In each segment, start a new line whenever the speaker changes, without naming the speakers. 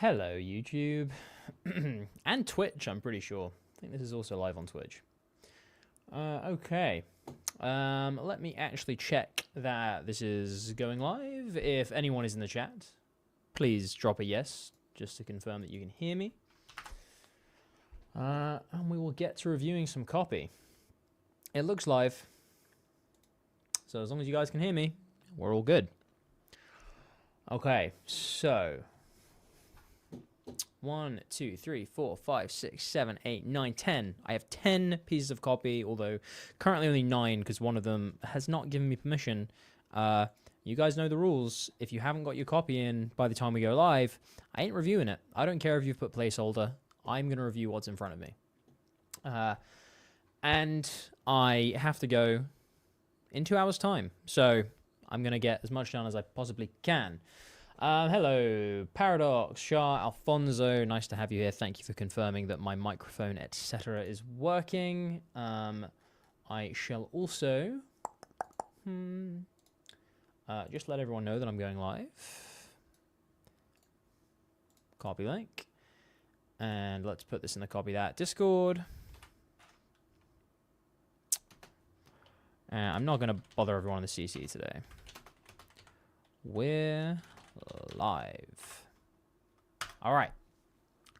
Hello, YouTube. And Twitch, I'm pretty sure. I think this is also live on Twitch. Okay. Let me actually check that this is going live. If anyone is in the chat, please drop a yes, just to confirm that you can hear me. And we will get to reviewing some copy. It looks live. So as long as you guys can hear me, we're all good. Okay, so 1, 2, 3, 4, 5, 6, 7, 8, 9, 10. I have 10 pieces of copy, although currently only 9 because one of them has not given me permission. You guys know the rules. If you haven't got your copy in by the time we go live, I ain't reviewing it. I don't care if you've put placeholder. I'm going to review what's in front of me. And I have to go in 2 hours' time. So I'm going to get as much done as I possibly can. Hello, Paradox, Shah, Alfonso. Nice to have you here. Thank you for confirming that my microphone, etc., is working. I shall also just let everyone know that I'm going live. Copy link. And let's put this in the copy that Discord. I'm not going to bother everyone in the CC today. We're live. All right.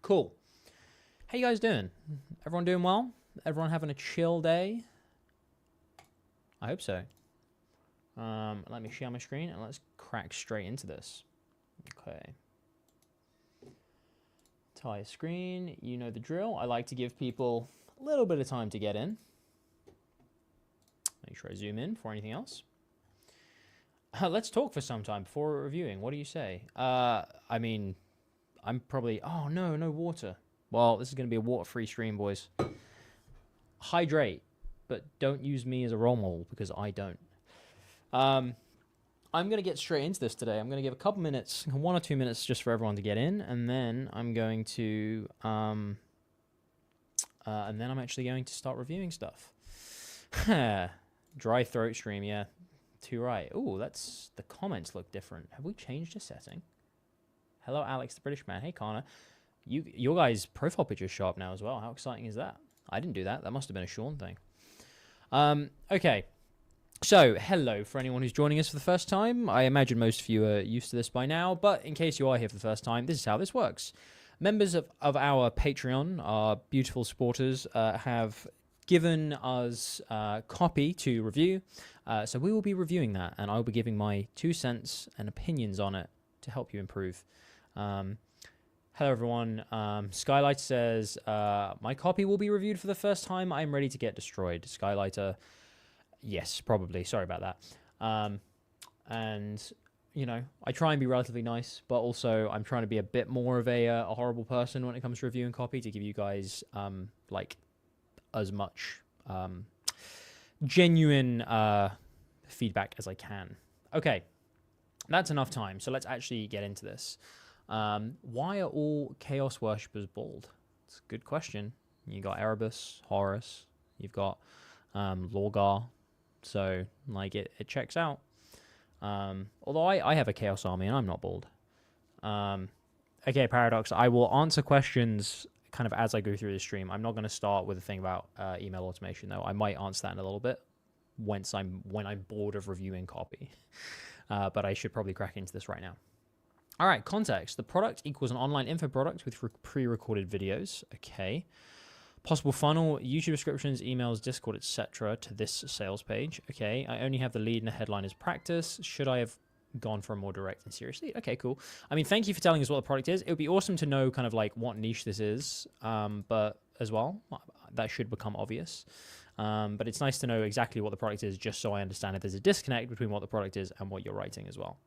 Cool. How you guys doing? Everyone doing well? Everyone having a chill day? I hope so. Let me share my screen and let's crack straight into this. Okay. Entire screen. You know the drill. I like to give people a little bit of time to get in. Make sure I zoom in for anything else. Let's talk for some time before reviewing. What do you say? I mean, I'm probably... Oh, no water. Well, this is going to be a water-free stream, boys. Hydrate, but don't use me as a role model because I don't. I'm going to get straight into this today. I'm going to give a couple minutes, 1 or 2 minutes just for everyone to get in, and then I'm going to... and then I'm actually going to start reviewing stuff. Dry throat stream, yeah. Too right. Oh, that's the comments look different. Have we changed a setting? Hello, Alex, the British man. Hey, Connor. Your guys' profile picture is sharp now as well. How exciting is that? I didn't do that. That must have been a Sean thing. Okay. So, hello for anyone who's joining us for the first time. I imagine most of you are used to this by now, but in case you are here for the first time, this is how this works. Members of our Patreon, our beautiful supporters, have given us copy to review. So we will be reviewing that, and I'll be giving my 2 cents and opinions on it to help you improve. Hello, everyone. Skylighter says, my copy will be reviewed for the first time. I'm ready to get destroyed. Skylighter, yes, probably. Sorry about that. And, you know, I try and be relatively nice, but also I'm trying to be a bit more of a horrible person when it comes to reviewing copy to give you guys, like, as much genuine feedback as I can. Okay, that's enough time. So let's actually get into this. Why are all Chaos worshippers bald? It's a good question. You got Erebus, Horus, you've got Lorgar. So, like, it checks out. Although I have a Chaos army and I'm not bald. Okay, Paradox, I will answer questions kind of as I go through the stream. I'm not going to start with a thing about email automation, though. I might answer that in a little bit when I'm bored of reviewing copy. But I should probably crack into this right now. All right, context. The product equals an online info product with pre-recorded videos. Okay. Possible funnel, YouTube descriptions, emails, Discord, etc. to this sales page. Okay. I only have the lead and the headline as practice. Should I have gone for a more direct and seriously? Okay, cool. I mean, thank you for telling us what the product is. It would be awesome to know kind of like what niche this is, but as well, that should become obvious. But it's nice to know exactly what the product is, just so I understand if there's a disconnect between what the product is and what you're writing as well.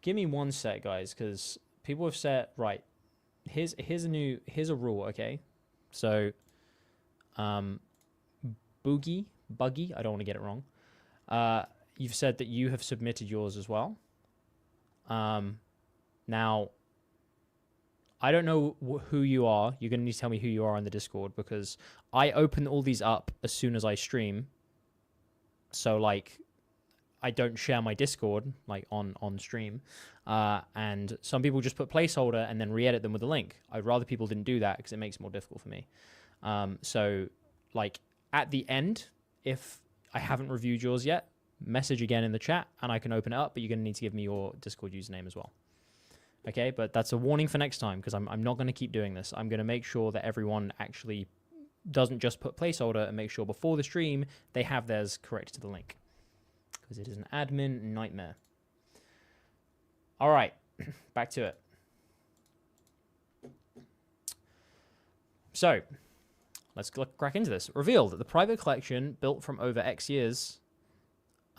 Give me 1 sec, guys, because people have said, right, here's a rule, okay? So, Buggy, I don't want to get it wrong. You've said that you have submitted yours as well. Now, I don't know who you are. You're going to need to tell me who you are on the Discord because I open all these up as soon as I stream. So, like, I don't share my Discord like on stream, and some people just put placeholder and then re-edit them with a link. I'd rather people didn't do that because it makes it more difficult for me. So like at the end, if I haven't reviewed yours yet, message again in the chat and I can open it up, but you're going to need to give me your Discord username as well. Okay, but that's a warning for next time because I'm not going to keep doing this. I'm going to make sure that everyone actually doesn't just put placeholder and make sure before the stream they have theirs correct to the link because it is an admin nightmare. All right, back to it. So let's crack into this. Revealed that the private collection built from over X years.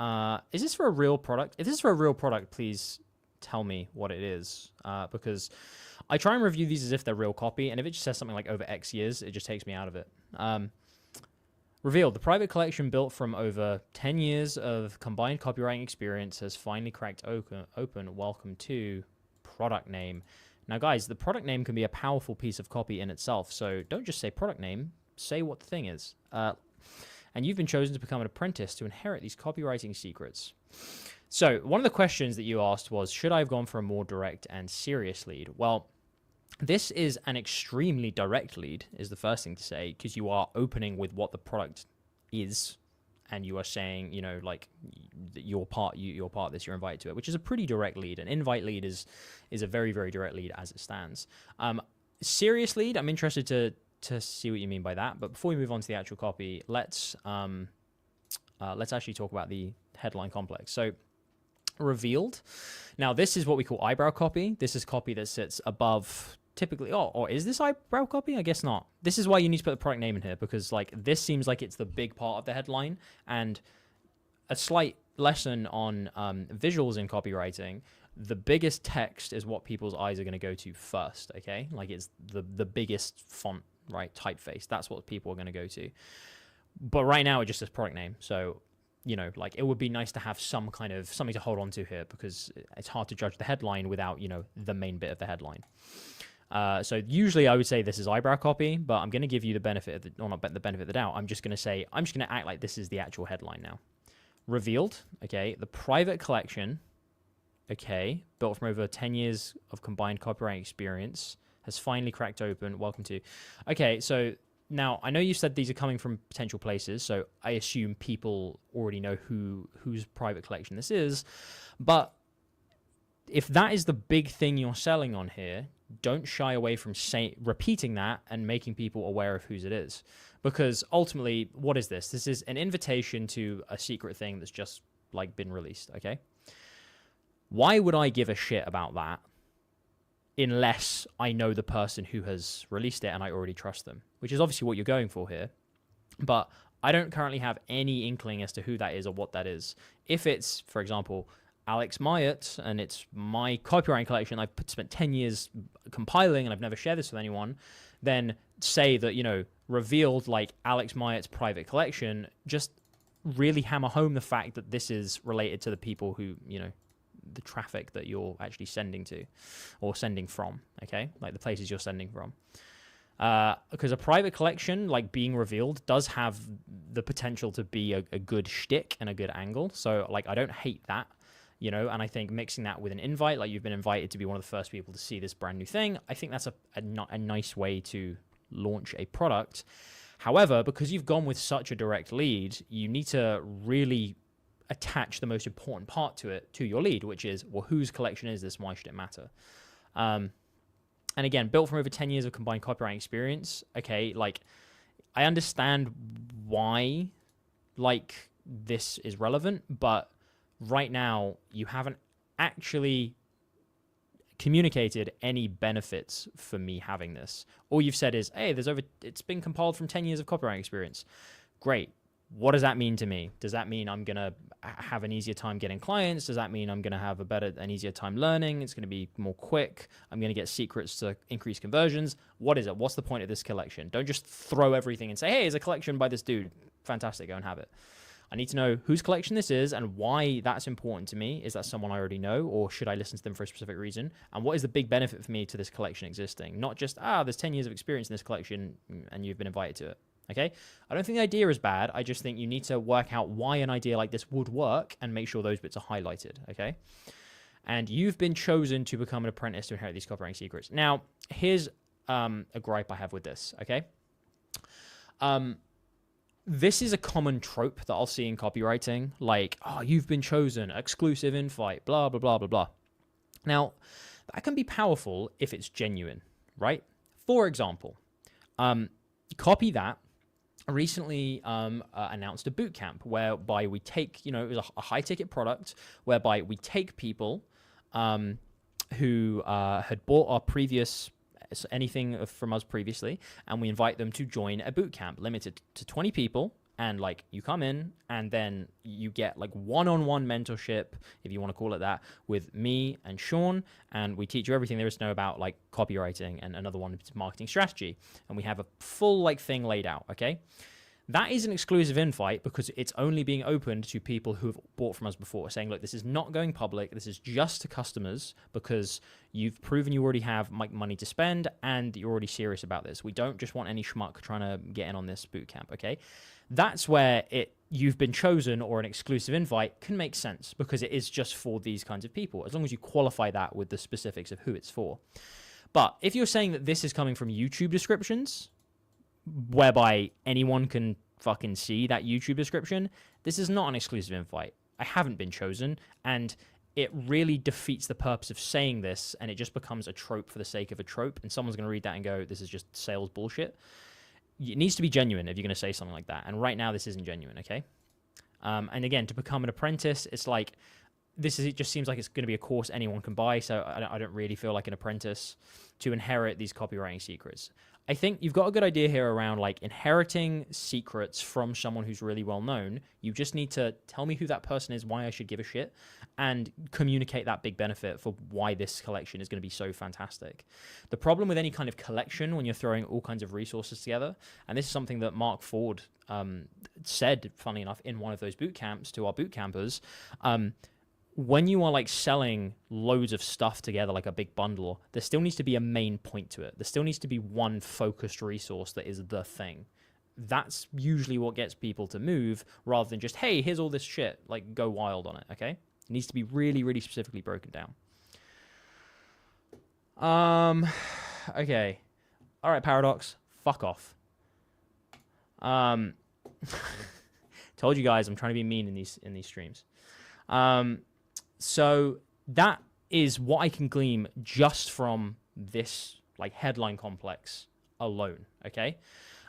Is this for a real product? If this is for a real product, please tell me what it is, because I try and review these as if they're real copy, and if it just says something like over X years, it just takes me out of it. Revealed, the private collection built from over 10 years of combined copywriting experience has finally cracked open. Welcome to product name. Now, guys, the product name can be a powerful piece of copy in itself, so don't just say product name, say what the thing is. And you've been chosen to become an apprentice to inherit these copywriting secrets. So one of the questions that you asked was, should I have gone for a more direct and serious lead? Well, this is an extremely direct lead, is the first thing to say, because you are opening with what the product is, and you are saying, you know, like you're part of this, you're invited to it, which is a pretty direct lead. An invite lead is a very, very direct lead as it stands. Serious lead, I'm interested to see what you mean by that. But before we move on to the actual copy, let's actually talk about the headline complex. So revealed. Now, this is what we call eyebrow copy. This is copy that sits above typically, or is this eyebrow copy? I guess not. This is why you need to put the product name in here, because like this seems like it's the big part of the headline. And a slight lesson on visuals in copywriting, the biggest text is what people's eyes are going to go to first, okay? Like it's the biggest font, right? Typeface. That's what people are going to go to. But right now it just says product name. So, you know, like it would be nice to have some kind of something to hold on to here, because it's hard to judge the headline without, you know, the main bit of the headline. So usually I would say this is eyebrow copy, but I'm going to give you the benefit of the, or not the benefit of the doubt. I'm just going to act like this is the actual headline now. Revealed, okay, the private collection, okay, built from over 10 years of combined copywriting experience, has finally cracked open. Welcome to. Okay, so now I know you said these are coming from potential places, so I assume people already know whose private collection this is. But if that is the big thing you're selling on here, don't shy away from repeating that and making people aware of whose it is. Because ultimately, what is this? This is an invitation to a secret thing that's just like been released, okay? Why would I give a shit about that unless I know the person who has released it and I already trust them, which is obviously what you're going for here. But I don't currently have any inkling as to who that is or what that is. If it's, for example, Alex Myatt and it's my copywriting collection I've spent 10 years compiling and I've never shared this with anyone, then say that, you know, revealed like Alex Myatt's private collection, just really hammer home the fact that this is related to the people who, you know, the traffic that you're actually sending to or sending from, okay? Like the places you're sending from. Because a private collection, like being revealed, does have the potential to be a good shtick and a good angle. So like, I don't hate that, you know, and I think mixing that with an invite, like you've been invited to be one of the first people to see this brand new thing, I think that's a nice way to launch a product. However, because you've gone with such a direct lead, you need to really attach the most important part to your lead, which is, well, whose collection is this? Why should it matter? And again, built from over 10 years of combined copywriting experience. Okay, like I understand why like this is relevant, but right now you haven't actually communicated any benefits for me having this. All you've said is, hey, it's been compiled from 10 years of copywriting experience. Great. What does that mean to me? Does that mean I'm going to have an easier time getting clients? Does that mean I'm going to have an easier time learning? It's going to be more quick. I'm going to get secrets to increase conversions. What is it? What's the point of this collection? Don't just throw everything and say, hey, it's a collection by this dude. Fantastic, go and have it. I need to know whose collection this is and why that's important to me. Is that someone I already know, or should I listen to them for a specific reason? And what is the big benefit for me to this collection existing? Not just, there's 10 years of experience in this collection and you've been invited to it. Okay, I don't think the idea is bad. I just think you need to work out why an idea like this would work and make sure those bits are highlighted. Okay, and you've been chosen to become an apprentice to inherit these copywriting secrets. Now, here's a gripe I have with this. Okay, this is a common trope that I'll see in copywriting, like, oh, you've been chosen, exclusive invite, blah blah blah blah blah. Now, that can be powerful if it's genuine, right? For example, Copy That recently announced a boot camp whereby we take, it was a high ticket product whereby we take people who had bought our previous anything from us previously, and we invite them to join a boot camp limited to 20 people. And like, you come in and then you get like one-on-one mentorship, if you want to call it that, with me and Sean, and we teach you everything there is to know about like copywriting, and another one is marketing strategy, and we have a full like thing laid out. Okay, that is an exclusive invite because it's only being opened to people who have bought from us before, saying, look, this is not going public, this is just to customers because you've proven you already have money to spend and you're already serious about this. We don't just want any schmuck trying to get in on this boot camp. Okay, that's where you've been chosen, or an exclusive invite can make sense because it is just for these kinds of people, as long as you qualify that with the specifics of who it's for. But if you're saying that this is coming from YouTube descriptions, whereby anyone can fucking see that YouTube description, this is not an exclusive invite. I haven't been chosen, and it really defeats the purpose of saying this, and it just becomes a trope for the sake of a trope, and someone's going to read that and go, this is just sales bullshit. It needs to be genuine if you're going to say something like that, and right now this isn't genuine, okay? And again, to become an apprentice, it's like, it just seems like it's going to be a course anyone can buy, so I don't really feel like an apprentice to inherit these copywriting secrets. I think you've got a good idea here around like inheriting secrets from someone who's really well known. You just need to tell me who that person is, why I should give a shit, and communicate that big benefit for why this collection is going to be so fantastic. The problem with any kind of collection when you're throwing all kinds of resources together, and this is something that Mark Ford said, funny enough, in one of those boot camps to our boot campers, when you are like selling loads of stuff together like a big bundle, there still needs to be a main point to it. There still needs to be one focused resource that is the thing. That's usually what gets people to move, rather than just, hey, here's all this shit, like go wild on it, okay? It needs to be really, really specifically broken down. Okay. All right, Paradox, fuck off. Told you guys I'm trying to be mean in these streams. So that is what I can glean just from this like headline complex alone, okay?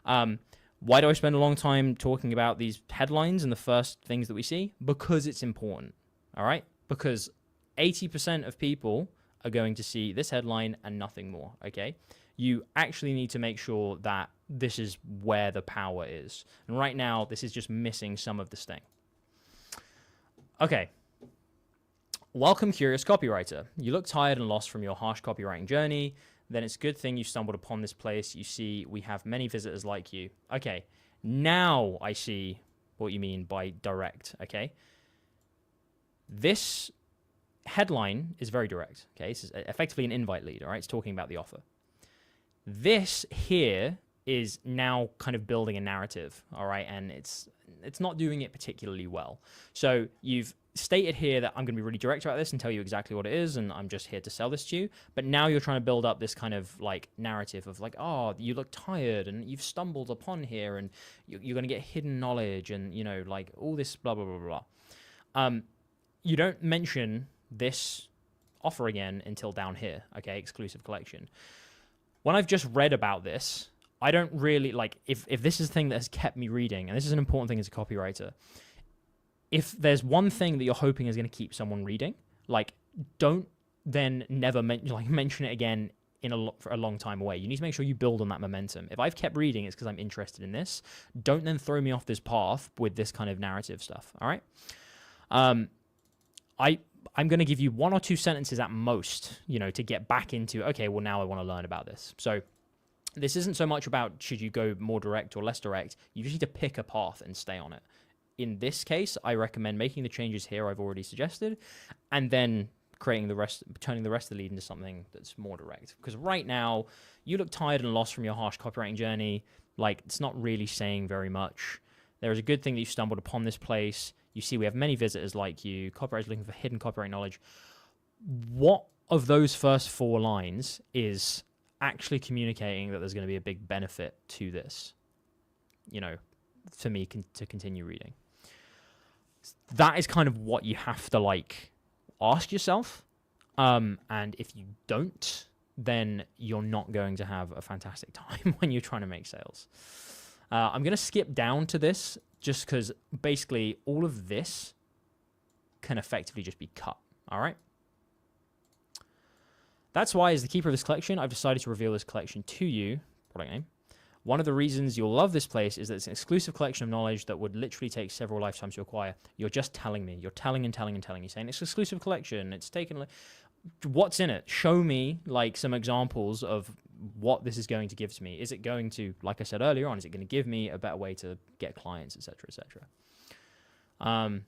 Why do I spend a long time talking about these headlines and the first things that we see? Because it's important, all right? Because 80% of people are going to see this headline and nothing more, okay? You actually need to make sure that this is where the power is. And right now, this is just missing some of the sting. Okay. Welcome, curious copywriter. You look tired and lost from your harsh copywriting journey. Then it's a good thing you stumbled upon this place. You see, we have many visitors like you. Okay, now I see what you mean by direct, okay? This headline is very direct, okay? This is effectively an invite lead, all right? It's talking about the offer. This here is now kind of building a narrative, all right? And it's not doing it particularly well. So you've stated here that I'm going to be really direct about this and tell you exactly what it is, and I'm just here to sell this to you. But now you're trying to build up this kind of like narrative of like, oh, you look tired and you've stumbled upon here, and you're going to get hidden knowledge, and like all this blah blah blah blah. You don't mention this offer again until down here, okay? Exclusive collection. When I've just read about this, I don't really like, if this is the thing that has kept me reading, and this is an important thing as a copywriter, if there's one thing that you're hoping is going to keep someone reading, like, don't then never mention it again for a long time away. You need to make sure you build on that momentum. If I've kept reading, it's because I'm interested in this. Don't then throw me off this path with this kind of narrative stuff, all right? I'm going to give you 1 or 2 sentences at most, to get back into, okay, well, now I want to learn about this. So this isn't so much about should you go more direct or less direct. You just need to pick a path and stay on it. In this case, I recommend making the changes here I've already suggested, and then turning the rest of the lead into something that's more direct. Because right now, you look tired and lost from your harsh copywriting journey. Like, it's not really saying very much. There is a good thing that you stumbled upon this place. You see, we have many visitors like you. Copywriters looking for hidden copyright knowledge. What of those first 4 lines is actually communicating that there's going to be a big benefit to this, you know, for me to continue reading? That is kind of what you have to, like, ask yourself. And if you don't, then you're not going to have a fantastic time when you're trying to make sales. I'm going to skip down to this just because basically all of this can effectively just be cut. All right. That's why, as the keeper of this collection, I've decided to reveal this collection to you. Product name. One of the reasons you'll love this place is that it's an exclusive collection of knowledge that would literally take several lifetimes to acquire. You're just telling me. You're telling and telling and telling. You're saying it's an exclusive collection. It's taken. What's in it? Show me, like, some examples of what this is going to give to me. Is it going to, like I said earlier on, is it going to give me a better way to get clients, etc., etc.?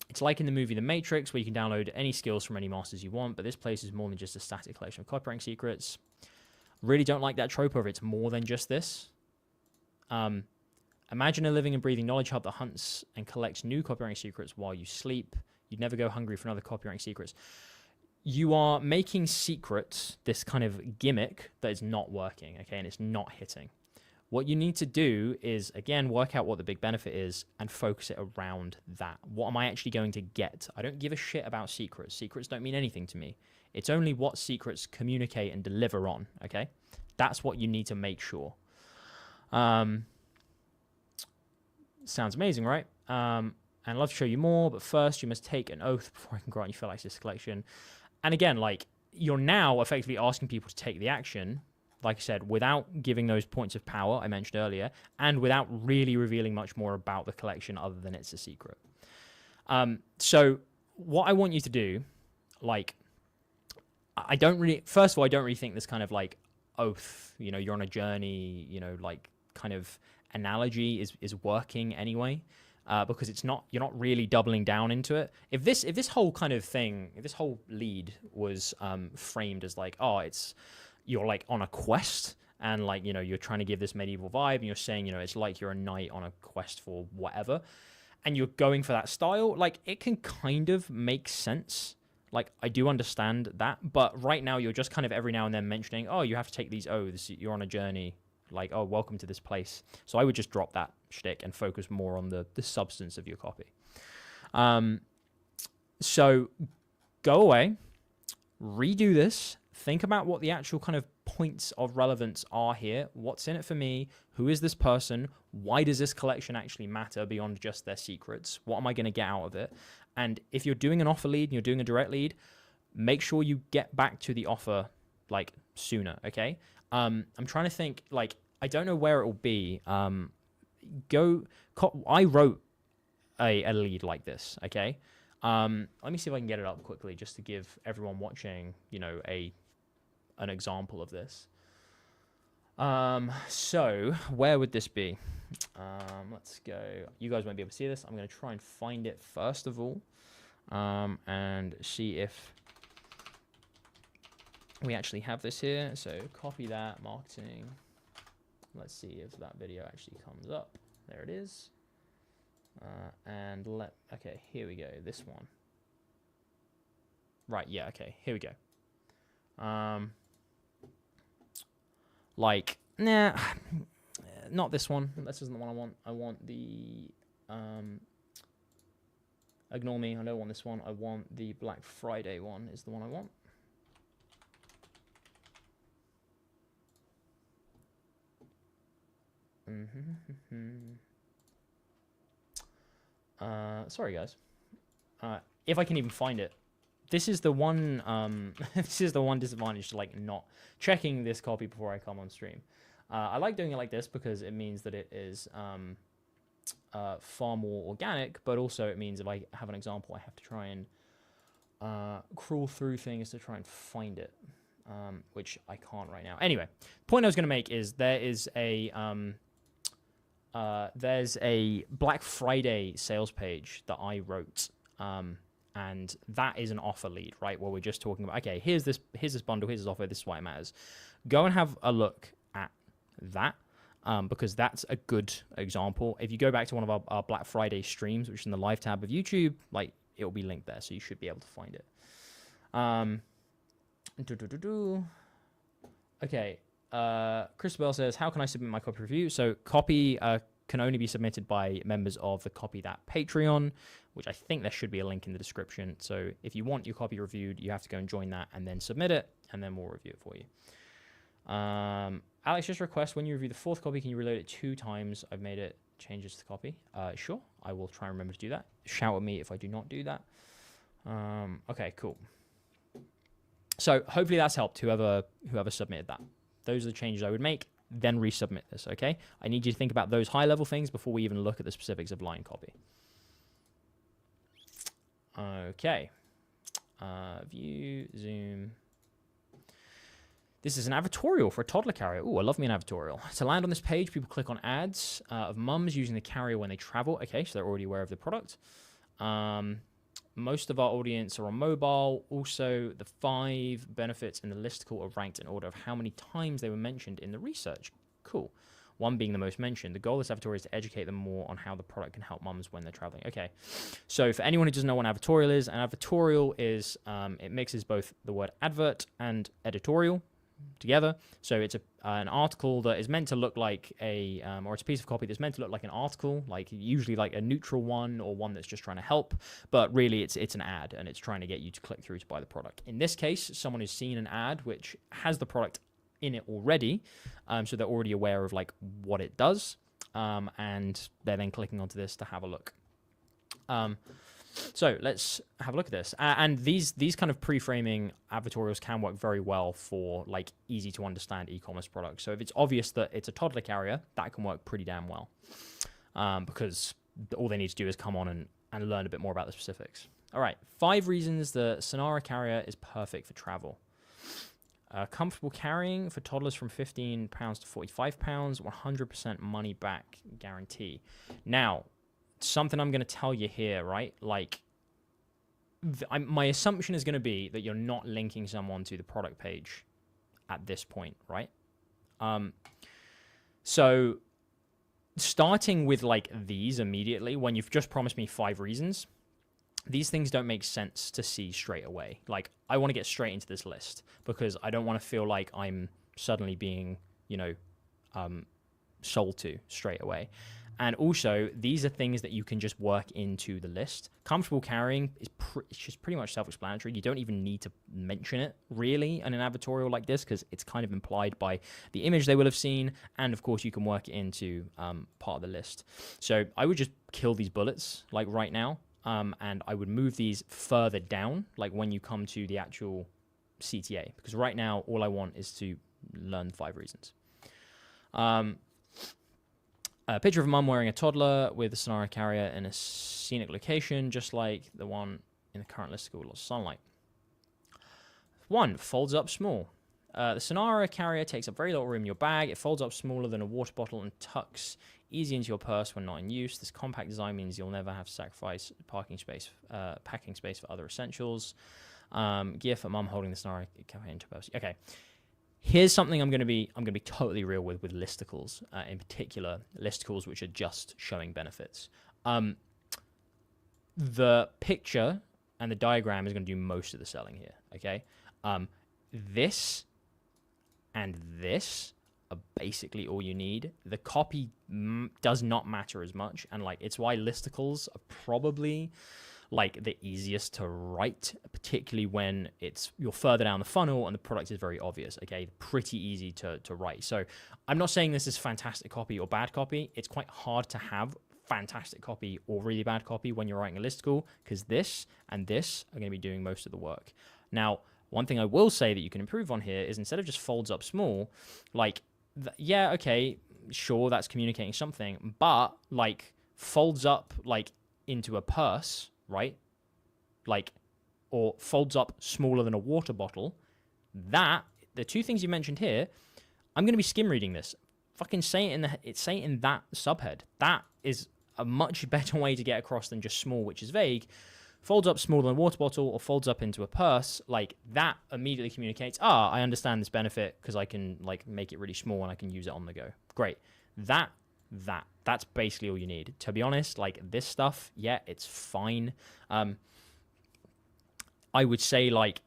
It's like in the movie The Matrix, where you can download any skills from any masters you want, but this place is more than just a static collection of copywriting secrets. Really don't like that trope of it's more than just this. Imagine a living and breathing knowledge hub that hunts and collects new copywriting secrets while you sleep. You'd never go hungry for another copywriting secrets. You are making secrets this kind of gimmick that is not working, okay, and it's not hitting. What you need to do is, again, work out what the big benefit is and focus it around that. What am I actually going to get? I don't give a shit about secrets. Secrets don't mean anything to me. It's only what secrets communicate and deliver on, okay? That's what you need to make sure. Sounds amazing, right? And I'd love to show you more, but first you must take an oath before I can grant you full access to this collection. And again, like, you're now effectively asking people to take the action, like I said, without giving those points of power I mentioned earlier, and without really revealing much more about the collection other than it's a secret. So what I want you to do, like, first of all, I don't really think this kind of, like, oath, you know, you're on a journey, you know, like, kind of analogy is working anyway. Because you're not really doubling down into it. If this whole kind of thing, if this whole lead was framed as like, oh, you're like on a quest and, like, you know, you're trying to give this medieval vibe and you're saying, you know, it's like you're a knight on a quest for whatever, and you're going for that style, like, it can kind of make sense. Like, I do understand that, but right now you're just kind of every now and then mentioning, oh, you have to take these oaths, you're on a journey. Like, oh, welcome to this place. So I would just drop that shtick and focus more on the substance of your copy. So go away, redo this, think about what the actual kind of points of relevance are here. What's in it for me? Who is this person? Why does this collection actually matter beyond just their secrets? What am I going to get out of it? And if you're doing an offer lead and you're doing a direct lead, make sure you get back to the offer, like, sooner, okay? I'm trying to think, like, I don't know where it will be. I wrote a lead like this, okay? Let me see if I can get it up quickly just to give everyone watching, you know, an example of this. So where would this be? Let's go. You guys won't be able to see this. I'm going to try and find it first of all, and see if we actually have this here. So copy that, marketing. Let's see if that video actually comes up. There it is. Okay, here we go. This one. Right, yeah, okay, here we go. Like, nah, not this one. This isn't the one I want. I want the, ignore me, I don't want this one. I want the Black Friday one is the one I want. Sorry guys. If I can even find it. This is the one this is the one disadvantage to, like, not checking this copy before I come on stream. I like doing it like this because it means that it is far more organic, but also it means if I have an example, I have to try and crawl through things to try and find it, which I can't right now. Anyway, the point I was going to make is there's a Black Friday sales page that I wrote, and that is an offer lead, right? Where we're just talking about, okay, here's this bundle, here's this offer, this is why it matters. Go and have a look at that. because that's a good example. If you go back to one of our Black Friday streams, which is in the live tab of YouTube, like it'll be linked there, so you should be able to find it. Okay. Christabel says, how can I submit my copy review? So copy can only be submitted by members of the Copy That Patreon, which I think there should be a link in the description. So if you want your copy reviewed, you have to go and join that and then submit it, and then we'll review it for you. Alex just requests, when you review the fourth copy, can you reload it 2 times? I've made it changes to the copy. Sure, I will try and remember to do that. Shout at me if I do not do that. Okay, cool. So hopefully that's helped whoever submitted that. Those are the changes I would make, then resubmit this, okay? I need you to think about those high-level things before we even look at the specifics of line copy. Okay. View, zoom. This is an advertorial for a toddler carrier. Ooh, I love me an advertorial. To land on this page, people click on ads of mums using the carrier when they travel. Okay, so they're already aware of the product. Most of our audience are on mobile. Also, the 5 benefits in the listicle are ranked in order of how many times they were mentioned in the research. Cool. 1 being the most mentioned. The goal of this advertorial is to educate them more on how the product can help mums when they're traveling. Okay. So for anyone who doesn't know what an advertorial is, it mixes both the word advert and editorial together. So it's an article that is meant to look like or it's a piece of copy that's meant to look like an article, like usually like a neutral one or one that's just trying to help, but really it's an ad and it's trying to get you to click through to buy the product. In this case, someone who's seen an ad which has the product in it already, so they're already aware of like what it does, and they're then clicking onto this to have a look. So let's have a look at this. And these kind of pre-framing advertorials can work very well for like easy to understand e-commerce products. So if it's obvious that it's a toddler carrier, that can work pretty damn well, because all they need to do is come on and learn a bit more about the specifics. All right, 5 reasons the Sonara carrier is perfect for travel. Comfortable carrying for toddlers from £15 to £45, 100% money back guarantee. Now, something I'm going to tell you here, right? Like, my assumption is going to be that you're not linking someone to the product page at this point, right? So starting with like these immediately, when you've just promised me 5 reasons, these things don't make sense to see straight away. Like, I want to get straight into this list because I don't want to feel like I'm suddenly being, sold to straight away. And also, these are things that you can just work into the list. Comfortable carrying is it's just pretty much self-explanatory. You don't even need to mention it, really, in an advertorial like this, because it's kind of implied by the image they will have seen. And, of course, you can work it into part of the list. So I would just kill these bullets, like, right now. And I would move these further down, like when you come to the actual CTA. Because right now, all I want is to learn 5 reasons. A picture of a mum wearing a toddler with a Sonara carrier in a scenic location, just like the one in the current listicle with lots of sunlight. 1, folds up small. The Sonara carrier takes up very little room in your bag. It folds up smaller than a water bottle and tucks easy into your purse when not in use. This compact design means you'll never have to sacrifice packing space for other essentials. Gear for mum holding the Sonara carrier into purse. Okay. Here's something I'm going to be totally real with listicles, in particular listicles which are just showing benefits. The picture and the diagram is going to do most of the selling here. Okay, this and this are basically all you need. The copy does not matter as much, and like it's why listicles are probably like the easiest to write, particularly when you're further down the funnel and the product is very obvious. Okay, pretty easy to write. So I'm not saying this is fantastic copy or bad copy. It's quite hard to have fantastic copy or really bad copy when you're writing a listicle, because this and this are going to be doing most of the work. Now, one thing I will say that you can improve on here is instead of just folds up small, like, yeah, okay, sure, that's communicating something, but like folds up like into a purse, right? Like, or folds up smaller than a water bottle. That, the 2 things you mentioned here, I'm going to be skim reading this. Fucking say it in that subhead. That is a much better way to get across than just small, which is vague. Folds up smaller than a water bottle or folds up into a purse, like that immediately communicates, I understand this benefit because I can like make it really small and I can use it on the go. Great. That's basically all you need. To be honest, like this stuff, yeah, it's fine. I would say like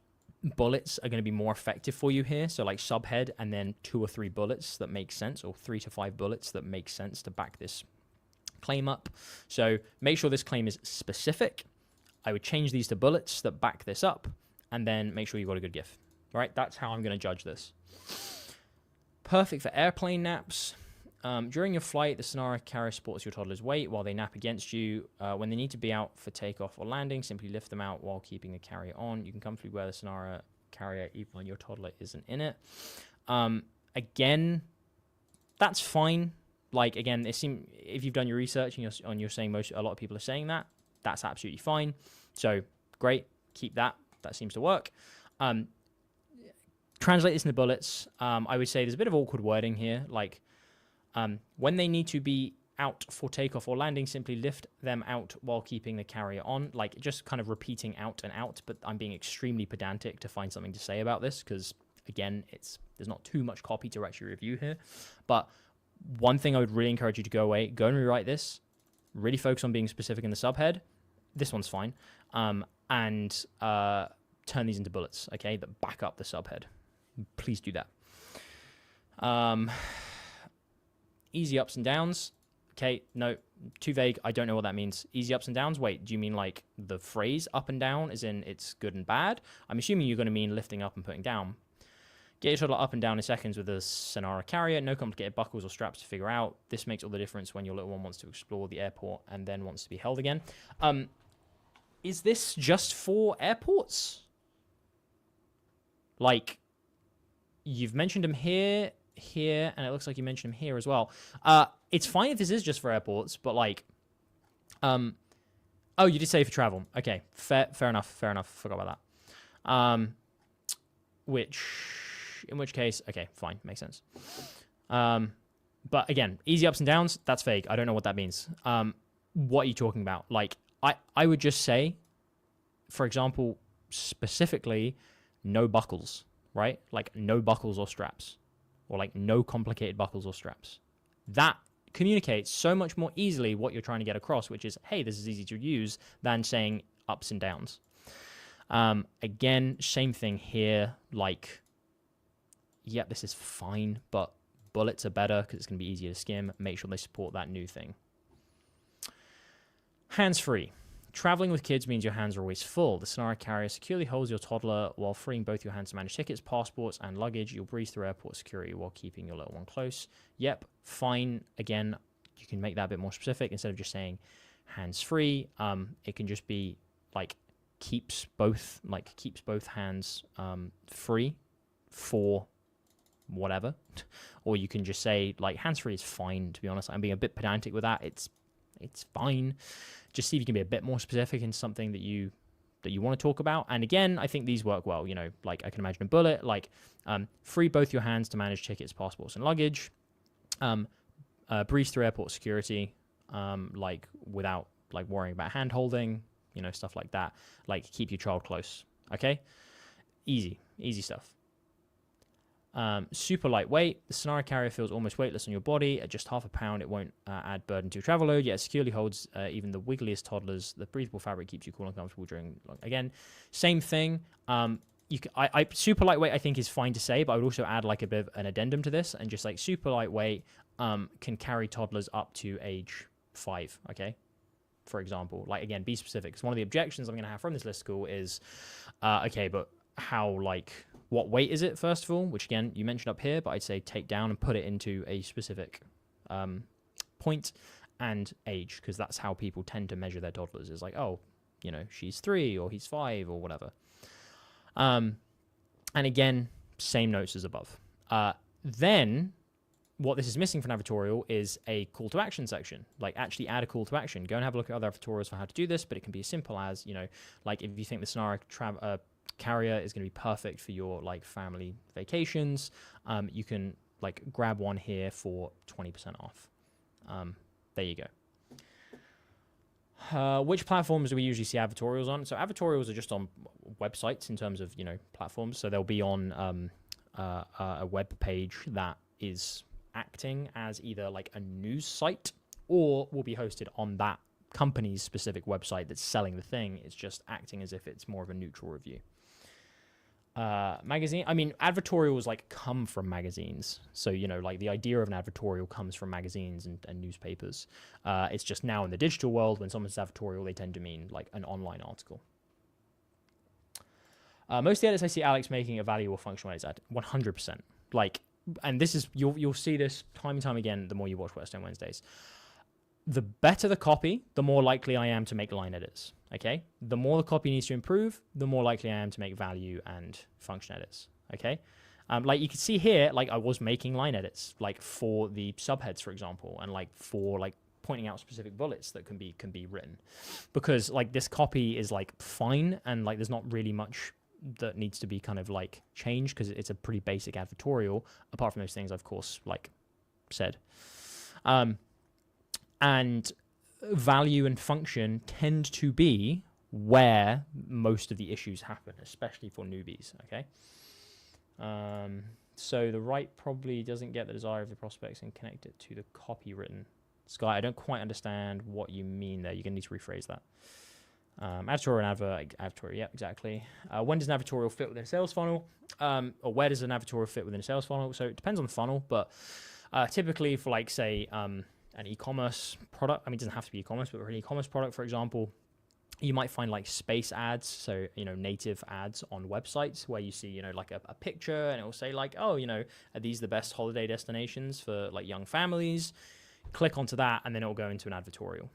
bullets are going to be more effective for you here. So like subhead and then 2 or 3 bullets that make sense, or 3 to 5 bullets that make sense to back this claim up. So make sure this claim is specific. I would change these to bullets that back this up, and then make sure you've got a good GIF. All right, that's how I'm going to judge this. Perfect for airplane naps. During your flight, the Sonara carrier supports your toddler's weight while they nap against you. When they need to be out for takeoff or landing, simply lift them out while keeping the carrier on. You can comfortably wear the Sonara carrier even when your toddler isn't in it. Again, that's fine. Like, again, if you've done your research and you're saying a lot of people are saying that, that's absolutely fine. So, great. Keep that. That seems to work. Translate this into bullets. I would say there's a bit of awkward wording here. Like, when they need to be out for takeoff or landing, simply lift them out while keeping the carrier on. Like, just kind of repeating out and out, but I'm being extremely pedantic to find something to say about this because, again, there's not too much copy to actually review here. But one thing I would really encourage you to go and rewrite this. Really focus on being specific in the subhead. This one's fine. And turn these into bullets, okay, that back up the subhead. Please do that. Easy ups and downs. Okay, no, too vague. I don't know what that means. Easy ups and downs. Wait, do you mean like the phrase up and down as in it's good and bad? I'm assuming you're going to mean lifting up and putting down. Get your toddler up and down in seconds with a Sonara carrier. No complicated buckles or straps to figure out. This makes all the difference when your little one wants to explore the airport and then wants to be held again. Is this just for airports? Like, you've mentioned him here, and it looks like you mentioned him here as well. It's fine if this is just for airports, but like, oh, you did say for travel. Okay, fair enough. Forgot about that. In which case, okay, fine, makes sense. But again, easy ups and downs, that's vague. I don't know what that means. What are you talking about? Like, I would just say, for example, specifically, no buckles, right? Like, no buckles or straps. Or like no complicated buckles or straps. That communicates so much more easily what you're trying to get across, which is, hey, this is easy to use, than saying ups and downs. Again, same thing here. Like, yep, this is fine, but bullets are better because it's going to be easier to skim. Make sure they support that new thing. Hands-free. Traveling with kids means your hands are always full. The Sonara carrier securely holds your toddler while freeing both your hands to manage tickets, passports, and luggage. You'll breeze through airport security while keeping your little one close. Yep, fine. Again, you can make that a bit more specific. Instead of just saying hands-free, it can just be like keeps both hands free for whatever. Or you can just say like hands-free is fine, to be honest. I'm being a bit pedantic with that. It's fine. Just see if you can be a bit more specific in something that you want to talk about. And again, I think these work well. You know, like I can imagine a bullet, like free both your hands to manage tickets, passports, and luggage. Breeze through airport security, like without like worrying about hand holding, you know, stuff like that. Like keep your child close. Okay, easy stuff. Super lightweight. The Sonara carrier feels almost weightless on your body. At just half a pound, it won't add burden to your travel load, yet it securely holds even the wiggliest toddlers. The breathable fabric keeps you cool and comfortable during... Again, same thing. Super lightweight, I think, is fine to say, but I would also add like a bit of an addendum to this, and just like super lightweight can carry toddlers up to age 5, okay? For example. Like, again, be specific. Because one of the objections I'm going to have from this list school is, okay, but how, like... What weight is it, first of all? Which, again, you mentioned up here, but I'd say take down and put it into a specific point, and age, because that's how people tend to measure their toddlers. Is like, oh, you know, she's 3 or he's 5 or whatever. And again, same notes as above. Then, what this is missing from Advertorial is a call to action section. Like, actually add a call to action. Go and have a look at other Advertorials for how to do this, but it can be as simple as, you know, like if you think the Sonara carrier is going to be perfect for your like family vacations, you can like grab one here for 20% off. There you go. Which platforms do we usually see Advertorials on? So Advertorials are just on websites in terms of, you know, platforms. So they'll be on a web page that is acting as either like a news site or will be hosted on that company's specific website that's selling the thing. It's just acting as if it's more of a neutral review. Magazine, I mean, advertorials like come from magazines. So, you know, like the idea of an advertorial comes from magazines and newspapers. It's just now in the digital world, when someone says advertorial, they tend to mean like an online article. Most of the edits I see Alex making a value or functional edits at 100%. Like, and this is, you'll see this time and time again the more you watch Whetstone Wednesdays. The better the copy, the more likely I am to make line edits, okay? The more the copy needs to improve, the more likely I am to make value and function edits, okay? Like you can see here, like I was making line edits, like for the subheads, for example, and like for like pointing out specific bullets that can be written. Because like this copy is like fine, and like there's not really much that needs to be kind of like changed because it's a pretty basic advertorial, apart from those things I've of course like said. And value and function tend to be where most of the issues happen, especially for newbies, okay? So the right probably doesn't get the desire of the prospects and connect it to the copy written. Sky, I don't quite understand what you mean there. You're going to need to rephrase that. Advertorial and advertorial, yeah, exactly. When does an advertorial fit within a sales funnel? Or where does an advertorial fit within a sales funnel? So it depends on the funnel, but typically for like, say, an e-commerce product, I mean, it doesn't have to be e-commerce, but for an e-commerce product, for example, you might find like space ads, so, you know, native ads on websites where you see, you know, like a picture and it will say like, oh, you know, are these the best holiday destinations for like young families? Click onto that and then it'll go into an advertorial.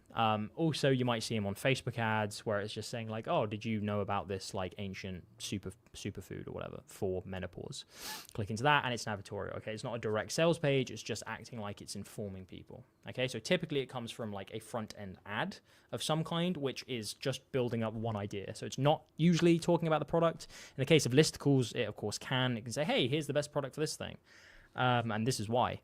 Also, you might see them on Facebook ads where it's just saying like, oh, did you know about this like ancient superfood or whatever for menopause? Click into that and it's an advertorial. Okay, it's not a direct sales page, it's just acting like it's informing people. Okay, so typically it comes from like a front end ad of some kind, which is just building up one idea. So it's not usually talking about the product. In the case of listicles, it of course can. It can say, hey, here's the best product for this thing. And this is why.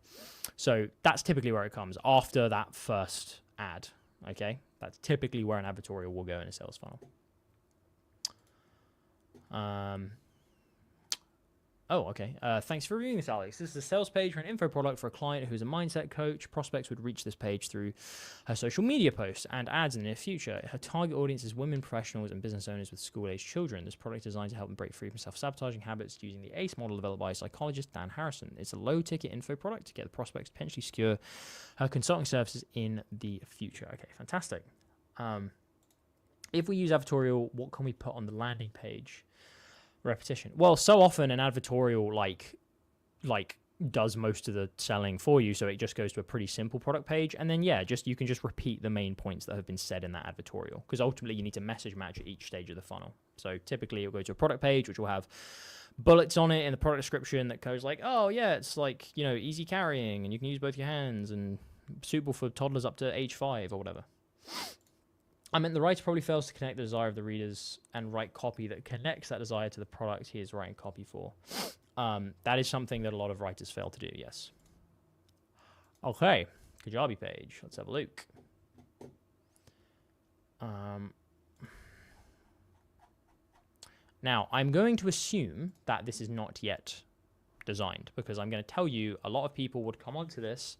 So that's typically where it comes after that first ad. Okay, that's typically where an advertorial will go in a sales funnel. Oh, okay. Thanks for reviewing this, Alex. This is a sales page for an info product for a client who's a mindset coach. Prospects would reach this page through her social media posts and ads in the near future. Her target audience is women professionals and business owners with school-aged children. This product is designed to help them break free from self-sabotaging habits using the ACE model developed by psychologist Dan Harrison. It's a low-ticket info product to get the prospects to potentially secure her consulting services in the future. Okay, fantastic. If we use advertorial, what can we put on the landing page? Repetition. Well, so often an advertorial like does most of the selling for you, so it just goes to a pretty simple product page, and then you can just repeat the main points that have been said in that advertorial, because ultimately you need to message match at each stage of the funnel. So typically you'll go to a product page which will have bullets on it in the product description that goes like, oh yeah, it's like, you know, easy carrying and you can use both your hands and suitable for toddlers up to age 5 or whatever. I mean, the writer probably fails to connect the desire of the readers and write copy that connects that desire to the product he is writing copy for. That is something that a lot of writers fail to do, yes. Okay, Kajabi page. Let's have a look. Now, I'm going to assume that this is not yet designed, because I'm going to tell you a lot of people would come onto this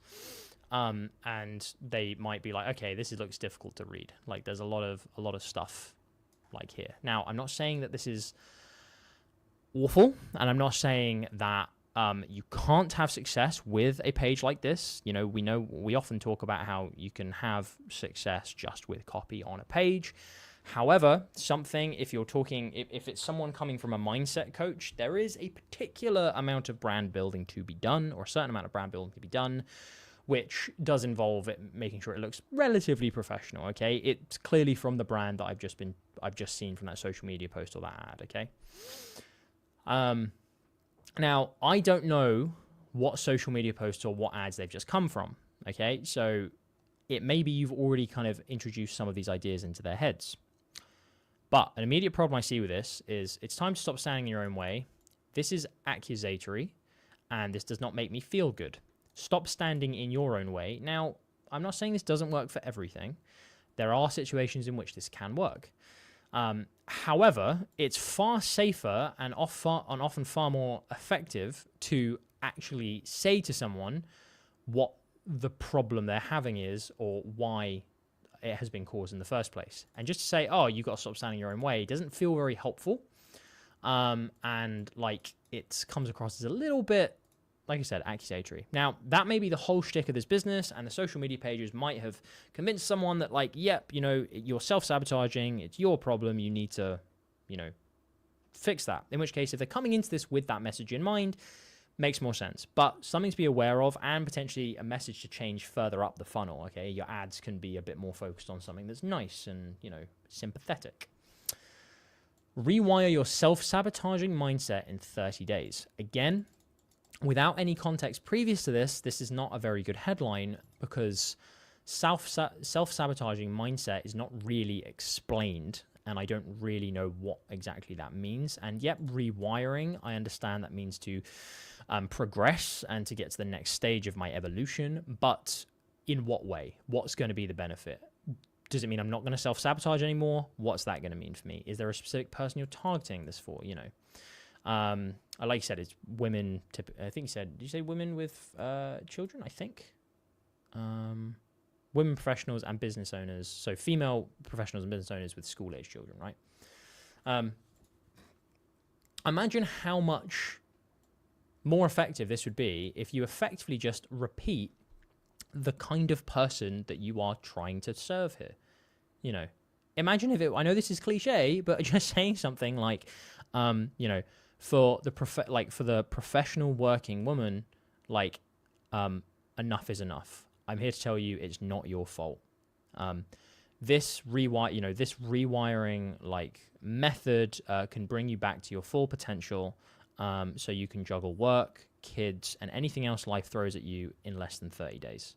and they might be like, okay, this looks difficult to read. Like there's a lot of stuff like here. Now, I'm not saying that this is awful, and I'm not saying that you can't have success with a page like this. You know, we often talk about how you can have success just with copy on a page. However, if it's someone coming from a mindset coach, there is a particular amount of brand building to be done, or a certain amount of brand building to be done, which does involve making sure it looks relatively professional, okay? It's clearly from the brand that I've just seen from that social media post or that ad, okay? Now, I don't know what social media posts or what ads they've just come from, okay? So it may be you've already kind of introduced some of these ideas into their heads. But an immediate problem I see with this is it's time to stop standing in your own way. This is accusatory, and this does not make me feel good. Stop standing in your own way. Now, I'm not saying this doesn't work for everything. There are situations in which this can work. However, it's far safer and often far more effective to actually say to someone, what the problem they're having is, or why it has been caused in the first place. And just to say, oh, you got to stop standing your own way, doesn't feel very helpful. And like it comes across as a little bit, like I said, accusatory. Now, that may be the whole shtick of this business, and the social media pages might have convinced someone that, like, yep, you know, you're self-sabotaging, it's your problem, you need to, you know, fix that. In which case, if they're coming into this with that message in mind, makes more sense. But something to be aware of, and potentially a message to change further up the funnel, okay? Your ads can be a bit more focused on something that's nice and, you know, sympathetic. Rewire your self-sabotaging mindset in 30 days. Again, without any context previous to this, this is not a very good headline because self-sabotaging mindset is not really explained, and I don't really know what exactly that means. And yet, rewiring, I understand that means to progress and to get to the next stage of my evolution, but in what way? What's going to be the benefit? Does it mean I'm not going to self-sabotage anymore? What's that going to mean for me? Is there a specific person you're targeting this for? You know, like you said, it's women. I think you said, did you say women with children? I think. Women professionals and business owners. So female professionals and business owners with school-age children, right? Imagine how much more effective this would be if you effectively just repeat the kind of person that you are trying to serve here. You know, imagine if it, I know this is cliche, but just saying something like, you know, for the professional working woman, like, enough is enough. I'm here to tell you it's not your fault. This rewiring like method can bring you back to your full potential, so you can juggle work, kids, and anything else life throws at you in less than 30 days.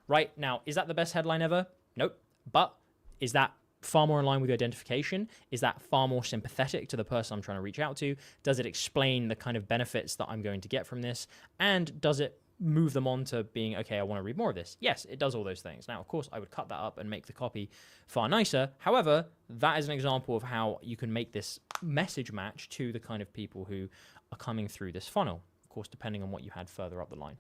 Right now, is that the best headline ever? Nope. But is that far more in line with your identification? Is that far more sympathetic to the person I'm trying to reach out to? Does it explain the kind of benefits that I'm going to get from this? And does it move them on to being, okay, I want to read more of this? Yes, it does all those things. Now, of course, I would cut that up and make the copy far nicer. However, that is an example of how you can make this message match to the kind of people who are coming through this funnel, of course, depending on what you had further up the line.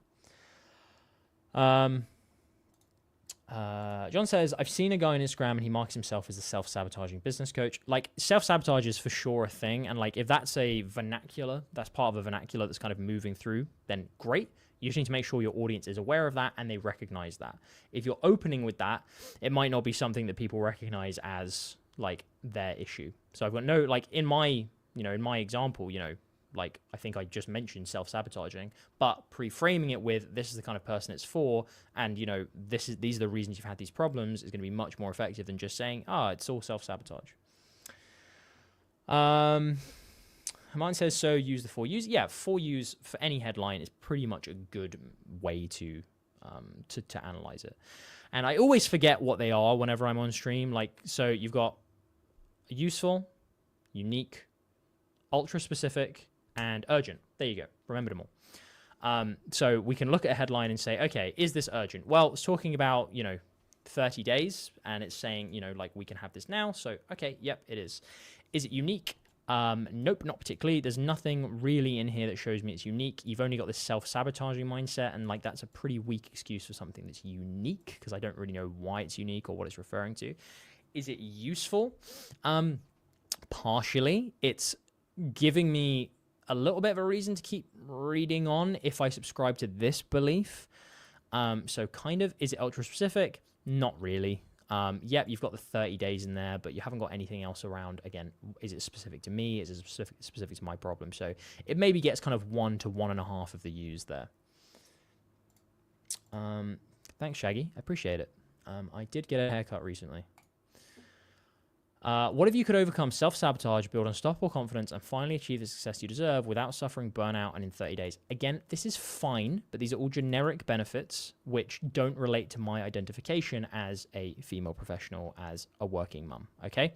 John says, I've seen a guy on Instagram and he marks himself as a self-sabotaging business coach. Like, self-sabotage is for sure a thing. And like, if that's a vernacular, that's part of a vernacular that's kind of moving through, then great. You just need to make sure your audience is aware of that and they recognize that. If you're opening with that, it might not be something that people recognize as like their issue. So I've got no, like in my example, you know, like I think I just mentioned self-sabotaging, but pre-framing it with this is the kind of person it's for, and you know, these are the reasons you've had these problems, is going to be much more effective than just saying, it's all self-sabotage. Mine says, so use the 4 U's. Yeah, 4 U's for any headline is pretty much a good way to analyze it. And I always forget what they are whenever I'm on stream. Like, so you've got useful, unique, ultra specific, and urgent. There you go. Remembered them all. So we can look at a headline and say, okay, is this urgent? Well, it's talking about, 30 days, and it's saying, like we can have this now. So, okay, yep, it is. Is it unique? Nope, not particularly. There's nothing really in here that shows me it's unique. You've only got this self-sabotaging mindset, and like that's a pretty weak excuse for something that's unique, because I don't really know why it's unique or what it's referring to. Is it useful? Partially. It's giving me a little bit of a reason to keep reading on if I subscribe to this belief. So kind of, is it ultra specific? Not really. Yep, you've got the 30 days in there, but you haven't got anything else around. Again, is it specific to me? Is it specific to my problem? So it maybe gets kind of 1 to 1.5 of the U's there. Thanks, Shaggy. I appreciate it. I did get a haircut recently. What if you could overcome self-sabotage, build unstoppable confidence, and finally achieve the success you deserve without suffering burnout and in 30 days? Again, this is fine, but these are all generic benefits which don't relate to my identification as a female professional, as a working mum, okay?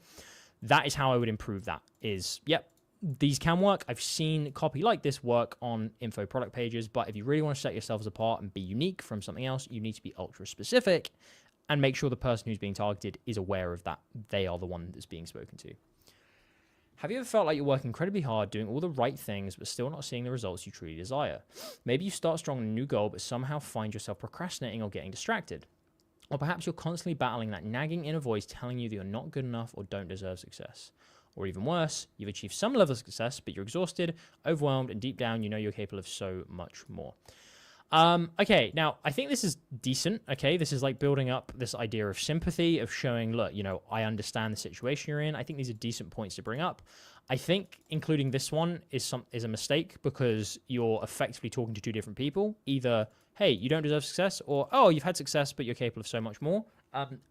That is how I would improve that is, yep, these can work. I've seen copy like this work on info product pages, but if you really want to set yourselves apart and be unique from something else, you need to be ultra specific and make sure the person who's being targeted is aware of that. They are the one that's being spoken to. Have you ever felt like you're working incredibly hard, doing all the right things, but still not seeing the results you truly desire? Maybe you start strong on a new goal, but somehow find yourself procrastinating or getting distracted. Or perhaps you're constantly battling that nagging inner voice telling you that you're not good enough or don't deserve success. Or even worse, you've achieved some level of success, but you're exhausted, overwhelmed, and deep down you know you're capable of so much more. Okay, now I think this is decent. Okay, this is like building up this idea of sympathy, of showing, look, I understand the situation you're in. I think these are decent points to bring up. I think including this one is a mistake because you're effectively talking to two different people. Either, hey, you don't deserve success, or, oh, you've had success, but you're capable of so much more.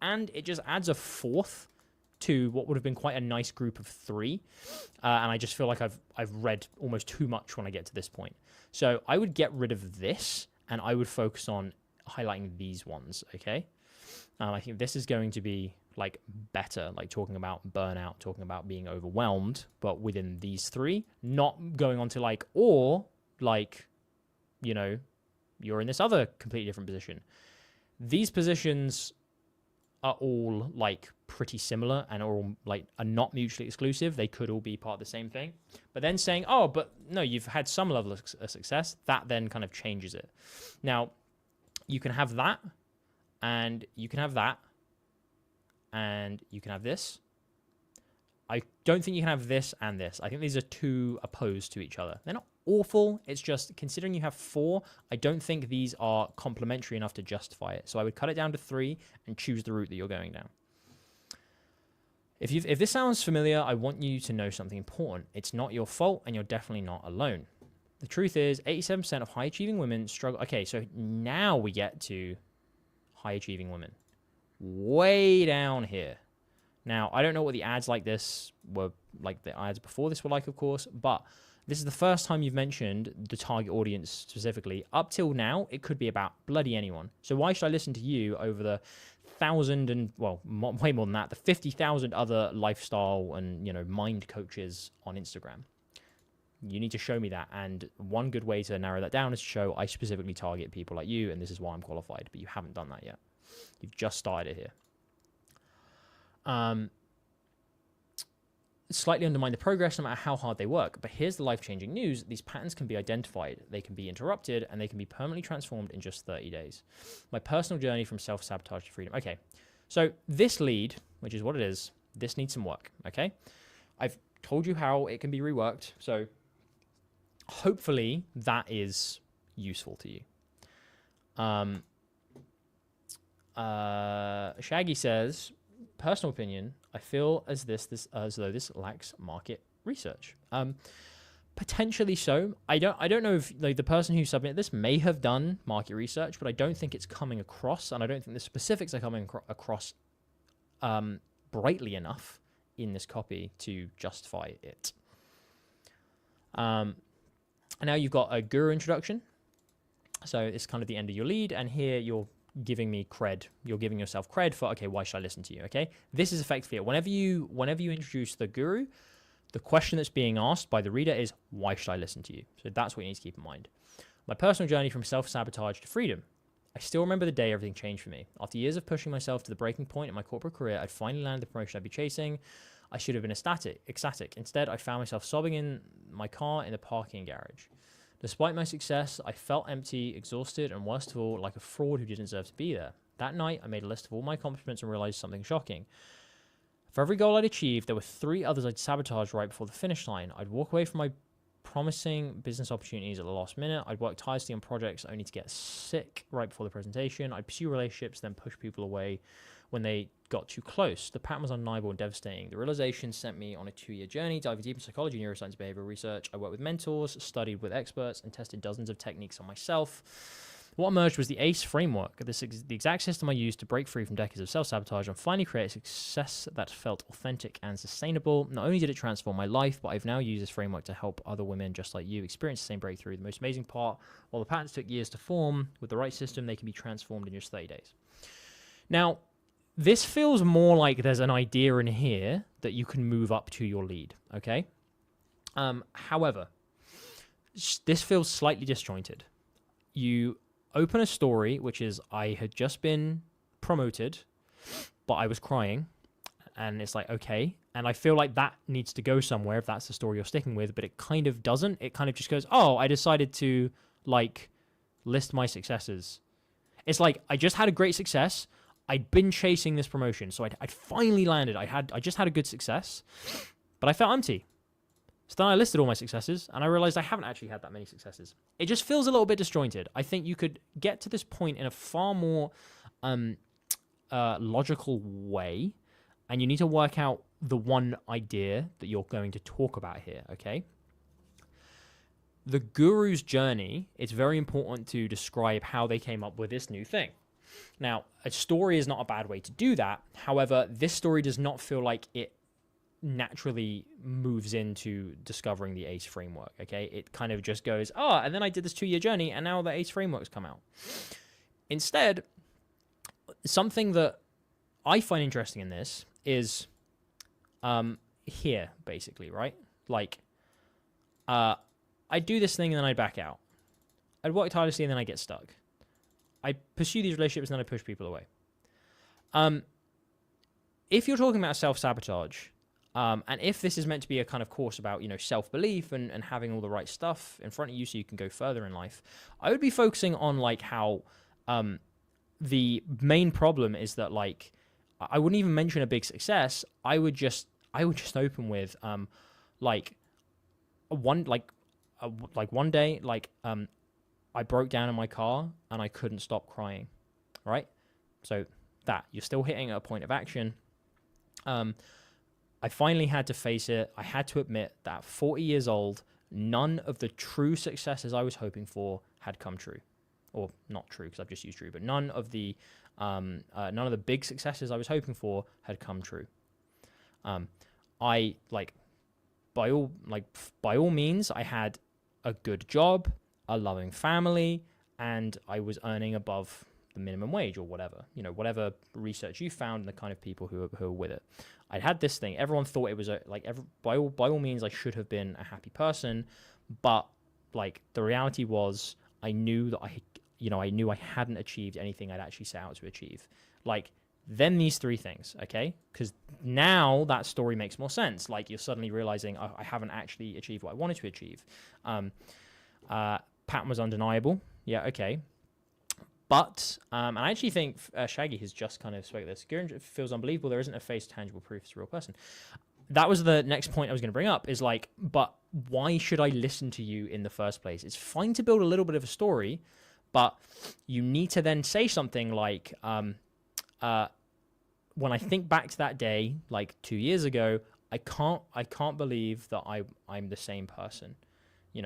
And it just adds a fourth to what would have been quite a nice group of three. And I just feel like I've read almost too much when I get to this point. So I would get rid of this and I would focus on highlighting these ones, okay? I think this is going to be like better, like talking about burnout, talking about being overwhelmed, but within these three, not going on to like, or like, you're in this other completely different position. These positions are all like pretty similar and are not mutually exclusive. They could all be part of the same thing. But then saying, oh, but no, you've had some level of success, that then kind of changes it. Now, you can have that, and you can have that, and you can have this. I don't think you can have this and this. I think these are two opposed to each other. They're not awful. It's just considering you have four, I don't think these are complementary enough to justify it. So I would cut it down to three and choose the route that you're going down. If this sounds familiar, I want you to know something important. It's not your fault, and you're definitely not alone. The truth is, 87% of high-achieving women struggle. Okay, so now we get to high-achieving women. Way down here. Now, I don't know what the ads like this were, like the ads before this were like, of course, but this is the first time you've mentioned the target audience specifically. Up till now, it could be about bloody anyone. So why should I listen to you over the 1,000 and, well, way more than that, the 50,000 other lifestyle and, mind coaches on Instagram? You need to show me that. And one good way to narrow that down is to show I specifically target people like you, and this is why I'm qualified. But you haven't done that yet. You've just started it here. Slightly undermine the progress no matter how hard they work. But here's the life-changing news. These patterns can be identified, they can be interrupted, and they can be permanently transformed in just 30 days. My personal journey from self-sabotage to freedom. Okay, so this lead, which is what it is, this needs some work, okay? I've told you how it can be reworked, so hopefully that is useful to you. Shaggy says, personal opinion, I feel as though this lacks market research. Potentially so. I don't know if the person who submitted this may have done market research, but I don't think it's coming across, and I don't think the specifics are coming across brightly enough in this copy to justify it. And now you've got a guru introduction. So it's kind of the end of your lead, and here you're giving me cred. You're giving yourself cred for, okay, why should I listen to you? Okay, this is effectively it. Whenever you introduce the guru, the question that's being asked by the reader is, why should I listen to you? So that's what you need to keep in mind. My personal journey from self-sabotage to freedom. I still remember the day everything changed for me. After years of pushing myself to the breaking point in my corporate career, I'd finally landed the promotion I'd be chasing. I should have been ecstatic. Instead, I found myself sobbing in my car in the parking garage. Despite my success, I felt empty, exhausted, and worst of all, like a fraud who didn't deserve to be there. That night, I made a list of all my accomplishments and realized something shocking. For every goal I'd achieved, there were 3 others I'd sabotaged right before the finish line. I'd walk away from my promising business opportunities at the last minute. I'd work tirelessly on projects only to get sick right before the presentation. I'd pursue relationships, then push people away when they got too close. The pattern was undeniable and devastating. The realization sent me on a 2-year journey, diving deep in psychology, neuroscience, behavioral research. I worked with mentors, studied with experts, and tested dozens of techniques on myself. What emerged was the ACE framework, the exact system I used to break free from decades of self-sabotage and finally create a success that felt authentic and sustainable. Not only did it transform my life, but I've now used this framework to help other women just like you experience the same breakthrough. The most amazing part, while the patterns took years to form, with the right system, they can be transformed in just 30 days. Now, this feels more like there's an idea in here that you can move up to your lead, okay? However, this feels slightly disjointed. You open a story, which is I had just been promoted, but I was crying, And it's like, okay. And I feel like that needs to go somewhere if that's the story you're sticking with, but it kind of doesn't. It kind of just goes, oh, I decided to like list my successes. It's like, I just had a great success. I'd been chasing this promotion. So I'd finally landed. I just had a good success, but I felt empty. So then I listed all my successes and I realized I haven't actually had that many successes. It just feels a little bit disjointed. I think you could get to this point in a far more logical way, and you need to work out the one idea that you're going to talk about here, okay? The guru's journey, it's very important to describe how they came up with this new thing. Now, a story is not a bad way to do that. However, this story does not feel like it naturally moves into discovering the ACE framework, okay? It kind of just goes, and then I did this 2-year journey, and now the ACE framework's come out. Instead, something that I find interesting in this is here, basically, right? Like, I do this thing and then I back out. I'd work tirelessly and then I get stuck. I pursue these relationships and then I push people away. If you're talking about self-sabotage, and if this is meant to be a kind of course about, self-belief and having all the right stuff in front of you so you can go further in life, I would be focusing on like how the main problem is that like I wouldn't even mention a big success. I would just open with one day I broke down in my car and I couldn't stop crying, right? So that you're still hitting a point of action. I finally had to face it. I had to admit that at 40 years old, none of the true successes I was hoping for had come true. Or not true, because I've just used true, but none of the big successes I was hoping for had come true. By all means, I had a good job, a loving family, and I was earning above the minimum wage or whatever. Whatever research you found and the kind of people who were with it. I had this thing. Everyone thought it was by all means I should have been a happy person, but like the reality was I knew that I hadn't achieved anything I'd actually set out to achieve. Like, then these 3 things, okay? Because now that story makes more sense. Like, you're suddenly realizing I haven't actually achieved what I wanted to achieve. Pattern was undeniable. Yeah, okay. But, and I actually think Shaggy has just kind of spoke this. Gurren feels unbelievable. There isn't a face tangible proof it's a real person. That was the next point I was going to bring up is like, but why should I listen to you in the first place? It's fine to build a little bit of a story, but you need to then say something like, when I think back to that day, like 2 years ago, I can't believe that I'm the same person.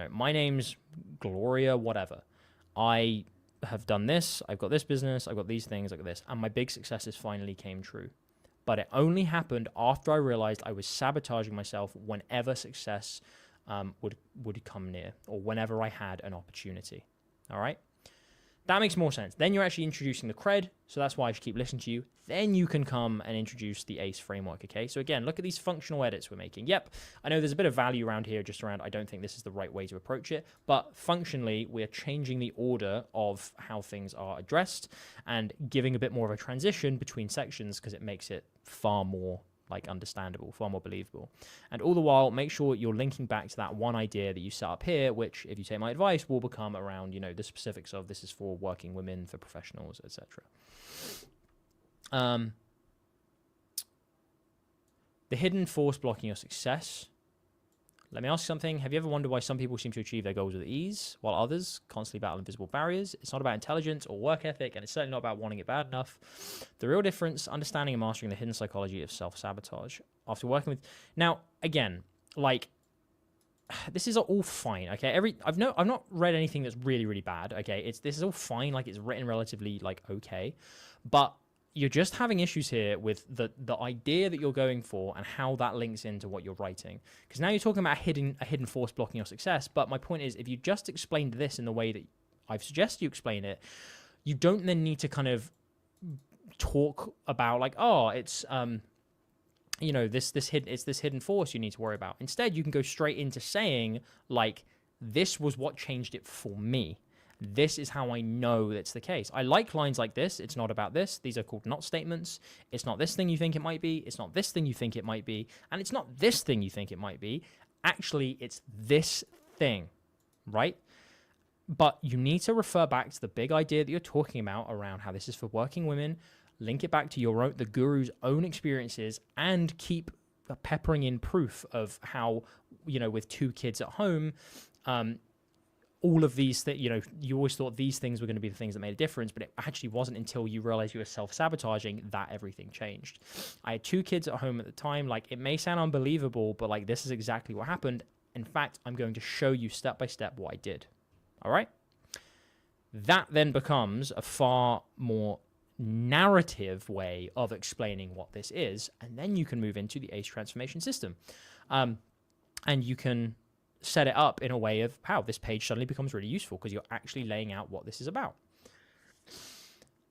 My name's Gloria, whatever. I have done this. I've got this business. I've got these things. I've got this. And my big successes finally came true. But it only happened after I realized I was sabotaging myself whenever success would come near or whenever I had an opportunity. All right? That makes more sense. Then you're actually introducing the cred, so that's why I should keep listening to you. Then you can come and introduce the ACE framework, okay? So again, look at these functional edits we're making. Yep, I know there's a bit of value around here, just around I don't think this is the right way to approach it, but functionally, we're changing the order of how things are addressed and giving a bit more of a transition between sections because it makes it far more understandable, far more believable. And all the while, make sure you're linking back to that one idea that you set up here, which, if you take my advice, will become around, the specifics of this is for working women, for professionals, etc. The hidden force blocking your success. Let me ask you something. Have you ever wondered why some people seem to achieve their goals with ease, while others constantly battle invisible barriers? It's not about intelligence or work ethic, and it's certainly not about wanting it bad enough. The real difference, understanding and mastering the hidden psychology of self-sabotage. After working with... Now, again, this is all fine, okay? I've not read anything that's really, really bad, okay? This is all fine, it's written relatively, okay. But you're just having issues here with the idea that you're going for and how that links into what you're writing. Because now you're talking about a hidden force blocking your success. But my point is, if you just explained this in the way that I've suggested you explain it, you don't then need to kind of talk about it's this hidden force you need to worry about. Instead, you can go straight into saying this was what changed it for me. This is how I know that's the case. I like lines like this. It's not about this. These are called not statements. It's not this thing you think it might be. It's not this thing you think it might be. And it's not this thing you think it might be. Actually, it's this thing, right? But you need to refer back to the big idea that you're talking about around how this is for working women. Link it back to your own, the guru's own experiences, and keep peppering in proof of how, with 2 kids at home, all of these things, you always thought these things were going to be the things that made a difference, but it actually wasn't until you realized you were self-sabotaging that everything changed. I had 2 kids at home at the time. Like, it may sound unbelievable, but like, this is exactly what happened. In fact, I'm going to show you step by step what I did. All right? That then becomes a far more narrative way of explaining what this is, and then you can move into the ACE transformation system. And you can set it up in a way of how this page suddenly becomes really useful because you're actually laying out what this is about.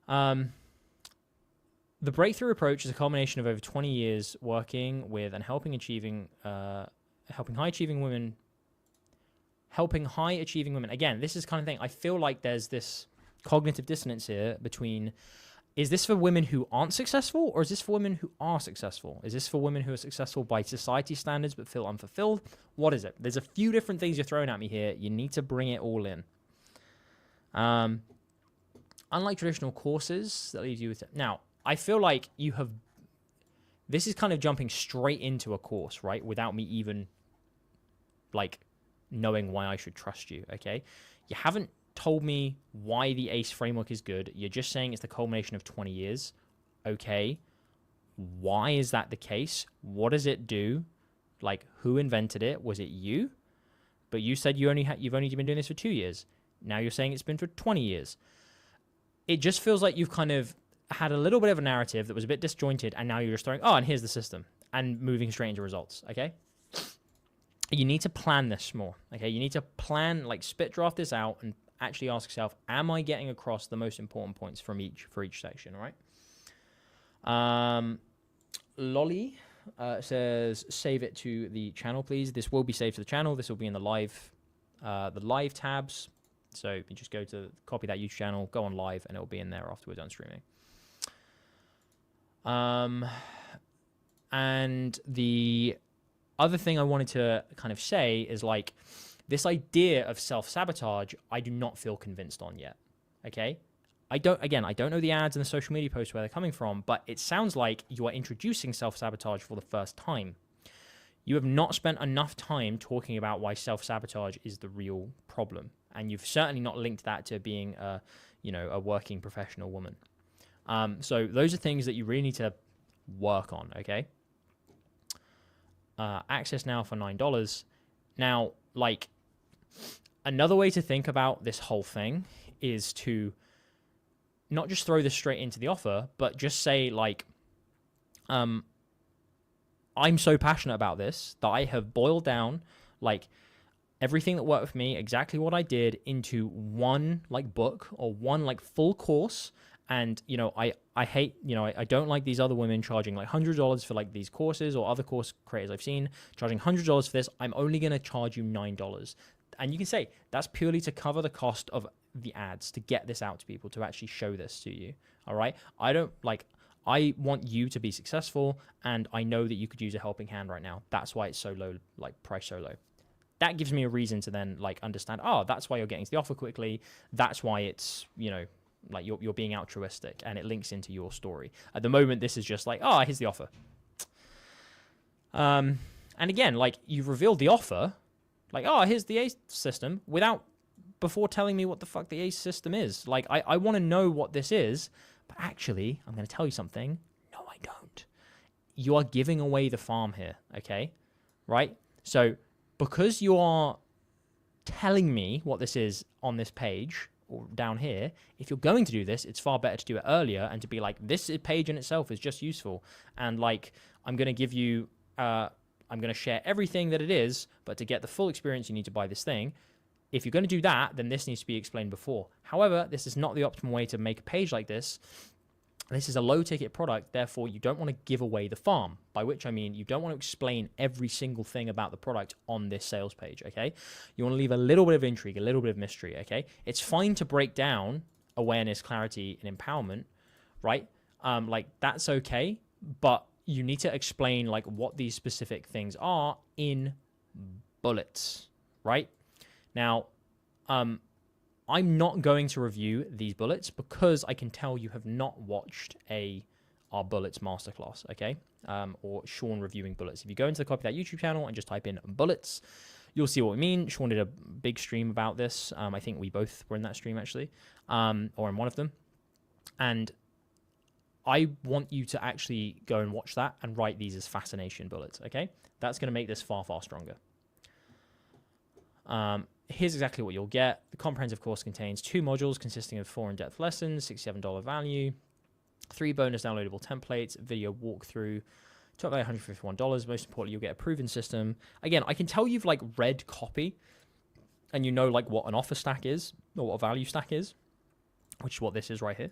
The breakthrough approach is a culmination of over 20 years working with and helping high achieving women. Again, this is kind of thing. I feel like there's this cognitive dissonance here between, is this for women who aren't successful, or is this for women who are successful? Is this for women who are successful by society standards but feel unfulfilled? What is it? There's a few different things you're throwing at me here. You need to bring it all in. Unlike traditional courses, that leaves you with... Now, I feel like this is kind of jumping straight into a course, right? Without me even, knowing why I should trust you, okay? You haven't told me why the ACE framework is good. You're just saying it's the culmination of 20 years. Okay. Why is that the case? What does it do? Who invented it? Was it you? But you said you've only been doing this for 2 years. Now you're saying it's been for 20 years. It just feels like you've kind of had a little bit of a narrative that was a bit disjointed, and now you're just throwing, and here's the system, and moving straight into results, okay? You need to plan this more, okay? You need to plan, spit draft this out and actually ask yourself, am I getting across the most important points for each section, all right? Lolly says, save it to the channel, please. This will be saved to the channel. This will be in the live tabs. So you just go to copy that YouTube channel, go on live, and it'll be in there after we're done streaming. And the other thing I wanted to kind of say is this idea of self-sabotage, I do not feel convinced on yet, okay? I don't know the ads and the social media posts where they're coming from, but it sounds like you are introducing self-sabotage for the first time. You have not spent enough time talking about why self-sabotage is the real problem, and you've certainly not linked that to being a working professional woman. So those are things that you really need to work on, okay? Access now for $9. Now, another way to think about this whole thing is to not just throw this straight into the offer, but just say I'm so passionate about this that I have boiled down everything that worked for me, exactly what I did, into one book or one full course. And, I hate, I don't like these other women charging $100 for these courses, or other course creators I've seen charging $100 for this. I'm only going to charge you $9. And you can say that's purely to cover the cost of the ads, to get this out to people, to actually show this to you. All right. I want you to be successful, and I know that you could use a helping hand right now. That's why it's so low, price so low. That gives me a reason to then understand, that's why you're getting to the offer quickly. That's why it's, you're being altruistic, and it links into your story. At the moment, this is just here's the offer. And again, you've revealed the offer, here's the ACE system, before telling me what the fuck the ACE system is. I want to know what this is, but actually, I'm going to tell you something. No, I don't. You are giving away the farm here, okay? Right? So, because you are telling me what this is on this page, or down here, if you're going to do this, it's far better to do it earlier and to be this page in itself is just useful. And I'm going to give you, I'm going to share everything that it is, but to get the full experience, you need to buy this thing. If you're going to do that, then this needs to be explained before. However, this is not the optimal way to make a page like this. This is a low ticket product, therefore you don't want to give away the farm, by which I mean you don't want to explain every single thing about the product on this sales page, okay? You want to leave a little bit of intrigue, a little bit of mystery, okay? It's fine to break down awareness, clarity, and empowerment, right? Like that's okay, but you need to explain like what these specific things are in bullets, right? Now, I'm not going to review these bullets because I can tell you have not watched our bullets masterclass, okay? Or Sean reviewing bullets. If you go into the Copy That YouTube channel and just type in bullets, you'll see what we mean. Sean did a big stream about this. I think we both were in that stream actually, or in one of them. And I want you to actually go and watch that and write these as fascination bullets, okay? That's going to make this far, far stronger. Here's exactly what you'll get. The comprehensive course contains 2 modules consisting of 4 in-depth lessons, $67 value, 3 bonus downloadable templates, video walkthrough, top value $151. Most importantly, you'll get a proven system. Again, I can tell you've like read copy and you know like what an offer stack is or what a value stack is, which is what this is right here.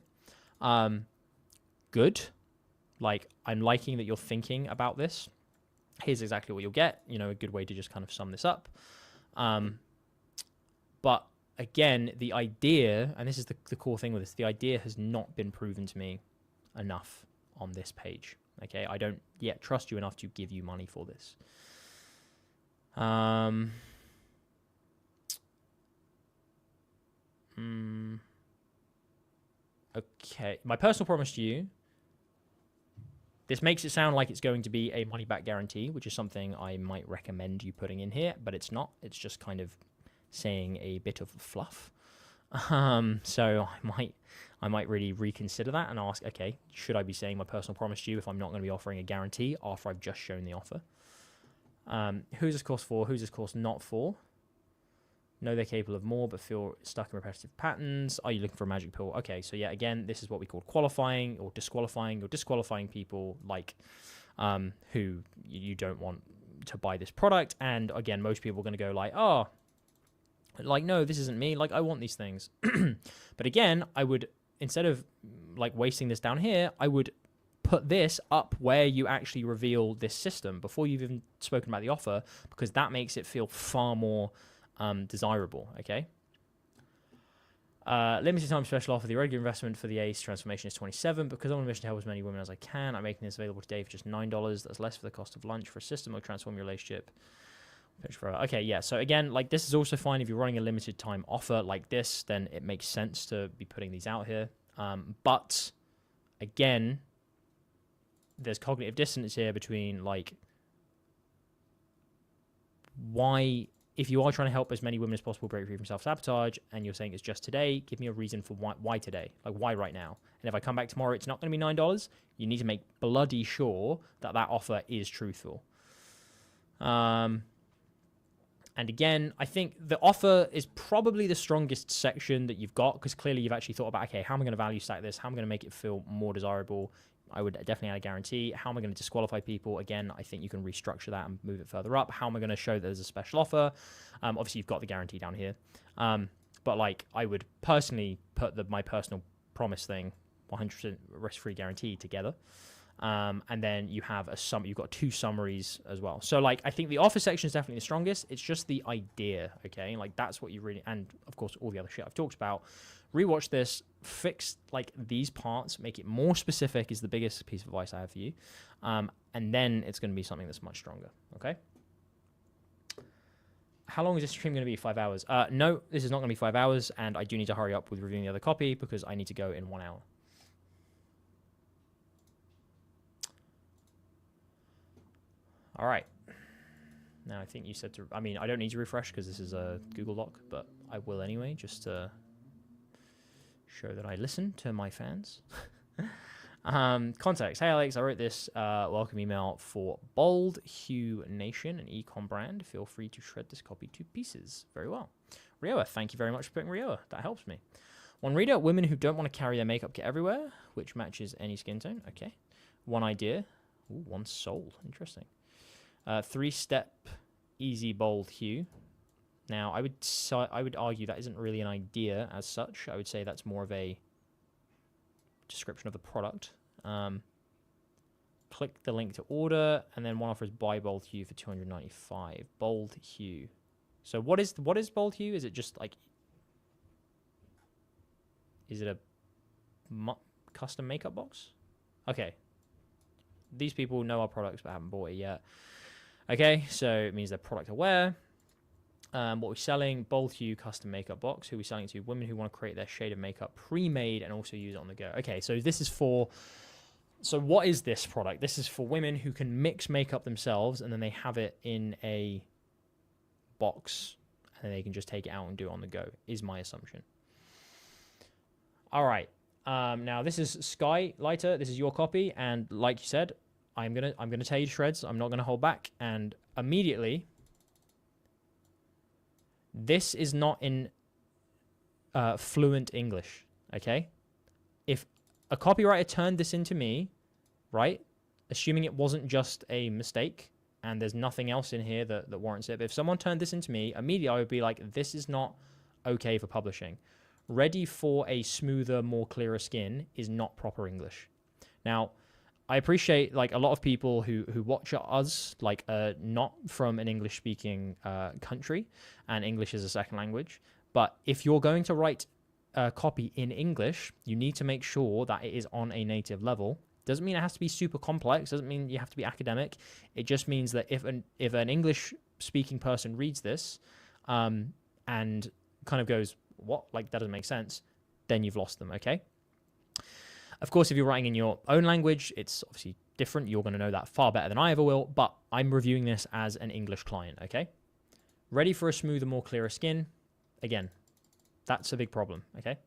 Good. Like I'm liking that you're thinking about this. Here's exactly what you'll get. You know, a good way to just kind of sum this up. But again, the idea, and this is the core thing with this, the idea has not been proven to me enough on this page. Okay, I don't yet trust you enough to give you money for this. Okay, my personal promise to you. This makes it sound like it's going to be a money-back guarantee, which is something I might recommend you putting in here, but it's not. It's just kind of saying a bit of fluff. So I might really reconsider that and ask, okay, should I be saying my personal promise to you if I'm not going to be offering a guarantee after I've just shown the offer? Who's this course for? Who's this course not for? Know they're capable of more but feel stuck in repetitive patterns. Are you looking for a magic pill? Okay, so yeah, again, this is what we call qualifying or disqualifying. You're disqualifying people like who you don't want to buy this product. And again, most people are going to go like, oh, like, no, this isn't me. Like, I want these things. But again, I would, instead of like wasting this down here, I would put this up where you actually reveal this system before you've even spoken about the offer, because that makes it feel far more desirable, okay? Limited time special offer. The regular investment for the ACE transformation is $27. Because I'm on a mission to help as many women as I can, I'm making this available today for just $9. That's less for the cost of lunch for a system will transform your relationship. Okay, yeah. So again, like this is also fine if you're running a limited time offer like this, then it makes sense to be putting these out here. But again, there's cognitive dissonance here between like why. If you are trying to help as many women as possible break free from self-sabotage and you're saying it's just today, give me a reason for why today? Like, why right now? And if I come back tomorrow, it's not going to be $9. You need to make bloody sure that that offer is truthful. And again, I think the offer is probably the strongest section that you've got because clearly you've actually thought about, okay, how am I going to value stack this? How am I going to make it feel more desirable? I would definitely add a guarantee. How am I going to disqualify people? Again, I think you can restructure that and move it further up. How am I going to show that there's a special offer? Obviously, you've got the guarantee down here. But like, I would personally put my personal promise thing, 100% risk-free guarantee together. And then you have you've got 2 summaries as well. So like, I think the offer section is definitely the strongest. It's just the idea, okay? Like that's what you really, and of course, all the other shit I've talked about. Rewatch this, fix like these parts, make it more specific is the biggest piece of advice I have for you. And then it's going to be something that's much stronger, okay? How long is this stream going to be? 5 hours? No, this is not going to be 5 hours, and I do need to hurry up with reviewing the other copy because I need to go in 1 hour. All right. Now, I think you said to... I mean, I don't need to refresh because this is a Google Doc, but I will anyway, just to show that I listen to my fans. Context. Hey, Alex, I wrote this welcome email for Bold Hue Nation, an Ecom brand. Feel free to shred this copy to pieces. Very well. Rioa, thank you very much for putting Rioa. That helps me. One reader, women who don't want to carry their makeup kit everywhere, which matches any skin tone. Okay. One idea. Ooh, one sold. Interesting. 3-step easy bold hue. Now, I would argue that isn't really an idea as such. I would say that's more of a description of the product. Click the link to order, and then one offer is buy bold hue for $295. Bold hue. So what is bold hue? Is it just like, is it a custom makeup box? Okay. These people know our products but haven't bought it yet. Okay, so it means they're product aware. What we're selling, bold hue custom makeup box. Who are we selling to? Women who want to create their shade of makeup pre-made and also use it on the go. Okay, so this is for, so what is this product? This is for women who can mix makeup themselves and then they have it in a box and then they can just take it out and do it on the go, is my assumption. All right. Now this is Skylighter. This is your copy, and like you said, I'm gonna tell you to shreds. I'm not gonna hold back. And immediately, this is not in fluent English. Okay, if a copywriter turned this into me, right, assuming it wasn't just a mistake and there's nothing else in here that warrants it, but if someone turned this into me, immediately I would be like, this is not okay for publishing. Ready for a smoother, more clearer skin is not proper English. Now, I appreciate like a lot of people who watch us like not from an English speaking country and English is a second language. But if you're going to write copy in English, you need to make sure that it is on a native level. Doesn't mean it has to be super complex. Doesn't mean you have to be academic. It just means that if an English speaking person reads this and kind of goes, what? Like, that doesn't make sense, then you've lost them, okay? Of course, if you're writing in your own language, it's obviously different. You're going to know that far better than I ever will, but I'm reviewing this as an English client, okay? Ready for a smoother, more clearer skin. Again, that's a big problem, okay?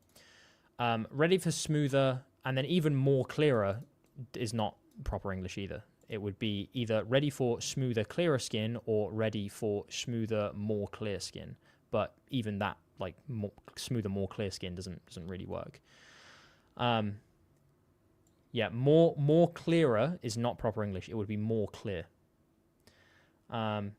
Ready for smoother, and then even more clearer is not proper English either. It would be either ready for smoother, clearer skin or ready for smoother, more clear skin. But even that, like more smoother, more clear skin doesn't really work. Yeah, more clearer is not proper English. It would be more clear. But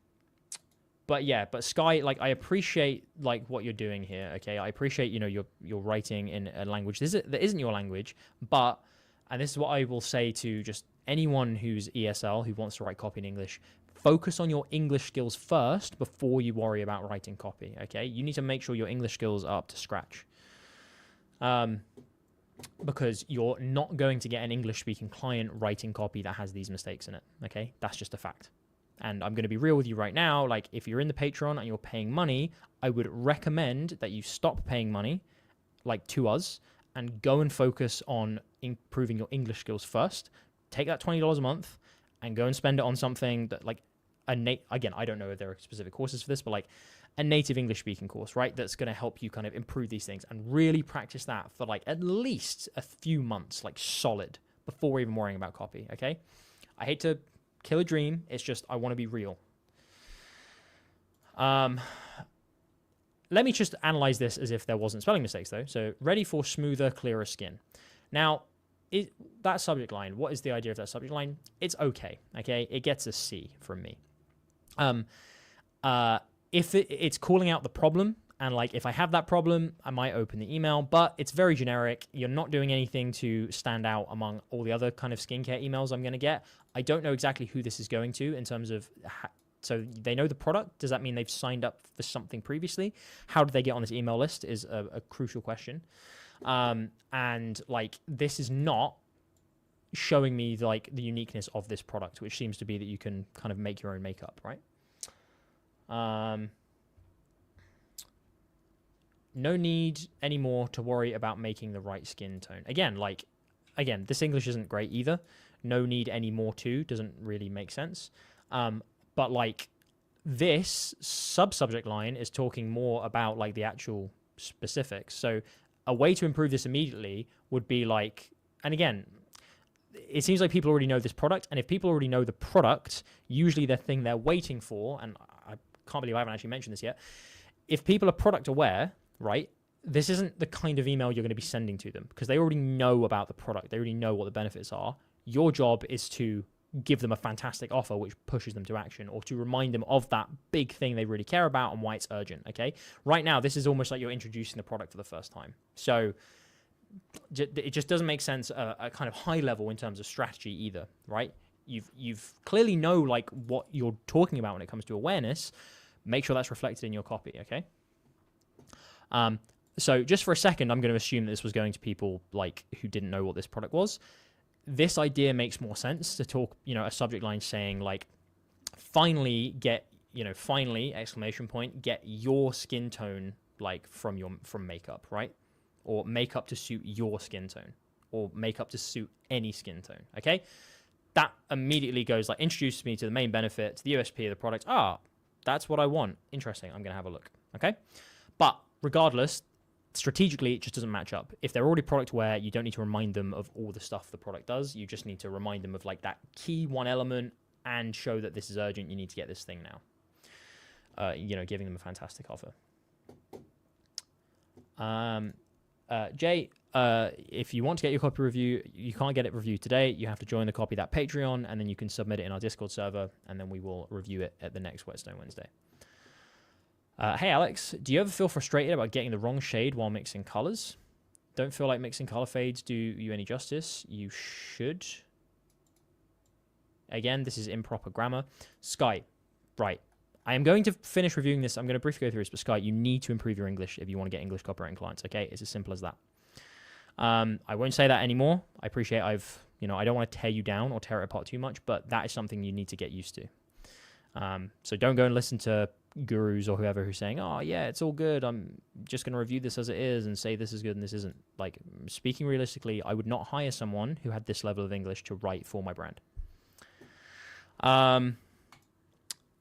Sky, like, I appreciate like what you're doing here. Okay, I appreciate, you know, you're writing in a language that isn't your language. But, and this is what I will say to just anyone who's ESL who wants to write copy in English. Focus on your English skills first before you worry about writing copy, okay? You need to make sure your English skills are up to scratch. Because you're not going to get an English-speaking client writing copy that has these mistakes in it, okay? That's just a fact. And I'm going to be real with you right now. Like, if you're in the Patreon and you're paying money, I would recommend that you stop paying money, like, to us, and go and focus on improving your English skills first. Take that $20 a month and go and spend it on something that, like, again, I don't know if there are specific courses for this, but like a native English speaking course, right? That's going to help you kind of improve these things and really practice that for like at least a few months, like solid, before even worrying about copy, okay? I hate to kill a dream. It's just, I want to be real. Let me just analyze this as if there wasn't spelling mistakes though. So ready for smoother, clearer skin. Now, that subject line, what is the idea of that subject line? It's okay, okay? It gets a C from me. If it's calling out the problem, and like if I have that problem, I might open the email, but it's very generic. You're not doing anything to stand out among all the other kind of skincare emails I'm going to get. I don't know exactly who this is going to in terms of, so they know the product. Does that mean they've signed up for something previously? How did they get on this email list is a crucial question. And like, this is not showing me like the uniqueness of this product, which seems to be that you can kind of make your own makeup, right? No need anymore to worry about making the right skin tone. Again, this English isn't great either. No need anymore to doesn't really make sense. But like this subject line is talking more about like the actual specifics. So a way to improve this immediately would be like, and again, it seems like people already know this product, and if people already know the product, usually the thing they're waiting for, and I can't believe I haven't actually mentioned this yet, if people are product aware, right, this isn't the kind of email you're going to be sending to them because they already know about the product. They already know what the benefits are. Your job is to give them a fantastic offer which pushes them to action, or to remind them of that big thing they really care about and why it's urgent, okay? Right now, this is almost like you're introducing the product for the first time. So it just doesn't make sense at kind of high level in terms of strategy either, right? You've clearly know like what you're talking about when it comes to awareness. Make sure that's reflected in your copy, okay? So just for a second, I'm going to assume that this was going to people like who didn't know what this product was. This idea makes more sense to talk, a subject line saying like, finally get, finally, exclamation point, get your skin tone like from makeup, right? Or makeup to suit your skin tone, or makeup to suit any skin tone, okay? That immediately goes like, introduces me to the main benefit, to the USP of the product. That's what I want. Interesting. I'm going to have a look, okay? But regardless, strategically, it just doesn't match up. If they're already product aware, you don't need to remind them of all the stuff the product does. You just need to remind them of like that key one element and show that this is urgent. You need to get this thing now. Giving them a fantastic offer. Jay, if you want to get your copy review, you can't get it reviewed today. You have to join the Copy That Patreon, and then you can submit it in our Discord server, and then we will review it at the next Whetstone Wednesday. Hey, Alex, do you ever feel frustrated about getting the wrong shade while mixing colors? Don't feel like mixing color fades do you any justice. You should. Again, this is improper grammar. Sky, right. I am going to finish reviewing this. I'm going to briefly go through this, but Sky, you need to improve your English if you want to get English copywriting clients, okay? It's as simple as that. I won't say that anymore. I appreciate I don't want to tear you down or tear it apart too much, but that is something you need to get used to. So don't go and listen to gurus or whoever who's saying, oh, yeah, it's all good. I'm just going to review this as it is and say this is good and this isn't. Like, speaking realistically, I would not hire someone who had this level of English to write for my brand.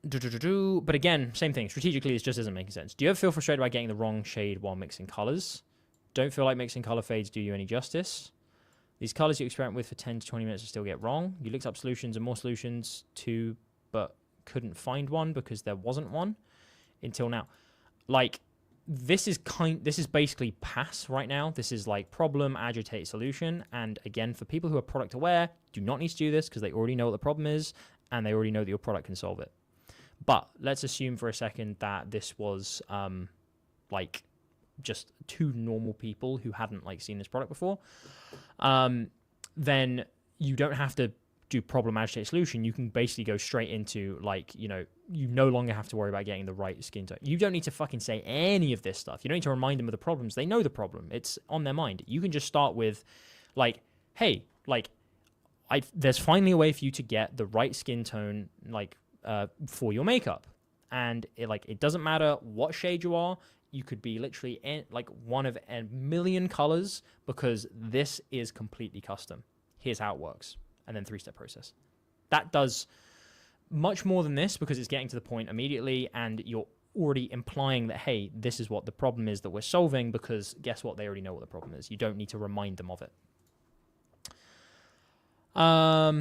But again, same thing. Strategically, this just isn't making sense. Do you ever feel frustrated by getting the wrong shade while mixing colors? Don't feel like mixing color fades do you any justice. These colors you experiment with for 10 to 20 minutes and still get wrong. You looked up solutions and more solutions too, but couldn't find one because there wasn't one until now. Like, this is basically pass right now. This is like problem, agitate, solution. And again, for people who are product aware, do not need to do this because they already know what the problem is and they already know that your product can solve it. But let's assume for a second that this was like just two normal people who hadn't like seen this product before. Then you don't have to do problem, agitate, solution. You can basically go straight into like, you no longer have to worry about getting the right skin tone. You don't need to fucking say any of this stuff. You don't need to remind them of the problems. They know the problem. It's on their mind. You can just start with like, hey, like there's finally a way for you to get the right skin tone, like, for your makeup. And it doesn't matter what shade you are. You could be literally like one of a million colors because this is completely custom. Here's how it works. And then 3-step process. That does much more than this because it's getting to the point immediately and you're already implying that, hey, this is what the problem is that we're solving because guess what? They already know what the problem is. You don't need to remind them of it. Our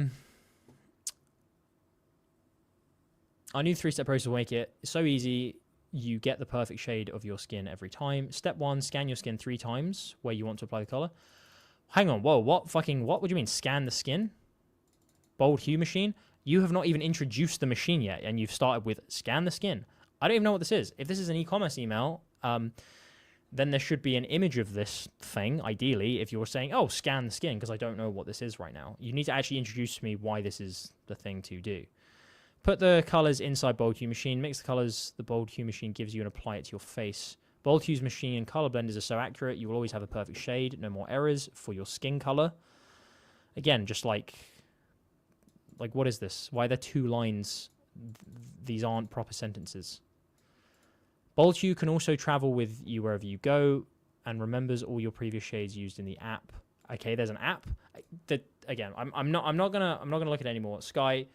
new 3-step process will make it so easy. You get the perfect shade of your skin every time. Step 1, scan your skin 3 times where you want to apply the color. Hang on, whoa, what do you mean scan the skin? Bold hue machine? You have not even introduced the machine yet and you've started with scan the skin. I don't even know what this is. If this is an e-commerce email, then there should be an image of this thing, ideally, if you're saying, oh, scan the skin, because I don't know what this is right now. You need to actually introduce to me why this is the thing to do. Put the colors inside Bold Hue Machine. Mix the colors the Bold Hue Machine gives you and apply it to your face. Bold Hue's Machine and color blenders are so accurate, you will always have a perfect shade, no more errors for your skin color. Again, just like what is this? Why are there 2 lines? These aren't proper sentences. Bold Hue can also travel with you wherever you go and remembers all your previous shades used in the app. Okay, there's an app. Again, I'm not gonna look at it anymore. Sky,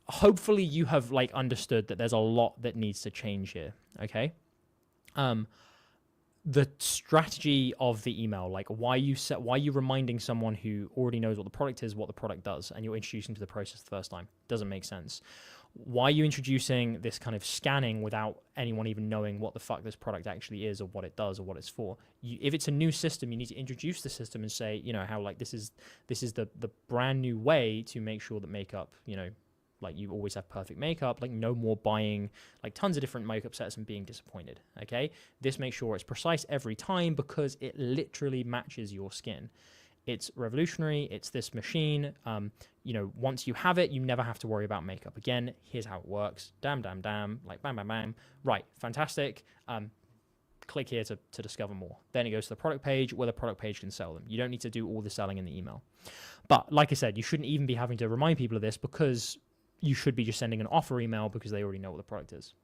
hopefully you have understood that there's a lot that needs to change here. Okay. The strategy of the email, why you reminding someone who already knows what the product is, what the product does, and you're introducing to the process the first time, doesn't make sense. Why are you introducing this kind of scanning without anyone even knowing what the fuck this product actually is or what it does or what it's for? If it's a new system, you need to introduce the system and say, how this is the brand new way to make sure that makeup, Like, you always have perfect makeup. Like, no more buying like tons of different makeup sets and being disappointed. Okay, this makes sure it's precise every time because it literally matches your skin. It's revolutionary. It's this machine. You know, once you have it, you never have to worry about makeup again. Here's how it works. Damn, damn, damn. Like, bam, bam, bam. Right, fantastic. Click here to discover more. Then it goes to the product page where the product page can sell them. You don't need to do all the selling in the email. But like I said, you shouldn't even be having to remind people of this because you should be just sending an offer email because they already know what the product is.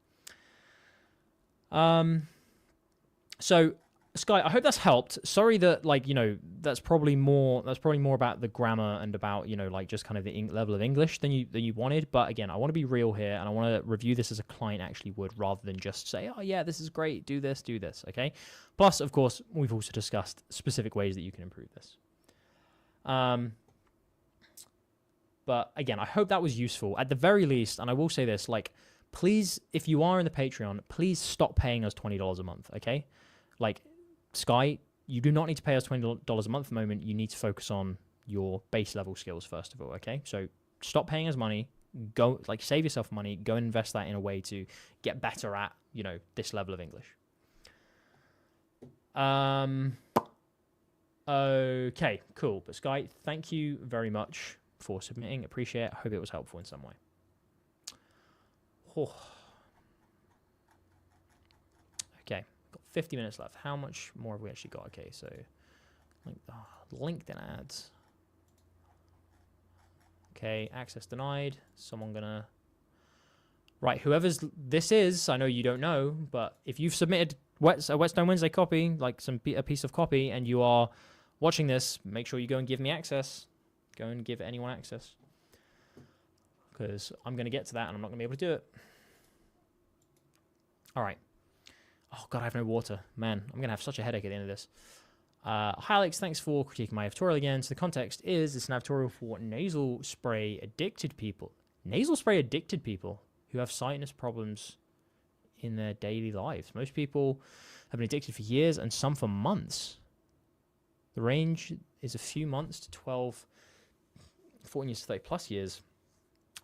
So Sky, I hope that's helped. Sorry that, like, you know, that's probably more about the grammar and about, you know, like just kind of the level of English than you wanted. But again, I want to be real here and I want to review this as a client actually would, rather than just say, oh yeah, this is great, do this, okay? Plus, of course, we've also discussed specific ways that you can improve this. But again, I hope that was useful. At the very least, and I will say this, like, please, if you are in the Patreon, please stop paying us $20 a month, okay? Like, Sky, you do not need to pay us $20 a month at the moment. You need to focus on your base level skills first of all, okay? So stop paying us money. Go, like, save yourself money. Go and invest that in a way to get better at, you know, this level of English. Okay, cool. But Sky, thank you very much for submitting. Appreciate it. I hope it was helpful in some way. Oh. Okay. 50 minutes left. How much more have we actually got? Okay, so LinkedIn ads. Okay, access denied. Someone gonna... Right, whoever's this is, I know you don't know, but if you've submitted a Whetstone Wednesday copy, like a piece of copy, and you are watching this, make sure you go and give me access. Go and give anyone access. Because I'm going to get to that and I'm not going to be able to do it. All right. Oh, God, I have no water. Man, I'm going to have such a headache at the end of this. Hi, Alex. Thanks for critiquing my advertorial again. So the context is it's an advertorial for nasal spray addicted people. Nasal spray addicted people who have sinus problems in their daily lives. Most people have been addicted for years and some for months. The range is a few months to 14 years to 30 plus years.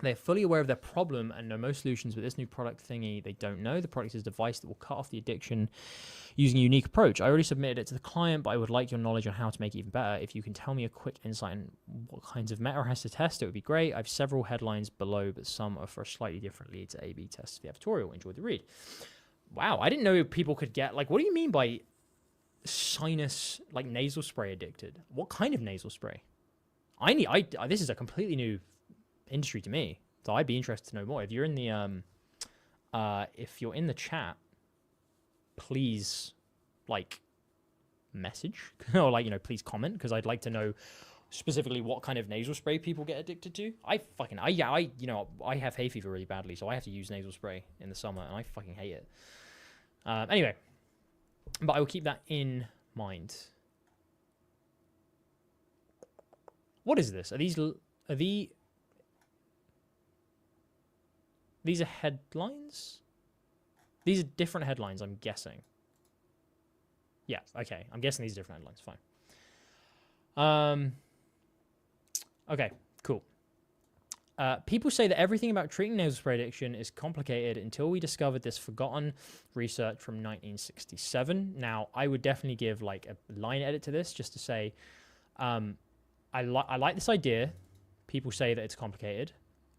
They're fully aware of their problem and know most solutions, but this new product thingy, they don't know. The product is a device that will cut off the addiction using a unique approach. I already submitted it to the client, but I would like your knowledge on how to make it even better. If you can tell me a quick insight on what kinds of meta has to test, it would be great. I have several headlines below, but some are for a slightly different lead to A/B tests for the advertorial. Enjoy the read. Wow, I didn't know people could get, like, what do you mean by sinus, like nasal spray addicted? What kind of nasal spray? This is a completely new industry to me, so I'd be interested to know more. If you're in the chat, please, like, message or, like, you know, please comment, because I'd like to know specifically what kind of nasal spray people get addicted to. I have hay fever really badly, so I have to use nasal spray in the summer, and I fucking hate it. Anyway, but I will keep that in mind. What is this? Are these headlines? These are different headlines, I'm guessing. Yeah, okay. I'm guessing these are different headlines. Fine. Okay, cool. People say that everything about treating nasal spray addiction is complicated until we discovered this forgotten research from 1967. Now, I would definitely give, like, a line edit to this just to say, I like this idea. People say that it's complicated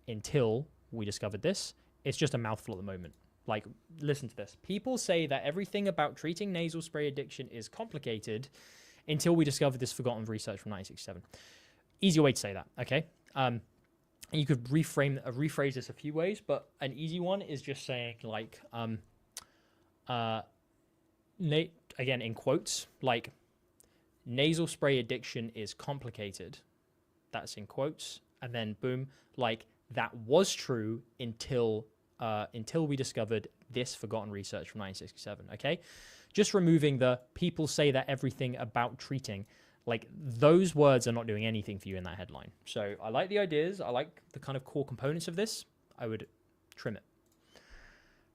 until we discovered this. It's just a mouthful at the moment. Like, listen to this. People say that everything about treating nasal spray addiction is complicated until we discovered this forgotten research from 1967. Easy way to say that, okay? And you could rephrase this a few ways, but an easy one is just saying, like, again, in quotes, like, nasal spray addiction is complicated. That's in quotes. And then, boom, like, that was true until we discovered this forgotten research from 1967, okay? Just removing the people say that everything about treating, like, those words are not doing anything for you in that headline. So I like the ideas. I like the kind of core components of this. I would trim it.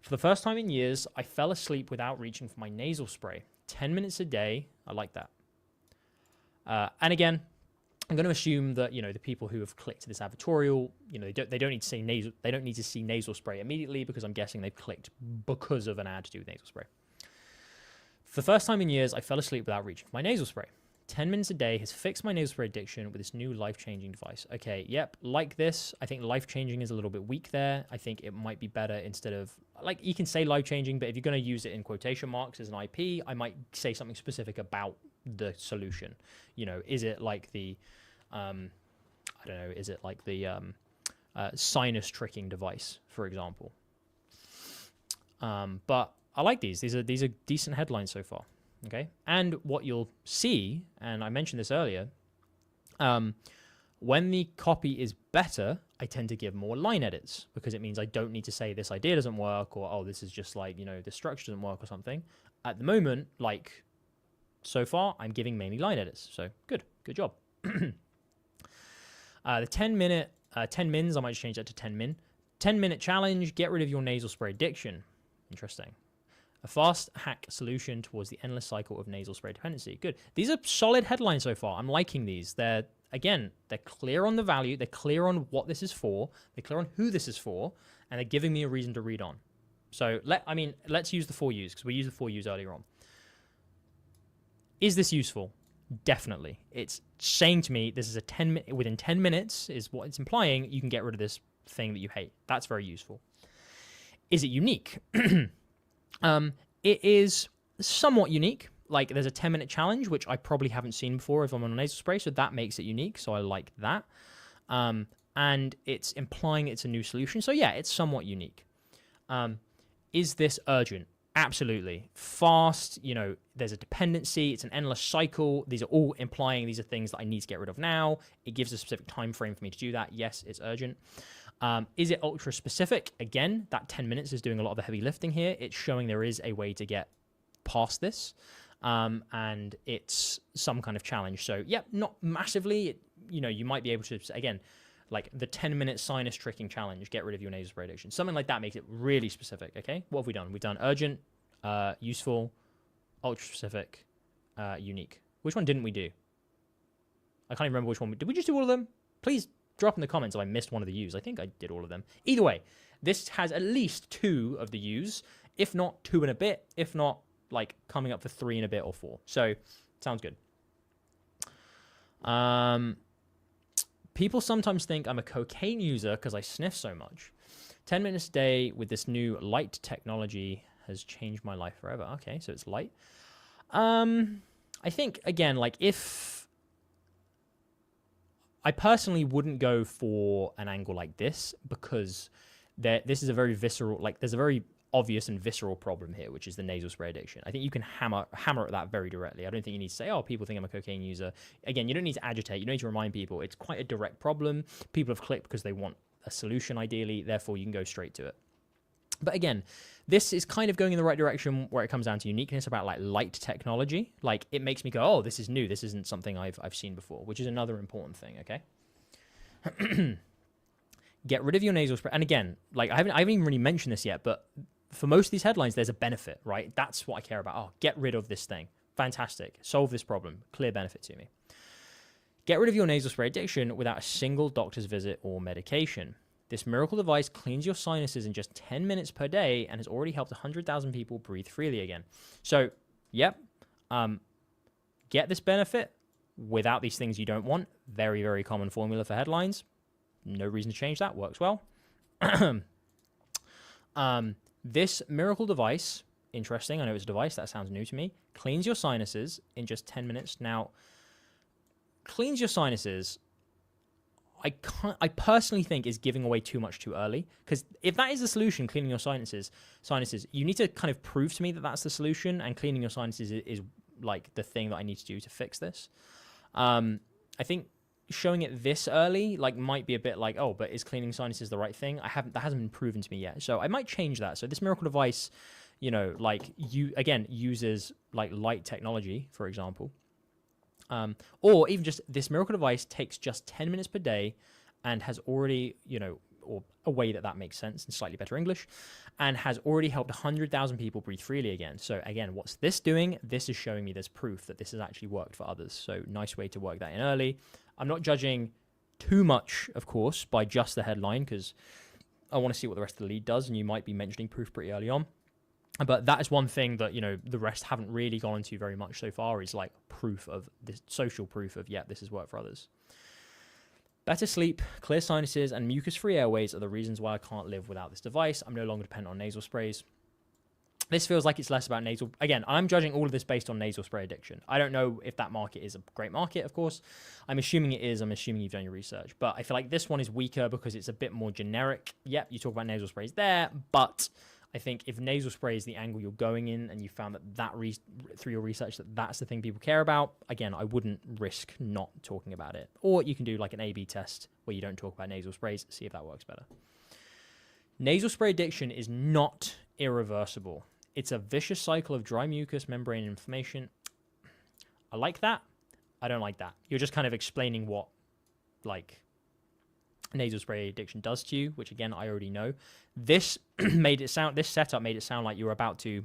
For the first time in years, I fell asleep without reaching for my nasal spray. 10 minutes a day. I like that. And again, I'm going to assume that, you know, the people who have clicked this advertorial, you know, they don't need to say nasal, they don't need to see nasal spray immediately, because I'm guessing they've clicked because of an ad to do with nasal spray. For the first time in years, I fell asleep without reaching for my nasal spray. 10 minutes a day has fixed my nasal spray addiction with this new life-changing device. Okay, yep, like this. I think life-changing is a little bit weak there. I think it might be better instead of, like, you can say life-changing, but if you're going to use it in quotation marks as an IP, I might say something specific about the solution. You know, is it like the, I don't know, is it like the sinus tricking device, for example? But I like these. These are decent headlines so far. Okay, and what you'll see, and I mentioned this earlier, when the copy is better, I tend to give more line edits, because it means I don't need to say this idea doesn't work, or, oh, this is just like, you know, the structure doesn't work or something. At the moment, like, so far, I'm giving mainly line edits. So good job. The 10 mins, I might change that to 10 min. 10-minute challenge, get rid of your nasal spray addiction. Interesting. A fast hack solution towards the endless cycle of nasal spray dependency. Good. These are solid headlines so far. I'm liking these. They're clear on the value. They're clear on what this is for. They're clear on who this is for. And they're giving me a reason to read on. So, let's use the 4 U's, because we used the 4 U's earlier on. Is this useful? Definitely. It's saying to me, this is within 10 minutes is what it's implying. You can get rid of this thing that you hate. That's very useful. Is it unique? It is somewhat unique. Like, there's a 10-minute challenge, which I probably haven't seen before if I'm on a nasal spray, so that makes it unique, so I like that. And it's implying it's a new solution, so yeah, it's somewhat unique. Is this urgent? Absolutely. Fast, you know, there's a dependency, it's an endless cycle. These are all implying these are things that I need to get rid of now. It gives a specific time frame for me to do that. Yes, it's urgent. Is it ultra specific? Again, that 10 minutes is doing a lot of the heavy lifting here. It's showing there is a way to get past this, and it's some kind of challenge. So, yeah, not massively. You know, you might be able to, again, like the 10-minute sinus tricking challenge, get rid of your nasal spray addiction. Something like that makes it really specific, okay? What have we done? We've done urgent, useful, ultra specific, unique. Which one didn't we do? I can't even remember which one. Did we just do all of them? Please drop in the comments if I missed one of the U's. I think I did all of them. Either way, this has at least 2 of the U's, if not 2 and a bit, if not like coming up for 3 and a bit or 4. So, sounds good. People sometimes think I'm a cocaine user because I sniff so much. 10 minutes a day with this new light technology has changed my life forever. Okay, so it's light. I think, again, like if I personally wouldn't go for an angle like this, because this is a very visceral, like there's a very obvious and visceral problem here, which is the nasal spray addiction. I think you can hammer at that very directly. I don't think you need to say, oh, people think I'm a cocaine user. Again, you don't need to agitate. You don't need to remind people. It's quite a direct problem. People have clicked because they want a solution, ideally. Therefore, you can go straight to it. But again, this is kind of going in the right direction where it comes down to uniqueness about like light technology. Like it makes me go, oh, this is new. This isn't something I've seen before, which is another important thing, okay? Get rid of your nasal spray. And again, like I haven't even really mentioned this yet, but for most of these headlines, there's a benefit, right? That's what I care about. Oh, get rid of this thing. Fantastic. Solve this problem. Clear benefit to me. Get rid of your nasal spray addiction without a single doctor's visit or medication. This miracle device cleans your sinuses in just 10 minutes per day and has already helped 100,000 people breathe freely again. So, yep, get this benefit without these things you don't want. Very, very common formula for headlines. No reason to change that. Works well. This miracle device, interesting, I know it's a device, that sounds new to me, cleans your sinuses in just 10 minutes. Now, cleans your sinuses, I personally think is giving away too much too early, because if that is the solution, cleaning your sinuses, you need to kind of prove to me that that's the solution, and cleaning your sinuses is like the thing that I need to do to fix this. I think showing it this early like might be a bit like, oh, but is cleaning sinuses the right thing? That hasn't been proven to me yet, so I might change that. So this miracle device, you know, like uses like light technology, for example, or even just this miracle device takes just 10 minutes per day and has already, you know, or a way that makes sense in slightly better English, and has already helped 100,000 people breathe freely again. So again, what's this doing? This is showing me there's proof that this has actually worked for others. So nice way to work that in early. I'm not judging too much, of course, by just the headline, because I want to see what the rest of the lead does, and you might be mentioning proof pretty early on. But that is one thing that, the rest haven't really gone into very much so far, is like proof of this, social proof of, yeah, this has worked for others. Better sleep, clear sinuses, and mucus-free airways are the reasons why I can't live without this device. I'm no longer dependent on nasal sprays. This feels like it's less about nasal. Again, I'm judging all of this based on nasal spray addiction. I don't know if that market is a great market, of course. I'm assuming it is. I'm assuming you've done your research. But I feel like this one is weaker because it's a bit more generic. Yep, you talk about nasal sprays there, but I think if nasal spray is the angle you're going in and you found that through your research that's the thing people care about, again, I wouldn't risk not talking about it. Or you can do like an A/B test where you don't talk about nasal sprays, see if that works better. Nasal spray addiction is not irreversible. It's a vicious cycle of dry mucus, membrane inflammation. I like that. I don't like that. You're just kind of explaining what like nasal spray addiction does to you, which again, I already know. This setup made it sound like you were about to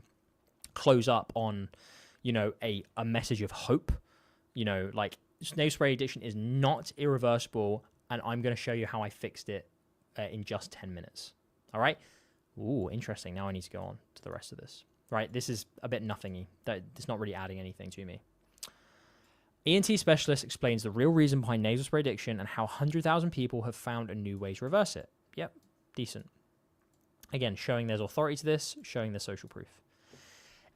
close up on, a message of hope. Like nasal spray addiction is not irreversible, and I'm going to show you how I fixed it in just 10 minutes. All right. Ooh, interesting. Now I need to go on to the rest of this. Right, this is a bit nothingy. It's not really adding anything to me. ENT specialist explains the real reason behind nasal spray addiction and how 100,000 people have found a new way to reverse it. Yep, decent. Again, showing there's authority to this, showing there's social proof.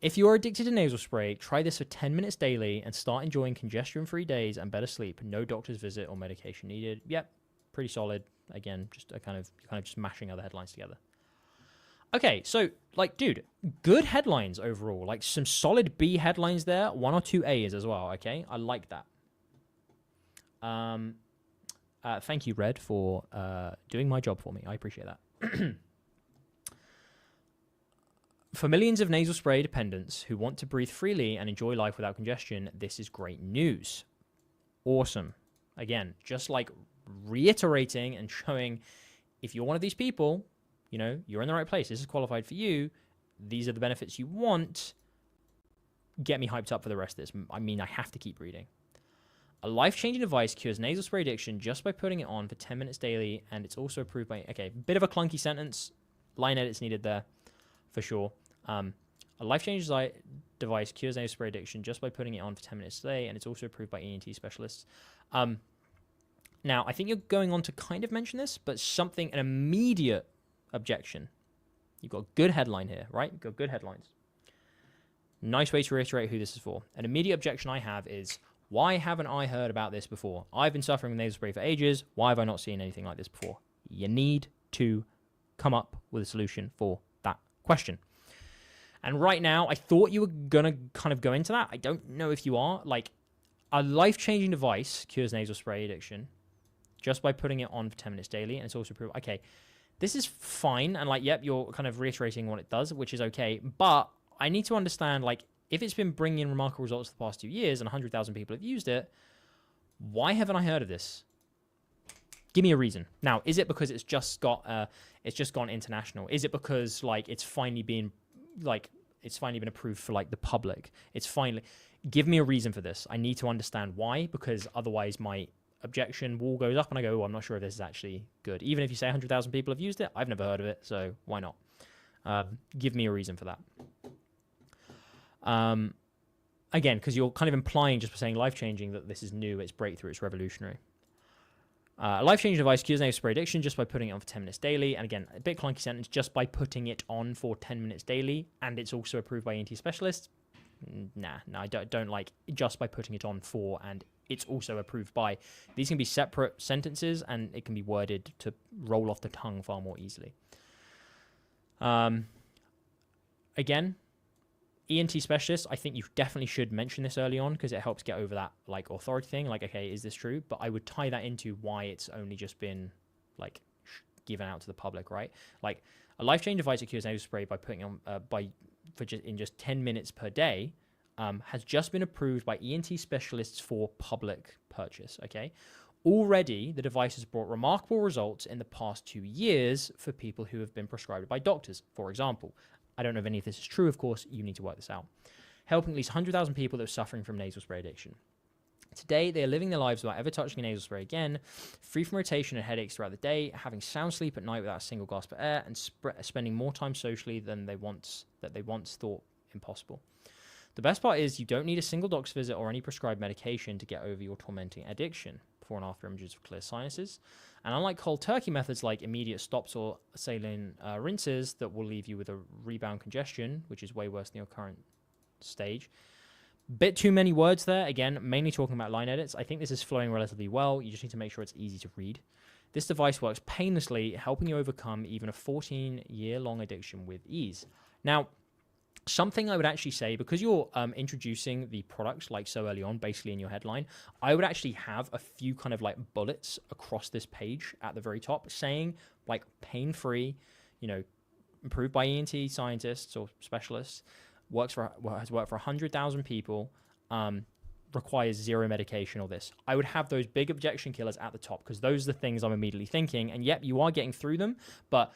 If you are addicted to nasal spray, try this for 10 minutes daily and start enjoying congestion-free days and better sleep. No doctor's visit or medication needed. Yep, pretty solid. Again, just a kind of just mashing other headlines together. Okay, so, dude, good headlines overall. Like, some solid B headlines there. 1 or 2 A's as well, okay? I like that. Thank you, Red, for doing my job for me. I appreciate that. For millions of nasal spray dependents who want to breathe freely and enjoy life without congestion, this is great news. Awesome. Again, just like reiterating and showing if you're one of these people, you're in the right place. This is qualified for you. These are the benefits you want. Get me hyped up for the rest of this. I mean, I have to keep reading. A life-changing device cures nasal spray addiction just by putting it on for 10 minutes daily, and it's also approved by... Okay, bit of a clunky sentence. Line edits needed there, for sure. A life-changing device cures nasal spray addiction just by putting it on for 10 minutes today, and it's also approved by ENT specialists. Now, I think you're going on to kind of mention this, but an immediate objection. You've got a good headline here, right? You've got good headlines. Nice way to reiterate who this is for. An immediate objection I have is, why haven't I heard about this before? I've been suffering with nasal spray for ages. Why have I not seen anything like this before? You need to come up with a solution for that question. And right now, I thought you were going to kind of go into that. I don't know if you are. Like, a life-changing device cures nasal spray addiction just by putting it on for 10 minutes daily, and it's also approved. Okay, this is fine, and yep, you're kind of reiterating what it does, which is okay, but I need to understand, if it's been bringing in remarkable results for the past 2 years and 100,000 people have used it, why haven't I heard of this? Give me a reason. Now, is it because it's just gone international? Is it because, it's finally been approved for, the public? Give me a reason for this. I need to understand why, because otherwise my objection wall goes up and I go, I'm not sure if this is actually good. Even if you say 100,000 people have used it, I've never heard of it, so why not? Give me a reason for that. Again, because you're kind of implying just by saying life-changing that this is new, it's breakthrough, it's revolutionary. A life-changing device cures nasal spray addiction just by putting it on for 10 minutes daily. And again, a bit clunky sentence, just by putting it on for 10 minutes daily, and it's also approved by ENT specialists. Nah, I don't like just by putting it on for, and it's also approved by. These can be separate sentences, and it can be worded to roll off the tongue far more easily. Again, ENT specialists, I think you definitely should mention this early on because it helps get over that authority thing. Okay, is this true? But I would tie that into why it's only just been given out to the public, right? A life-changing device that cures nasal spray by putting on in just 10 minutes per day has just been approved by ENT specialists for public purchase. Okay, already the device has brought remarkable results in the past 2 years for people who have been prescribed it by doctors, for example. I don't know if any of this is true, of course, you need to work this out. Helping at least 100,000 people that are suffering from nasal spray addiction. Today, they are living their lives without ever touching a nasal spray again, free from irritation and headaches throughout the day, having sound sleep at night without a single gasp of air, and spending more time socially than they once thought impossible. The best part is you don't need a single doctor's visit or any prescribed medication to get over your tormenting addiction. Before and after images of clear sinuses. And unlike cold turkey methods like immediate stops or saline rinses that will leave you with a rebound congestion, which is way worse than your current stage. Bit too many words there. Again, mainly talking about line edits. I think this is flowing relatively well. You just need to make sure it's easy to read. This device works painlessly, helping you overcome even a 14-year-long addiction with ease. Now, something I would actually say, because you're introducing the product like so early on, basically in your headline, I would actually have a few kind of like bullets across this page at the very top saying like pain-free, improved by ENT scientists or specialists, has worked for 100,000 people, requires zero medication or this. I would have those big objection killers at the top because those are the things I'm immediately thinking. And yep, you are getting through them, but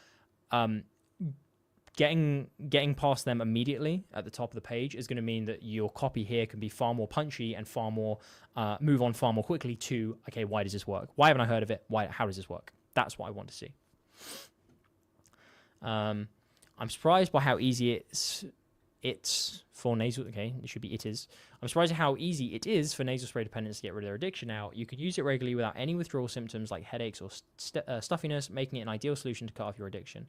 getting past them immediately at the top of the page is going to mean that your copy here can be far more punchy and far more move on far more quickly to, okay, why does this work? Why haven't I heard of it? How does this work? That's what I want to see. I'm surprised by how easy it's for nasal. Okay, it should be it is. I'm surprised at how easy it is for nasal spray dependents to get rid of their addiction now. You could use it regularly without any withdrawal symptoms like headaches or stuffiness, making it an ideal solution to cut off your addiction.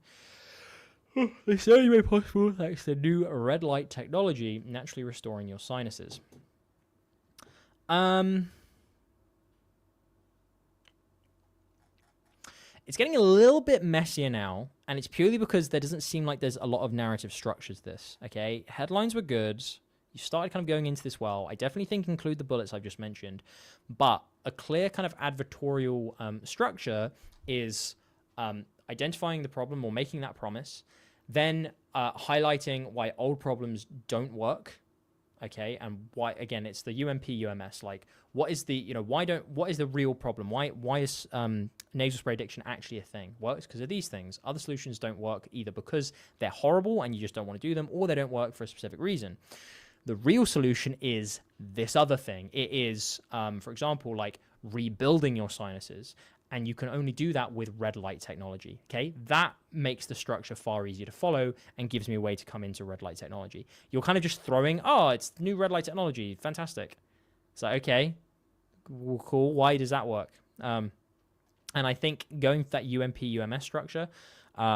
It's the only way possible thanks to new red light technology, naturally restoring your sinuses. It's getting a little bit messier now, and it's purely because there doesn't seem like there's a lot of narrative structure to this, okay? Headlines were good. You started kind of going into this well. I definitely think include the bullets I've just mentioned, but a clear kind of advertorial structure is identifying the problem or making that promise, then highlighting why old problems don't work, okay, and why, again, it's the UMS, like what is the, what is the real problem? Why is nasal spray addiction actually a thing? Well, it's because of these things. Other solutions don't work either because they're horrible and you just don't want to do them, or they don't work for a specific reason. The real solution is this other thing. It is, for example, like rebuilding your sinuses. And you can only do that with red light technology, okay? That makes the structure far easier to follow and gives me a way to come into red light technology. You're kind of just throwing, it's new red light technology, fantastic. So, okay, cool, why does that work? And I think going for that UMS structure,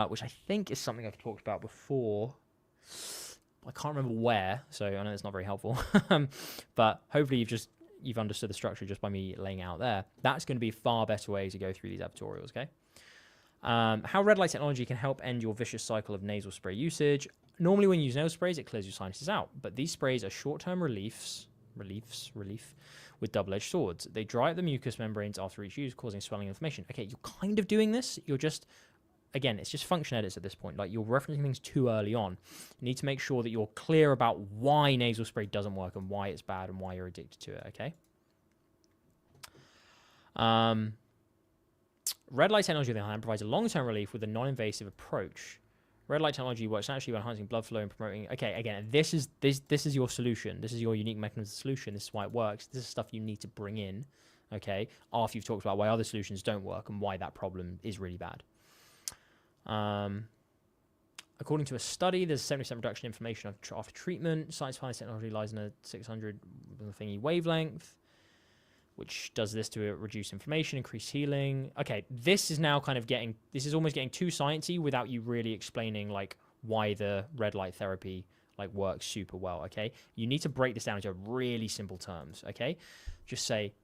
which I think is something I've talked about before, I can't remember where, so I know it's not very helpful, but hopefully you've understood the structure just by me laying it out there. That's going to be a far better way to go through these advertorials, okay? How red light technology can help end your vicious cycle of nasal spray usage. Normally when you use nasal sprays, it clears your sinuses out, but these sprays are short-term relief with double-edged swords. They dry up the mucous membranes after each use, causing swelling and inflammation. Okay, you're kind of doing this. You're just, again, it's just function edits at this point. Like, you're referencing things too early on. You need to make sure that you're clear about why nasal spray doesn't work and why it's bad and why you're addicted to it, okay? Red light technology, on the other hand, provides a long-term relief with a non-invasive approach. Red light technology works naturally by enhancing blood flow and promoting... Okay, again, this is your solution. This is your unique mechanism of solution. This is why it works. This is stuff you need to bring in, okay, after you've talked about why other solutions don't work and why that problem is really bad. According to a study, there's a 70% reduction in inflammation after treatment. Science-finance technology lies in a 600 thingy wavelength, which does this to reduce inflammation, increase healing. Okay, this is now kind of this is almost getting too sciencey without you really explaining like why the red light therapy like works super well, okay? You need to break this down into really simple terms, okay? Just say,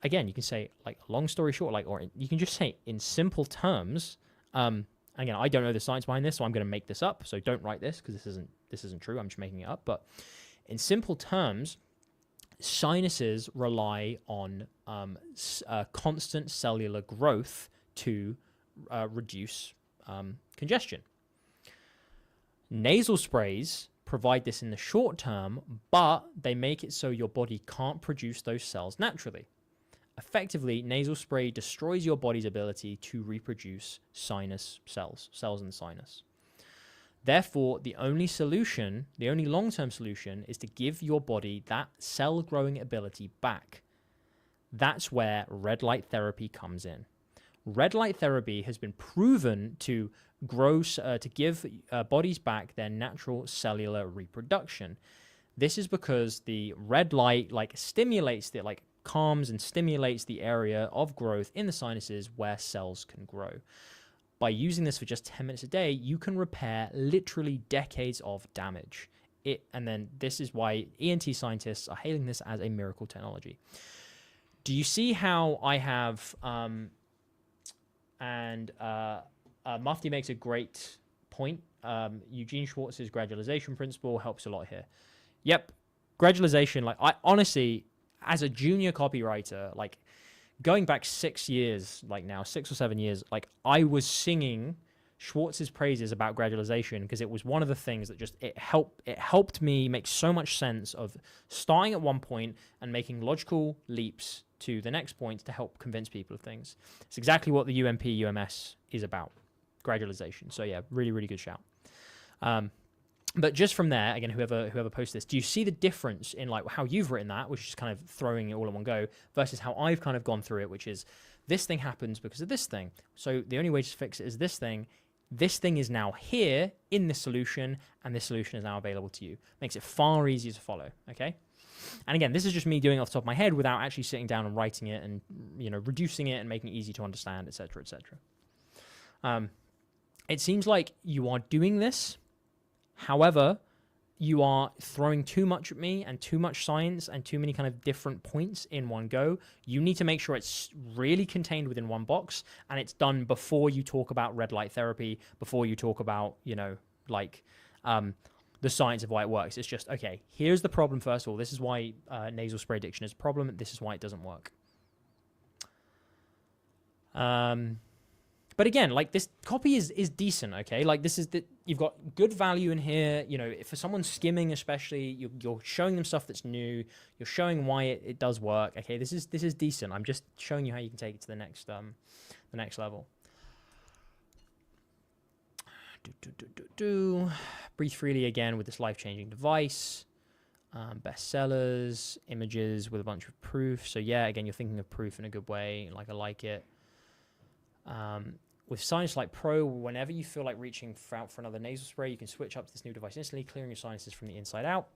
again, you can say like long story short, like, or you can just say in simple terms, again, I don't know the science behind this, so I'm going to make this up. So don't write this because this isn't true. I'm just making it up. But in simple terms, sinuses rely on constant cellular growth to reduce congestion. Nasal sprays provide this in the short term, but they make it so your body can't produce those cells naturally. Effectively, nasal spray destroys your body's ability to reproduce sinus cells in the sinus. Therefore, the only long-term solution is to give your body that cell-growing ability back. That's where red light therapy comes in. Red light therapy has been proven to to give bodies back their natural cellular reproduction. This is because the red light stimulates calms and stimulates the area of growth in the sinuses where cells can grow. By using this for just 10 minutes a day, you can repair literally decades of damage. And then this is why ENT scientists are hailing this as a miracle technology. Do you see how I have, Mufti makes a great point. Eugene Schwartz's gradualization principle helps a lot here. Yep, gradualization, I honestly, as a junior copywriter, going back 6 years, 6 or 7 years, I was singing Schwartz's praises about gradualization because it was one of the things that it helped me make so much sense of starting at one point and making logical leaps to the next point to help convince people of things. It's exactly what the UMP UMS is about, gradualization. So yeah, really, really good shout. But just from there, again, whoever posted this, do you see the difference in how you've written that, which is kind of throwing it all in one go, versus how I've kind of gone through it, which is this thing happens because of this thing. So the only way to fix it is this thing. This thing is now here in this solution, and this solution is now available to you. Makes it far easier to follow, okay? And again, this is just me doing it off the top of my head without actually sitting down and writing it and, reducing it and making it easy to understand, etc., etc. It seems like you are doing this. However, you are throwing too much at me and too much science and too many kind of different points in one go. You need to make sure it's really contained within one box, and it's done before you talk about red light therapy, before you talk about, the science of why it works. It's just, okay, here's the problem first of all. This is why nasal spray addiction is a problem. This is why it doesn't work. But again, this copy is decent, okay? You've got good value in here. For someone skimming especially, you're showing them stuff that's new. You're showing why it does work. Okay, this is decent. I'm just showing you how you can take it to the next level. Breathe freely again with this life-changing device. Bestsellers, images with a bunch of proof. So yeah, again, you're thinking of proof in a good way. I like it. With Sinus Light Pro, whenever you feel like reaching out for another nasal spray, you can switch up to this new device instantly, clearing your sinuses from the inside out.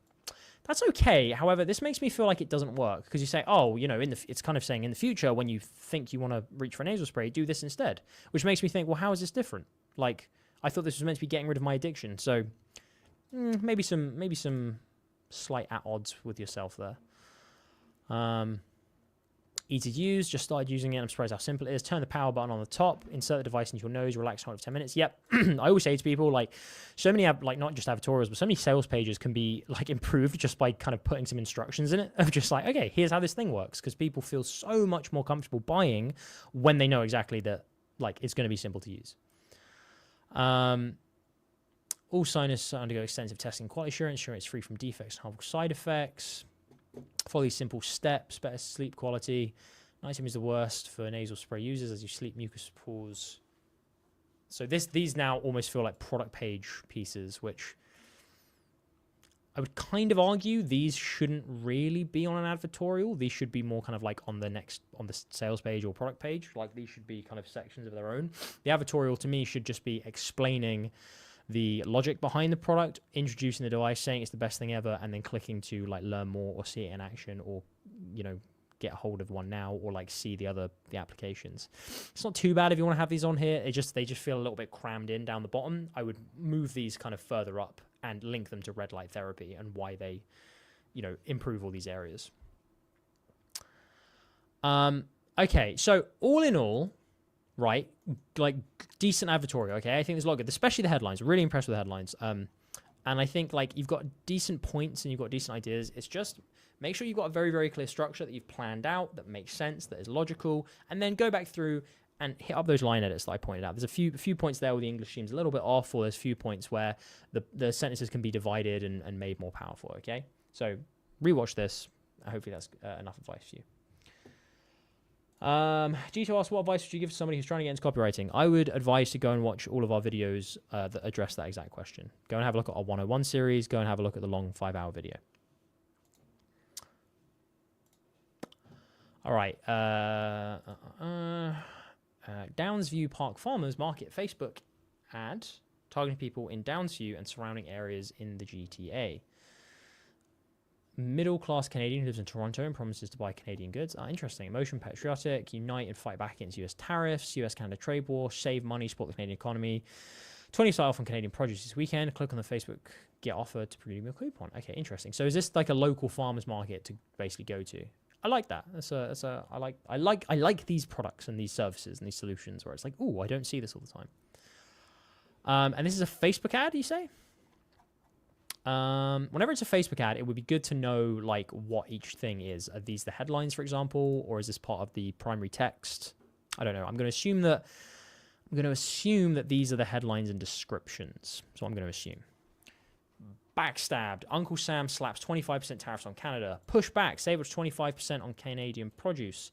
That's okay. However, this makes me feel like it doesn't work because you say, oh, it's kind of saying in the future when you think you want to reach for a nasal spray, do this instead, which makes me think, well, how is this different? I thought this was meant to be getting rid of my addiction. So maybe some slight at odds with yourself there. Easy to use, just started using it. I'm surprised how simple it is. Turn the power button on the top, insert the device into your nose, relax for 10 minutes. Yep. I always say to people, so many, not just advertorials, but so many sales pages can be improved just by kind of putting some instructions in it of just okay, here's how this thing works. Because people feel so much more comfortable buying when they know exactly that it's going to be simple to use. All sinus undergo extensive testing and quality assurance, ensuring it's free from defects and harmful side effects. Follow these simple steps, better sleep quality. Nighttime is the worst for nasal spray users as you sleep mucus pores. So these now almost feel like product page pieces, which I would kind of argue these shouldn't really be on an advertorial. These should be more kind of on the sales page or product page. These should be kind of sections of their own. The advertorial to me should just be explaining the logic behind the product, introducing the device, saying it's the best thing ever, and then clicking to learn more or see it in action or, get a hold of one now or see the applications. It's not too bad if you want to have these on here. They just feel a little bit crammed in down the bottom. I would move these kind of further up and link them to red light therapy and why they, improve all these areas. Okay, so all in all, right, decent advertorial, okay? I think there's a lot of good, especially the headlines. Really impressed with the headlines. And I think you've got decent points and you've got decent ideas. It's just make sure you've got a very, very clear structure that you've planned out, that makes sense, that is logical, and then go back through and hit up those line edits that I pointed out. There's a few points there where the English seems a little bit off, or there's a few points where the sentences can be divided and made more powerful, okay? So rewatch this. Hopefully that's enough advice for you. Gito asks, what advice would you give to somebody who's trying to get into copywriting? I would advise to go and watch all of our videos that address that exact question. Go and have a look at our 101 series. Go and have a look at the long 5-hour video. All right. Downsview Park Farmers Market Facebook ad targeting people in Downsview and surrounding areas in the GTA. Middle-class Canadian who lives in Toronto and promises to buy Canadian goods. Interesting. Emotion patriotic. Unite and fight back against US tariffs. US-Canada trade war. Save money. Support the Canadian economy. 20% off on Canadian produce this weekend. Click on the Facebook get offer to redeem your coupon. Okay, interesting. So is this like a local farmers market to basically go to? I like that. I like these products and these services and these solutions where it's like, oh, I don't see this all the time. And this is a Facebook ad, you say? Whenever it's a Facebook ad, it would be good to know like what each thing is. Are these the headlines, for example, or is this part of the primary text? I don't know. I'm going to assume that these are the headlines and descriptions. So I'm going to assume. Backstabbed. Uncle Sam slaps 25% tariffs on Canada. Push back. Save up to 25% on Canadian produce.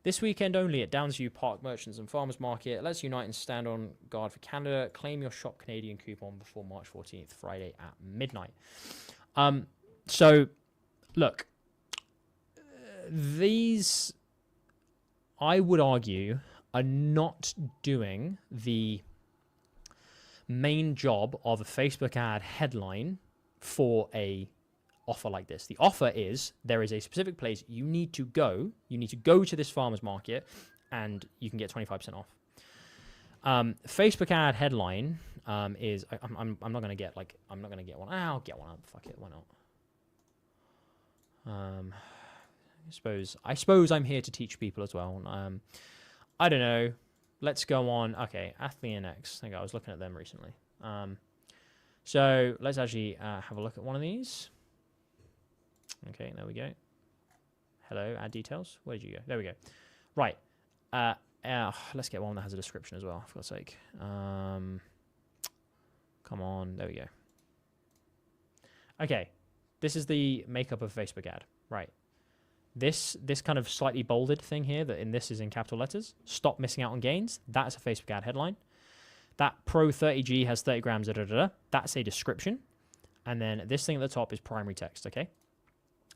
This weekend only at Downsview Park Merchants and Farmers Market. Let's unite and stand on guard for Canada. Claim your Shop Canadian coupon before March 14th, Friday at midnight. So, look, these, I would argue, are not doing the main job of a Facebook ad headline for a offer like this. The offer is there is a specific place you need to go. You need to go to this farmer's market and you can get 25% off. Facebook ad headline is I'm not going to get like, I'm not going to get one. I'll get one. Fuck it. Why not? I suppose I'm here to teach people as well. I don't know. Let's go on. Okay. Athlean X. I think I was looking at them recently. So let's actually have a look at one of these. Okay, there we go. Hello, ad details. Where did you go? There we go. Right. Let's get one that has a description as well, for God's sake. Come on. There we go. Okay. This is the makeup of a Facebook ad. Right. This kind of slightly bolded thing here, that in this is in capital letters. Stop missing out on gains. That's a Facebook ad headline. That Pro 30G has 30 grams, that's a description. And then this thing at the top is primary text, okay?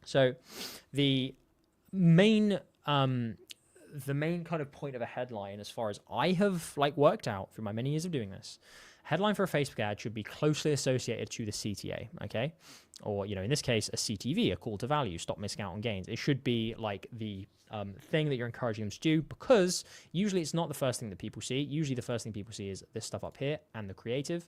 So the main kind of point of a headline, as far as I have like worked out through my many years of doing this, headline for a Facebook ad should be closely associated to the CTA, okay? Or, you know, in this case, a CTV, a call to value, stop missing out on gains. It should be like the thing that you're encouraging them to do, because usually it's not the first thing that people see. Usually the first thing people see is this stuff up here and the creative.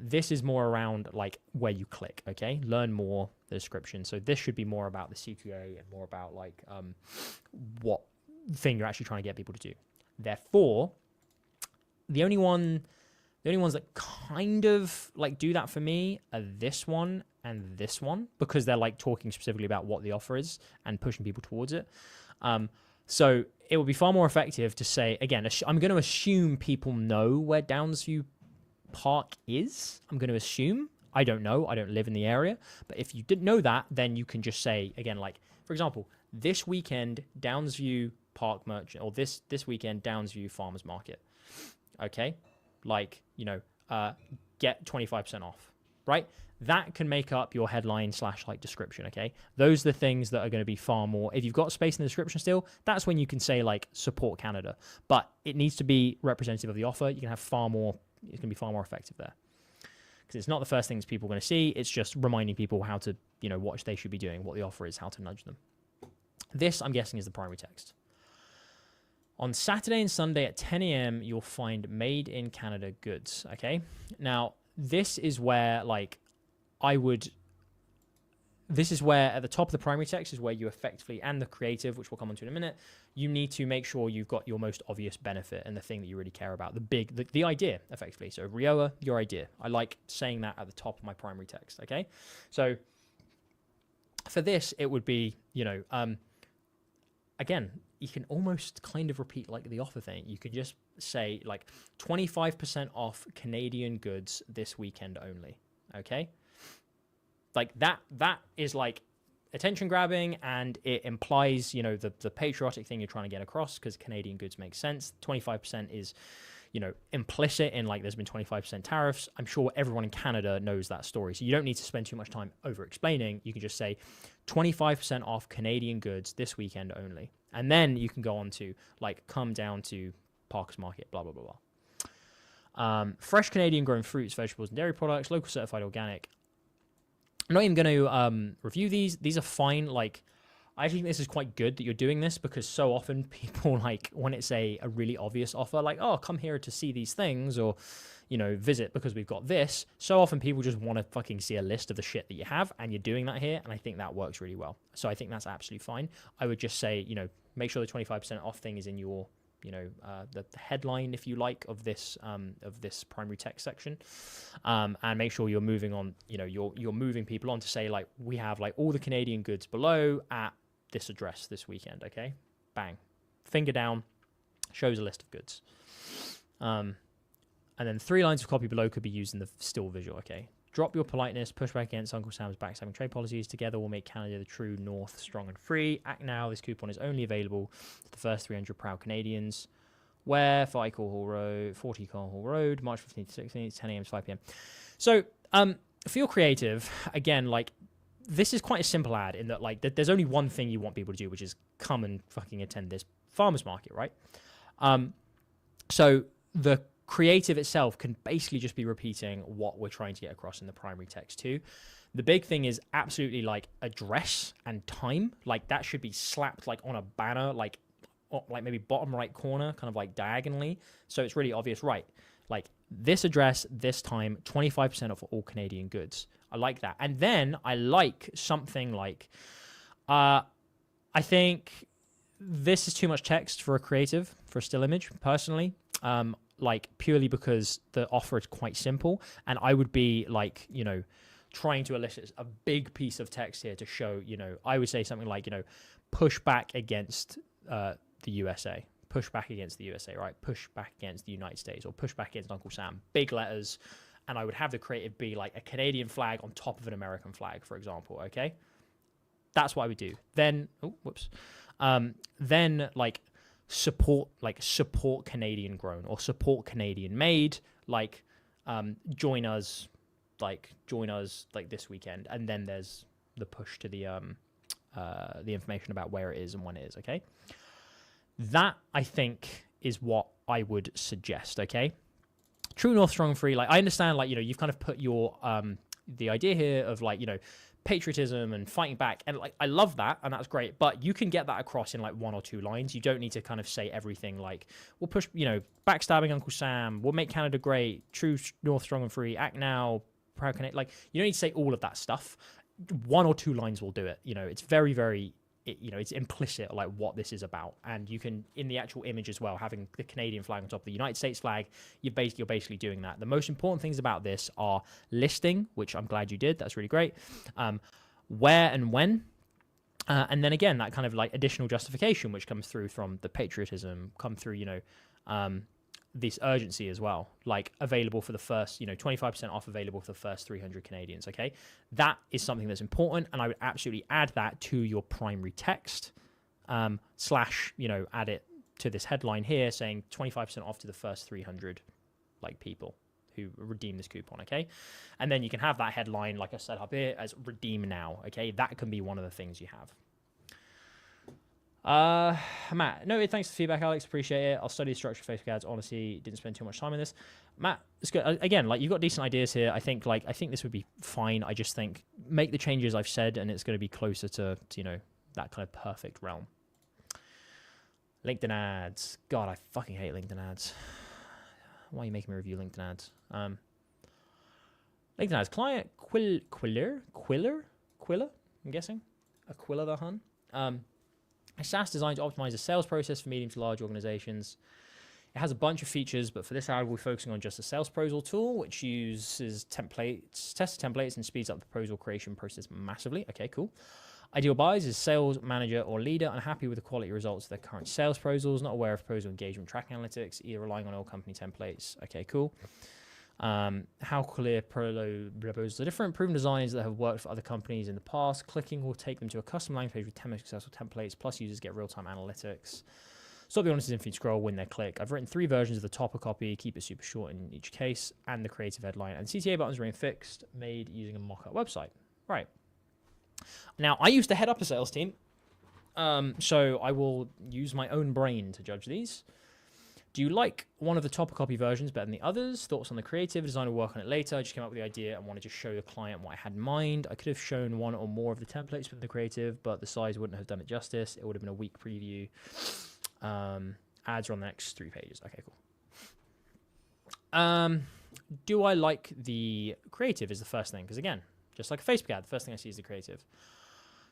This is more around like where you click, okay? Learn more, the description. So this should be more about the CTA and more about like what thing you're actually trying to get people to do. Therefore, the only ones that kind of like do that for me are this one and this one, because they're like talking specifically about what the offer is and pushing people towards it. So it would be far more effective to say, again, I'm going to assume people know where Downsview Park is. I'm going to assume. I don't know. I don't live in the area. But if you didn't know that, then you can just say, again, like, for example, this weekend, Downsview Park Merchant, or this weekend, Downsview Farmers Market. Okay? Like, you know, get 25% off, right? That can make up your headline / like description, okay? Those are the things that are going to be far more. If you've got space in the description still, that's when you can say like support Canada. But it needs to be representative of the offer. You can have far more, it's going to be far more effective there. Because it's not the first things people are going to see. It's just reminding people how to, you know, what they should be doing, what the offer is, how to nudge them. This, I'm guessing, is the primary text. On Saturday and Sunday at 10 a.m., you'll find Made in Canada goods, okay? Now, this is where, like, this is where at the top of the primary text is where you effectively, and the creative, which we'll come on to in a minute, you need to make sure you've got your most obvious benefit and the thing that you really care about, the idea, effectively. So, Rioja, your idea. I like saying that at the top of my primary text, okay? So, for this, it would be, you know, again, you can almost kind of repeat like the offer thing. You could just say like 25% off Canadian goods this weekend only. Okay. Like that is like attention grabbing, and it implies, you know, the patriotic thing you're trying to get across, because Canadian goods makes sense. 25% is, you know, implicit in like there's been 25% tariffs. I'm sure everyone in Canada knows that story. So you don't need to spend too much time over explaining. You can just say 25% off Canadian goods this weekend only. And then you can go on to like come down to Parker's Market, blah, blah, blah, blah. Fresh Canadian grown fruits, vegetables, and dairy products, local certified organic. I'm not even going to review these. These are fine. Like, I think this is quite good that you're doing this, because so often people, like, when it's a really obvious offer, like, oh, come here to see these things, or, you know, visit because we've got this. So often people just want to fucking see a list of the shit that you have, and you're doing that here, and I think that works really well. So I think that's absolutely fine. I would just say, you know, make sure the 25% off thing is in your, you know, the headline, if you like, of this primary text section, and make sure you're moving on, you know, you're moving people on to say, like, we have like all the Canadian goods below at this address this weekend. Okay, bang, finger down, shows a list of goods, and then 3 lines of copy below could be used in the still visual. Okay, drop your politeness, push back against Uncle Sam's backstabbing trade policies. Together we'll make Canada the true North, strong and free. Act now. This coupon is only available to the first 300 proud Canadians. Where? 40 Ecom Hall Road, March 15th to 16th, 10 a.m. to 5 p.m. So, for your creative, again, like, this is quite a simple ad in that, like, there's only one thing you want people to do, which is come and fucking attend this farmer's market, right? So the creative itself can basically just be repeating what we're trying to get across in the primary text too. The big thing is absolutely like address and time. Like, that should be slapped like on a banner, like maybe bottom right corner, kind of like diagonally. So it's really obvious, right? Like, this address, this time, 25% off all Canadian goods. I like that. And then I like something like, I think this is too much text for a creative, for a still image, personally. Like, purely because the offer is quite simple. And I would be like, you know, trying to elicit a big piece of text here to show, you know, I would say something like, you know, push back against the USA. Push back against the USA, right? Push back against the United States, or push back against Uncle Sam. Big letters. And I would have the creative be like a Canadian flag on top of an American flag, for example, okay? That's what I would do. Then, then like support Canadian grown, or support Canadian made, like join us like this weekend. And then there's the push to the information about where it is and when it is, okay? That, I think, is what I would suggest, okay? True North, strong, free. Like, I understand, like, you know, you've kind of put your the idea here of, like, you know, patriotism and fighting back, and like, I love that, and that's great, but you can get that across in like 1 or 2 lines. You don't need to kind of say everything like, we'll push, you know, backstabbing Uncle Sam, we'll make Canada great, true North, strong and free, act now, proud Canada. Like, you don't need to say all of that stuff. 1 or 2 lines will do it. You know, it's very, very, you know, it's implicit, like, what this is about. And you can, in the actual image as well, having the Canadian flag on top of the United States flag, you're basically doing that. The most important things about this are listing, which I'm glad you did. That's really great. Where and when. And then again, that kind of like additional justification, which comes through from the patriotism, come through, you know, this urgency as well, like available for the first, you know, 25% off available for the first 300 Canadians. Okay. That is something that's important. And I would absolutely add that to your primary text, slash, you know, add it to this headline here saying 25% off to the first 300 like people who redeem this coupon. Okay. And then you can have that headline, like I said up here, as redeem now. Okay. That can be one of the things you have. Matt, no, thanks for the feedback, Alex. Appreciate it. I'll study the structure of Facebook ads. Honestly, didn't spend too much time on this. Matt, it's good. Again, like, you've got decent ideas here. I think this would be fine. I just think make the changes I've said, and it's going to be closer to you know, that kind of perfect realm. LinkedIn ads. God, I fucking hate LinkedIn ads. Why are you making me review LinkedIn ads? LinkedIn ads. Client Quiller. I'm guessing Aquila the Hun. A SaaS designed to optimize the sales process for medium to large organizations. It has a bunch of features, but for this ad, we're focusing on just a sales proposal tool, which uses templates, test templates, and speeds up the proposal creation process massively. Okay, cool. Ideal buyers is sales manager or leader, unhappy with the quality results of their current sales proposals, not aware of proposal engagement tracking analytics, either relying on old company templates. Okay, cool. How clear proposals are different. Proven designs that have worked for other companies in the past. Clicking will take them to a custom landing page with 10 successful templates, plus users get real-time analytics. Stop the honest infinite scroll, win their click. I've written 3 versions of the topper copy, keep it super short in each case, and the creative headline. And CTA buttons remain fixed, made using a mock-up website. Right. Now, I used to head up a sales team So I will use my own brain to judge these. Do you like one of the top copy versions better than the others? Thoughts on the creative? Design will work on it later. I just came up with the idea and wanted to show the client what I had in mind. I could have shown one or more of the templates with the creative, but the size wouldn't have done it justice. It would have been a weak preview. Ads are on the next 3 pages. Okay, cool. Do I like the creative is the first thing. Because again, just like a Facebook ad, the first thing I see is the creative.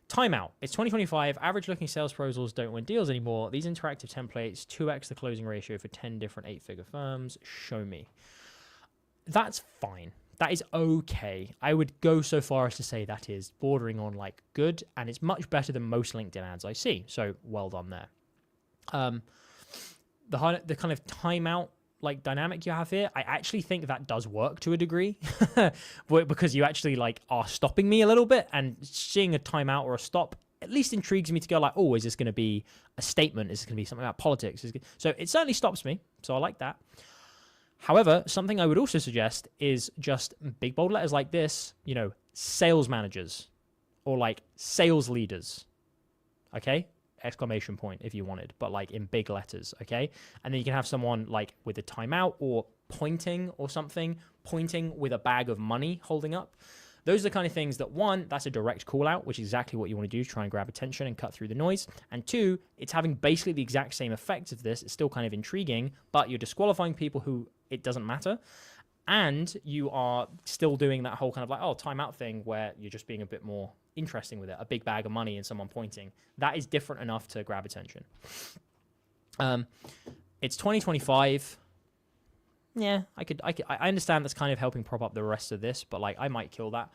Timeout. It's 2025. Average looking sales proposals don't win deals anymore. These interactive templates, 2x the closing ratio for 10 different 8-figure firms. Show me. That's fine. That is okay. I would go so far as to say that is bordering on like good, and it's much better than most LinkedIn ads I see. So well done there. The kind of timeout like dynamic you have here, I actually think that does work to a degree because you actually like are stopping me a little bit, and seeing a timeout or a stop at least intrigues me to go like, oh, is this going to be a statement? Is this going to be something about politics? So it certainly stops me. So I like that. However, something I would also suggest is just big bold letters like this, you know, sales managers or like sales leaders. Okay. Exclamation point if you wanted, but like in big letters, okay? And then you can have someone like with a timeout or pointing or something, pointing with a bag of money holding up. Those are the kind of things that, one, that's a direct call out, which is exactly what you want to do, try and grab attention and cut through the noise. And two, it's having basically the exact same effect of this. It's still kind of intriguing, but you're disqualifying people who it doesn't matter. And you are still doing that whole kind of like, oh, timeout thing where you're just being a bit more interesting with it, a big bag of money and someone pointing. That is different enough to grab attention. It's 2025. Yeah, I understand that's kind of helping prop up the rest of this, but like I might kill that.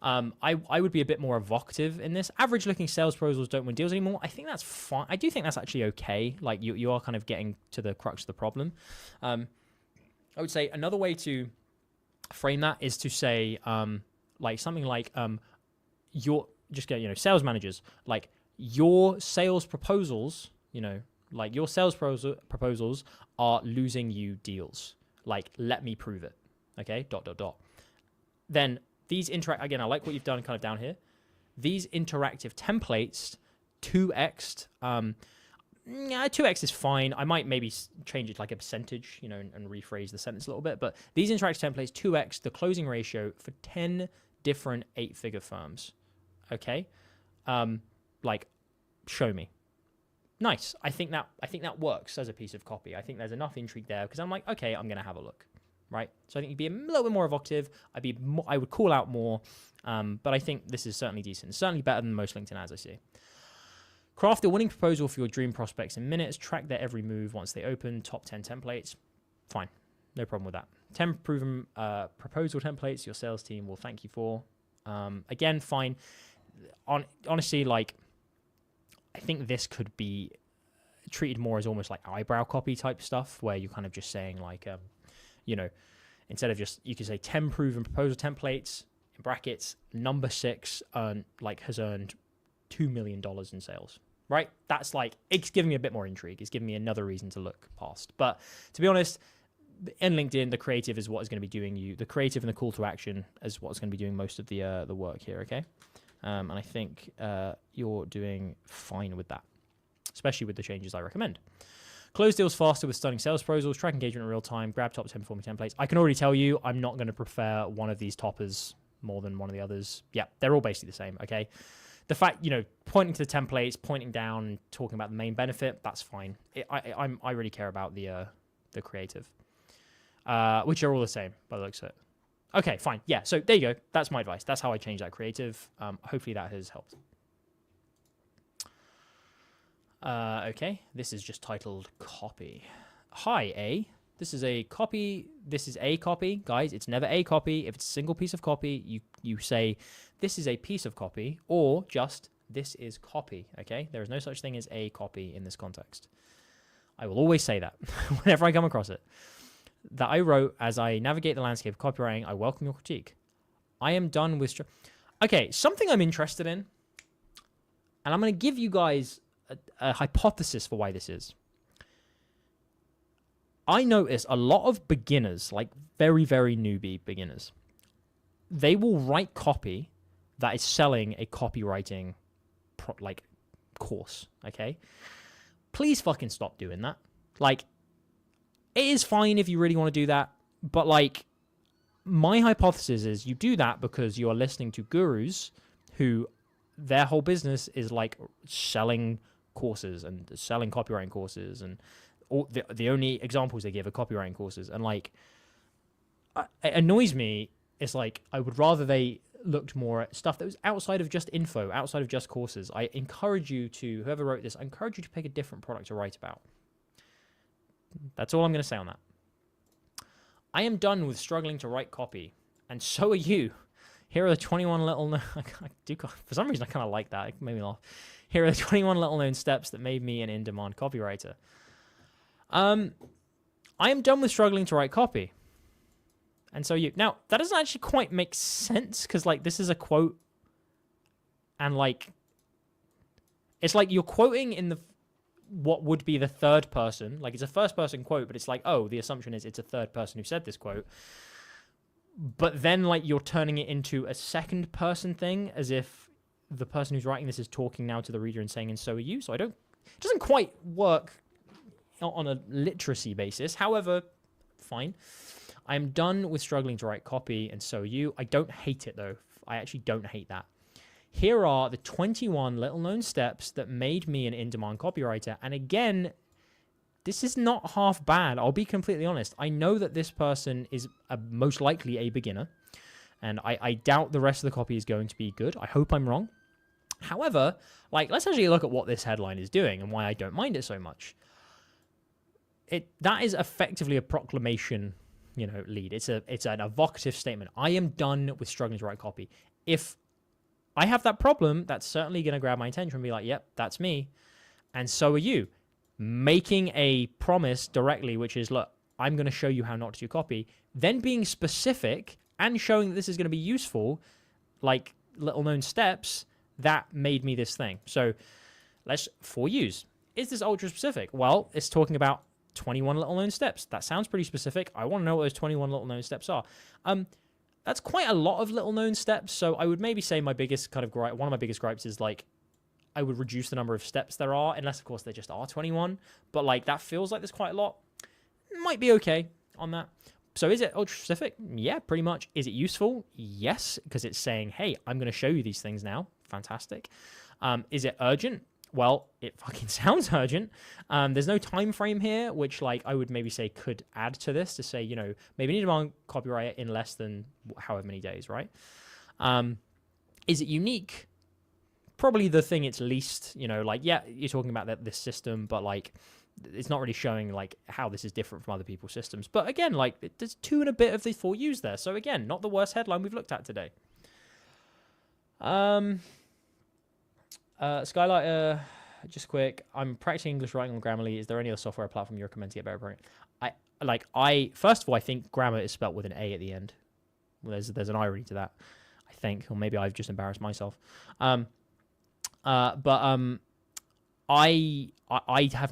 I would be a bit more evocative in this. Average looking sales proposals don't win deals anymore. I think that's fine. I do think that's actually okay. Like you are kind of getting to the crux of the problem. I would say another way to frame that is to say like something like your just get, you know, sales managers, like your sales proposals, you know, like your sales proposals are losing you deals. Like, let me prove it. Okay. ... Then these again, I like what you've done kind of down here. These interactive templates, 2x, 2x is fine. I might maybe change it like a percentage, you know, and rephrase the sentence a little bit. But these interactive templates, 2x the closing ratio for 10 different 8-figure firms. Okay, like, show me. Nice. I think that works as a piece of copy. I think there's enough intrigue there because I'm like, okay, I'm gonna have a look, right? So I think you'd be a little bit more evocative. I would call out more, but I think this is certainly decent. Certainly better than most LinkedIn ads I see. Craft a winning proposal for your dream prospects in minutes. Track their every move once they open. Top 10 templates. Fine. No problem with that. 10 proven proposal templates your sales team will thank you for. Again, fine. Honestly, like, I think this could be treated more as almost like eyebrow copy type stuff, where you're kind of just saying like, you know, instead of just, you could say 10 proven proposal templates, in brackets, number 6 has earned $2 million in sales, right? That's like, it's giving me a bit more intrigue. It's giving me another reason to look past. But to be honest, in LinkedIn, the creative is what is going to be doing the creative and the call to action is what's going to be doing most of the work here, okay? And I think you're doing fine with that, especially with the changes I recommend. Close deals faster with stunning sales proposals, track engagement in real time, grab top 10 performing templates. I can already tell you I'm not going to prefer one of these toppers more than one of the others. Yeah, they're all basically the same, okay? The fact, you know, pointing to the templates, pointing down, talking about the main benefit, that's fine. I really care about the creative, which are all the same by the looks of it. Okay, fine. Yeah, so there you go. That's my advice. That's how I change that creative. Hopefully that has helped. Okay, this is just titled copy. Hi, A. This is a copy. This is a copy. Guys, it's never a copy. If it's a single piece of copy, you say this is a piece of copy or just this is copy, okay? There is no such thing as a copy in this context. I will always say that whenever I come across it. That I wrote as I navigate the landscape of copywriting. I welcome your critique. I am done with... Okay, something I'm interested in, and I'm going to give you guys a hypothesis for why this is. I notice a lot of beginners, like very, very newbie beginners, they will write copy that is selling a copywriting course, okay? Please fucking stop doing that. Like, it is fine if you really want to do that, but like, my hypothesis is you do that because you are listening to gurus who their whole business is like selling courses and selling copywriting courses, and all the only examples they give are copywriting courses. And like, it annoys me. It's like, I would rather they looked more at stuff that was outside of just info, outside of just courses. I encourage you to, whoever wrote this, I encourage you to pick a different product to write about. That's all I'm going to say on that. I am done with struggling to write copy, and so are you. Here are the 21 little... for some reason, I kind of like that. It made me laugh. Here are the 21 little-known steps that made me an in-demand copywriter. I am done with struggling to write copy, and so you. Now, that doesn't actually quite make sense, because, like, this is a quote, and, like, it's like you're quoting in the... what would be the third person. Like, it's a first person quote, but it's like, oh, the assumption is it's a third person who said this quote. But then, like, you're turning it into a second person thing, as if the person who's writing this is talking now to the reader and saying, and so are you. So it doesn't quite work on a literacy basis. However, fine. I am done with struggling to write copy, and so are you. I don't hate it, though. I actually don't hate that. Here are the 21 little-known steps that made me an in-demand copywriter. And again, this is not half bad. I'll be completely honest. I know that this person is most likely a beginner, and I doubt the rest of the copy is going to be good. I hope I'm wrong. However, like, let's actually look at what this headline is doing and why I don't mind it so much. That is effectively a proclamation, lead. It's an evocative statement. I am done with struggling to write copy. If I have that problem, that's certainly going to grab my attention and be like, yep, that's me. And so are you. Making a promise directly, which is, look, I'm going to show you how not to do copy, then being specific and showing that this is going to be useful, like little known steps, that made me this thing. So let's, for use. Is this ultra specific? Well, it's talking about 21 little known steps. That sounds pretty specific. I want to know what those 21 little known steps are. That's quite a lot of little known steps. So I would maybe say my biggest kind of gripe, one of my biggest gripes is like, I would reduce the number of steps there are, unless of course there just are 21. But like, that feels like there's quite a lot. Might be okay on that. So is it ultra specific? Yeah, pretty much. Is it useful? Yes, because it's saying, hey, I'm going to show you these things now. Fantastic. Is it urgent? Well, it fucking sounds urgent. There's no time frame here, which like I would maybe say could add to this to say, maybe need a copywriter in less than however many days, right? Is it unique? Probably the thing it's least, yeah, you're talking about this system, but like it's not really showing like how this is different from other people's systems. But again, like there's 2 and a bit of the for use there. So again, not the worst headline we've looked at today. Skylighter, just quick. I'm practicing English writing on Grammarly. Is there any other software or platform you recommend to get better writing? First of all, I think grammar is spelt with an A at the end. Well, there's an irony to that, I think, or maybe I've just embarrassed myself. I have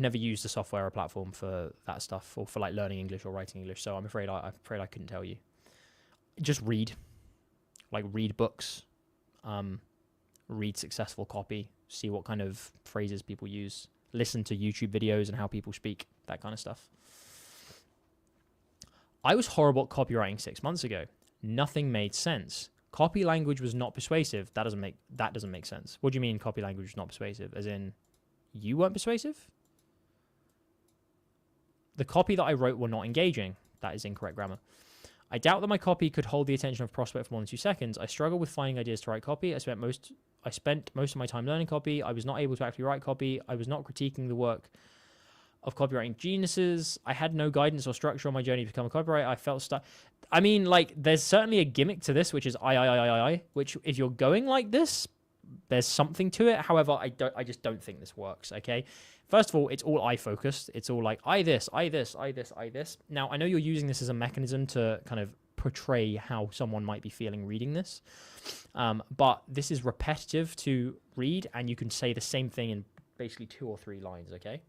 never used a software or platform for that stuff, or for like learning English or writing English. So I'm afraid I couldn't tell you. Just read books, read successful copy, see what kind of phrases people use, listen to YouTube videos and how people speak, that kind of stuff. I was horrible at copywriting 6 months ago. Nothing made sense. Copy language was not persuasive. That doesn't make sense. What do you mean copy language was not persuasive? As in, you weren't persuasive? The copy that I wrote were not engaging. That is incorrect grammar. I doubt that my copy could hold the attention of a prospect for more than 2 seconds. I struggle with finding ideas to write copy. I spent most of my time learning copy. I was not able to actually write copy. I was not critiquing the work of copywriting geniuses. I had no guidance or structure on my journey to become a copywriter. I felt stuck. I mean, like, there's certainly a gimmick to this, which is I, which if you're going like this, there's something to it. However, I just don't think this works, okay? First of all, it's all I focused. It's all like, I this. Now, I know you're using this as a mechanism to kind of portray how someone might be feeling reading this. But this is repetitive to read, and you can say the same thing in basically 2 or 3 lines, okay?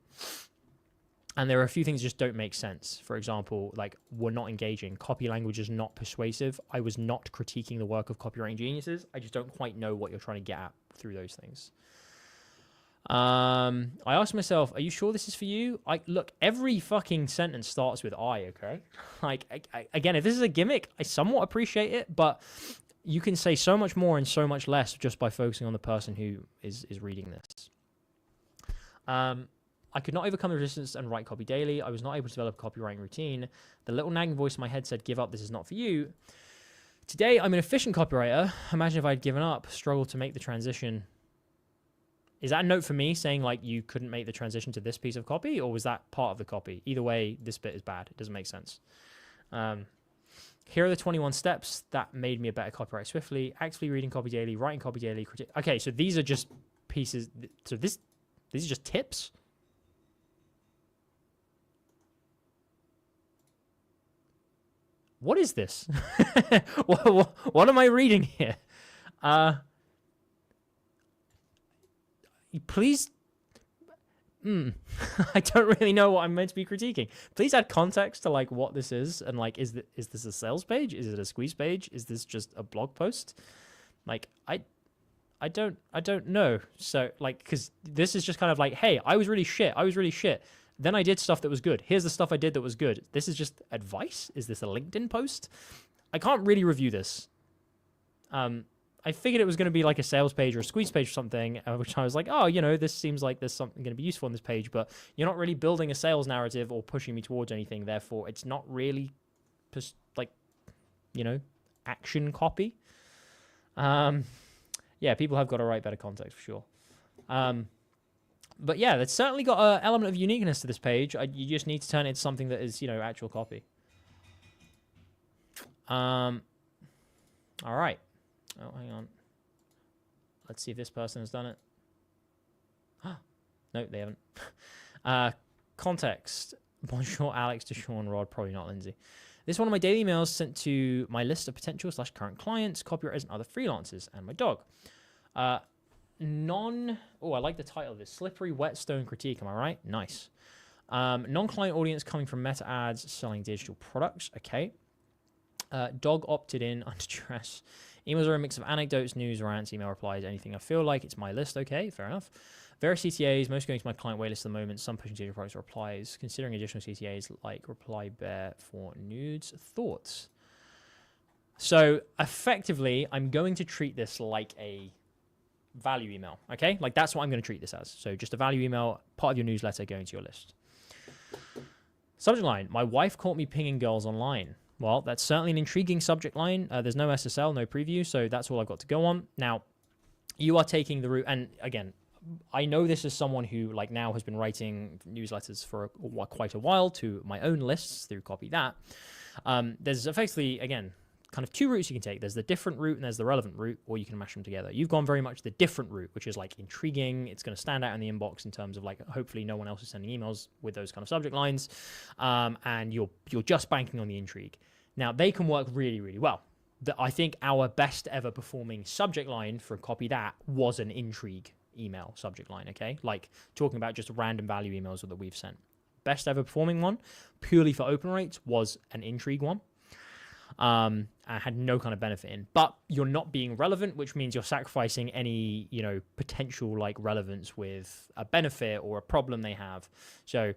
And there are a few things that just don't make sense. For example, like, we're not engaging. Copy language is not persuasive. I was not critiquing the work of copywriting geniuses. I just don't quite know what you're trying to get at through those things. I asked myself, are you sure this is for you? Look, every fucking sentence starts with I, okay? Like, again, if this is a gimmick, I somewhat appreciate it, but you can say so much more and so much less just by focusing on the person who is reading this. I could not overcome the resistance and write copy daily. I was not able to develop a copywriting routine. The little nagging voice in my head said, give up, this is not for you. Today, I'm an efficient copywriter. Imagine if I'd given up, struggled to make the transition. Is that a note for me saying like you couldn't make the transition to this piece of copy, or was that part of the copy? Either way, this bit is bad. It doesn't make sense. Here are the 21 steps that made me a better copywriter swiftly. Actively reading copy daily, writing copy daily. Okay, so these are just pieces. So these are just tips. What is this? what am I reading here? Please. I don't really know what I'm meant to be critiquing. Please add context to like what this is, and like is this a sales page? Is it a squeeze page? Is this just a blog post? Like I don't know. So like, because this is just kind of like, hey, I was really shit. Then I did stuff that was good. Here's the stuff I did that was good. This is just advice. Is this a LinkedIn post? I can't really review this. I figured it was going to be like a sales page or a squeeze page or something, which I was like, oh, this seems like there's something going to be useful on this page, but you're not really building a sales narrative or pushing me towards anything. Therefore, it's not really just like, action copy. Yeah, people have got to write better context for sure. But yeah, that's certainly got an element of uniqueness to this page. You just need to turn it into something that is, actual copy. All right. Oh, hang on. Let's see if this person has done it. No, they haven't. Context. Bonjour, Alex, to Sean, Rod, probably not Lindsey. This is one of my daily emails sent to my list of potential / current clients, copywriters, and other freelancers, and my dog. I like the title of this. Slippery Whetstone critique, am I right? Nice. Non-client audience coming from meta ads, selling digital products. Okay. Dog opted in under stress. Emails are a mix of anecdotes, news, rants, email replies, anything I feel like. It's my list. Okay, fair enough. Various CTAs, most going to my client waitlist at the moment. Some pushing digital products replies. Considering additional CTAs like reply bear for nudes. Thoughts? So effectively, I'm going to treat this like a value email. Okay, like that's what I'm going to treat this as. So just a value email, part of your newsletter going to your list. Subject line: my wife caught me pinging girls online. Well, that's certainly an intriguing subject line. There's no SSL, no preview, so that's all I've got to go on. Now, you are taking the route, and again, I know this is someone who like now has been writing newsletters for quite a while to my own lists through Copy That. There's effectively, again, kind of two routes you can take. There's the different route and there's the relevant route, or you can mash them together. You've gone very much the different route, which is like intriguing. It's going to stand out in the inbox in terms of like, hopefully no one else is sending emails with those kind of subject lines. And you're just banking on the intrigue. Now they can work really, really well. I think our best ever performing subject line for Copy That was an intrigue email subject line. Okay. Like talking about just random value emails that we've sent. Best ever performing one purely for open rates was an intrigue one. I had no kind of benefit in, but you're not being relevant, which means you're sacrificing any, potential like relevance with a benefit or a problem they have. So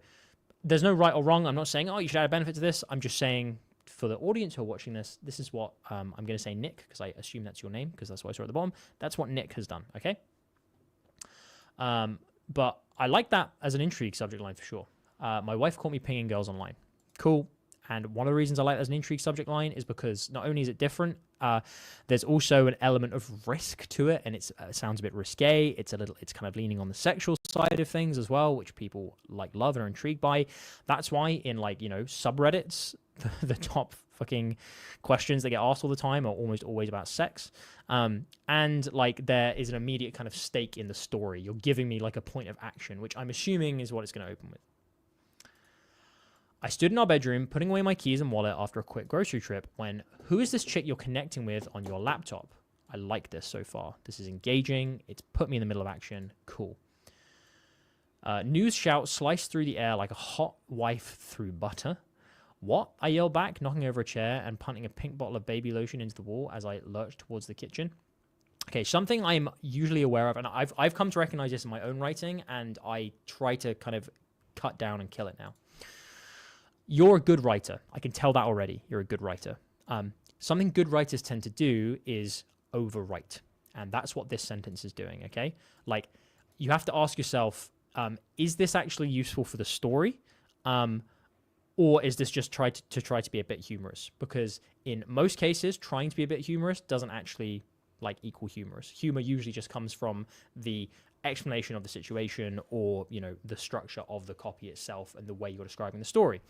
there's no right or wrong. I'm not saying, oh, you should add a benefit to this. I'm just saying for the audience who are watching this, this is what I'm going to say Nick, because I assume that's your name, because that's what I saw at the bottom. That's what Nick has done. Okay. But I like that as an intrigue subject line for sure. My wife caught me pinging girls online. Cool. And one of the reasons I like that as an intrigue subject line is because not only is it different, there's also an element of risk to it, and it sounds a bit risque. It's kind of leaning on the sexual side of things as well, which people like love and are intrigued by. That's why in subreddits, the top fucking questions that get asked all the time are almost always about sex. And like there is an immediate kind of stake in the story. You're giving me like a point of action, which I'm assuming is what it's going to open with. I stood in our bedroom, putting away my keys and wallet after a quick grocery trip when, who is this chick you're connecting with on your laptop? I like this so far. This is engaging. It's put me in the middle of action. Cool. News shout sliced through the air like a hot wife through butter. What? I yell back, knocking over a chair and punting a pink bottle of baby lotion into the wall as I lurch towards the kitchen. Okay, something I'm usually aware of, and I've come to recognize this in my own writing, and I try to kind of cut down and kill it now. You're a good writer. I can tell that already. You're a good writer. Something good writers tend to do is overwrite, and that's what this sentence is doing, okay? Like, you have to ask yourself, is this actually useful for the story? Or is this just try to be a bit humorous? Because in most cases, trying to be a bit humorous doesn't actually like equal humorous. Humor usually just comes from the explanation of the situation, or, you know, the structure of the copy itself and the way you're describing the story.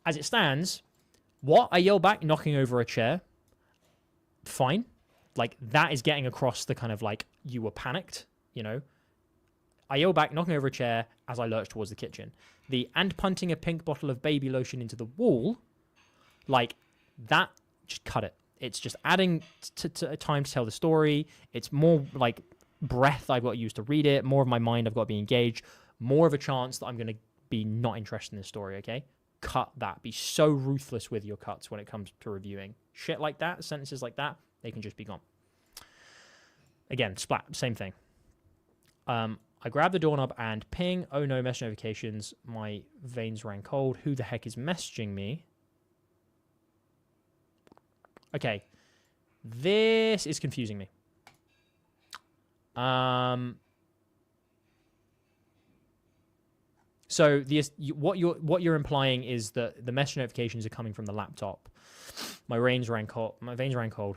As it stands, what I yell back, knocking over a chair, fine. Like, that is getting across the kind of like, you were panicked, you know. I yell back, knocking over a chair as I lurch towards the kitchen. And punting a pink bottle of baby lotion into the wall, like, that, just cut it. It's just adding to time to tell the story. It's more like breath I've got to use to read it. More of my mind I've got to be engaged. More of a chance that I'm going to be not interested in the story, okay? Cut that. Be so ruthless with your cuts when it comes to reviewing. Shit like that, sentences like that, they can just be gone. Again, splat, same thing. I grab the doorknob and ping. Oh no, message notifications. My veins ran cold. Who the heck is messaging me? Okay. This is confusing me. So what you're implying is that the message notifications are coming from the laptop. My veins ran cold.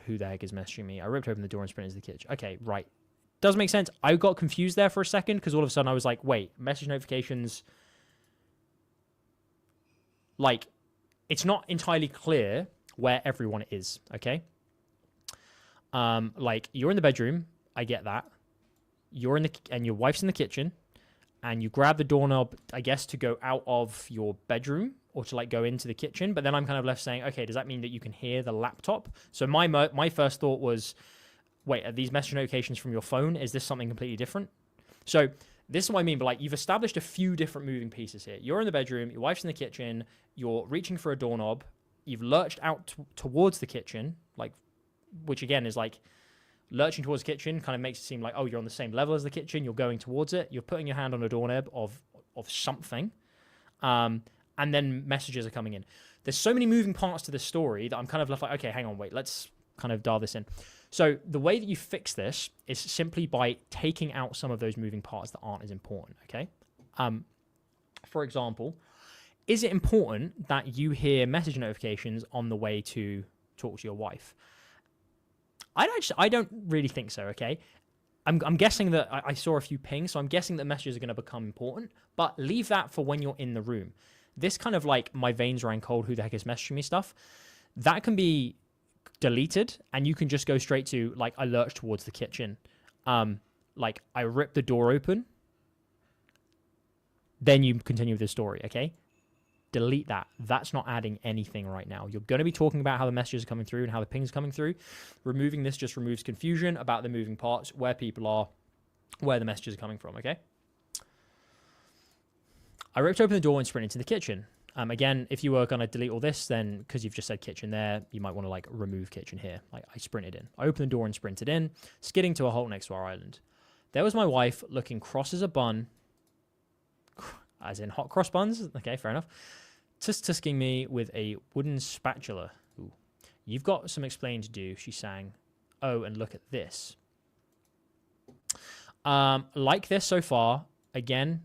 Who the heck is messaging me? I ripped open the door and sprinted into the kitchen. Okay, right. Does make sense. I got confused there for a second because all of a sudden I was like, wait, message notifications. Like, it's not entirely clear where everyone is, okay? Like, you're in the bedroom. I get that. And your wife's in the kitchen, and you grab the doorknob, I guess, to go out of your bedroom or to like go into the kitchen. But then I'm kind of left saying, okay, does that mean that you can hear the laptop? So my first thought was, wait, are these message notifications from your phone? Is this something completely different? So this is what I mean, but like, you've established a few different moving pieces here. You're in the bedroom, your wife's in the kitchen, you're reaching for a doorknob, you've lurched out towards the kitchen, like, which again is like, lurching towards the kitchen kind of makes it seem like, oh, you're on the same level as the kitchen, you're going towards it, you're putting your hand on a doorknob of something, and then messages are coming in. There's so many moving parts to this story that I'm kind of left like, okay, hang on, wait, let's kind of dial this in. So the way that you fix this is simply by taking out some of those moving parts that aren't as important, okay? For example, is it important that you hear message notifications on the way to talk to your wife? I don't really think so, okay? I'm guessing that I saw a few pings, so I'm guessing that messages are going to become important, but leave that for when you're in the room. This kind of like, my veins ran cold, who the heck is messaging me stuff, that can be deleted, and you can just go straight to, like, I lurched towards the kitchen. Like, I ripped the door open, then you continue with the story, okay? Delete that. That's not adding anything right now. You're going to be talking about how the messages are coming through and how the ping's coming through. Removing this just removes confusion about the moving parts, where people are, where the messages are coming from, okay? I ripped open the door and sprinted into the kitchen. Again, if you were going to delete all this, then because you've just said kitchen there, you might want to like remove kitchen here. Like, I sprinted in. I opened the door and sprinted in, skidding to a halt next to our island. There was my wife looking cross as a bun, as in hot cross buns. Okay, fair enough. Tusking me with a wooden spatula. Ooh. You've got some explaining to do, she sang. Oh, and look at this. Like this so far, again,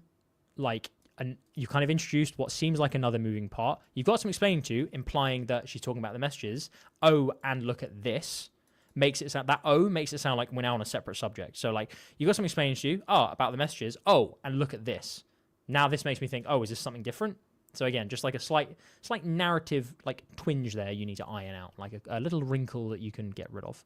like, and you kind of introduced what seems like another moving part. You've got some explaining to, implying that she's talking about the messages. Oh, and look at this. Makes it sound, that O makes it sound like we're now on a separate subject. So like, you've got some explaining to, about the messages. Oh, and look at this. Now this makes me think, oh, is this something different? So again, just like a slight narrative, like, twinge there you need to iron out, like a little wrinkle that you can get rid of.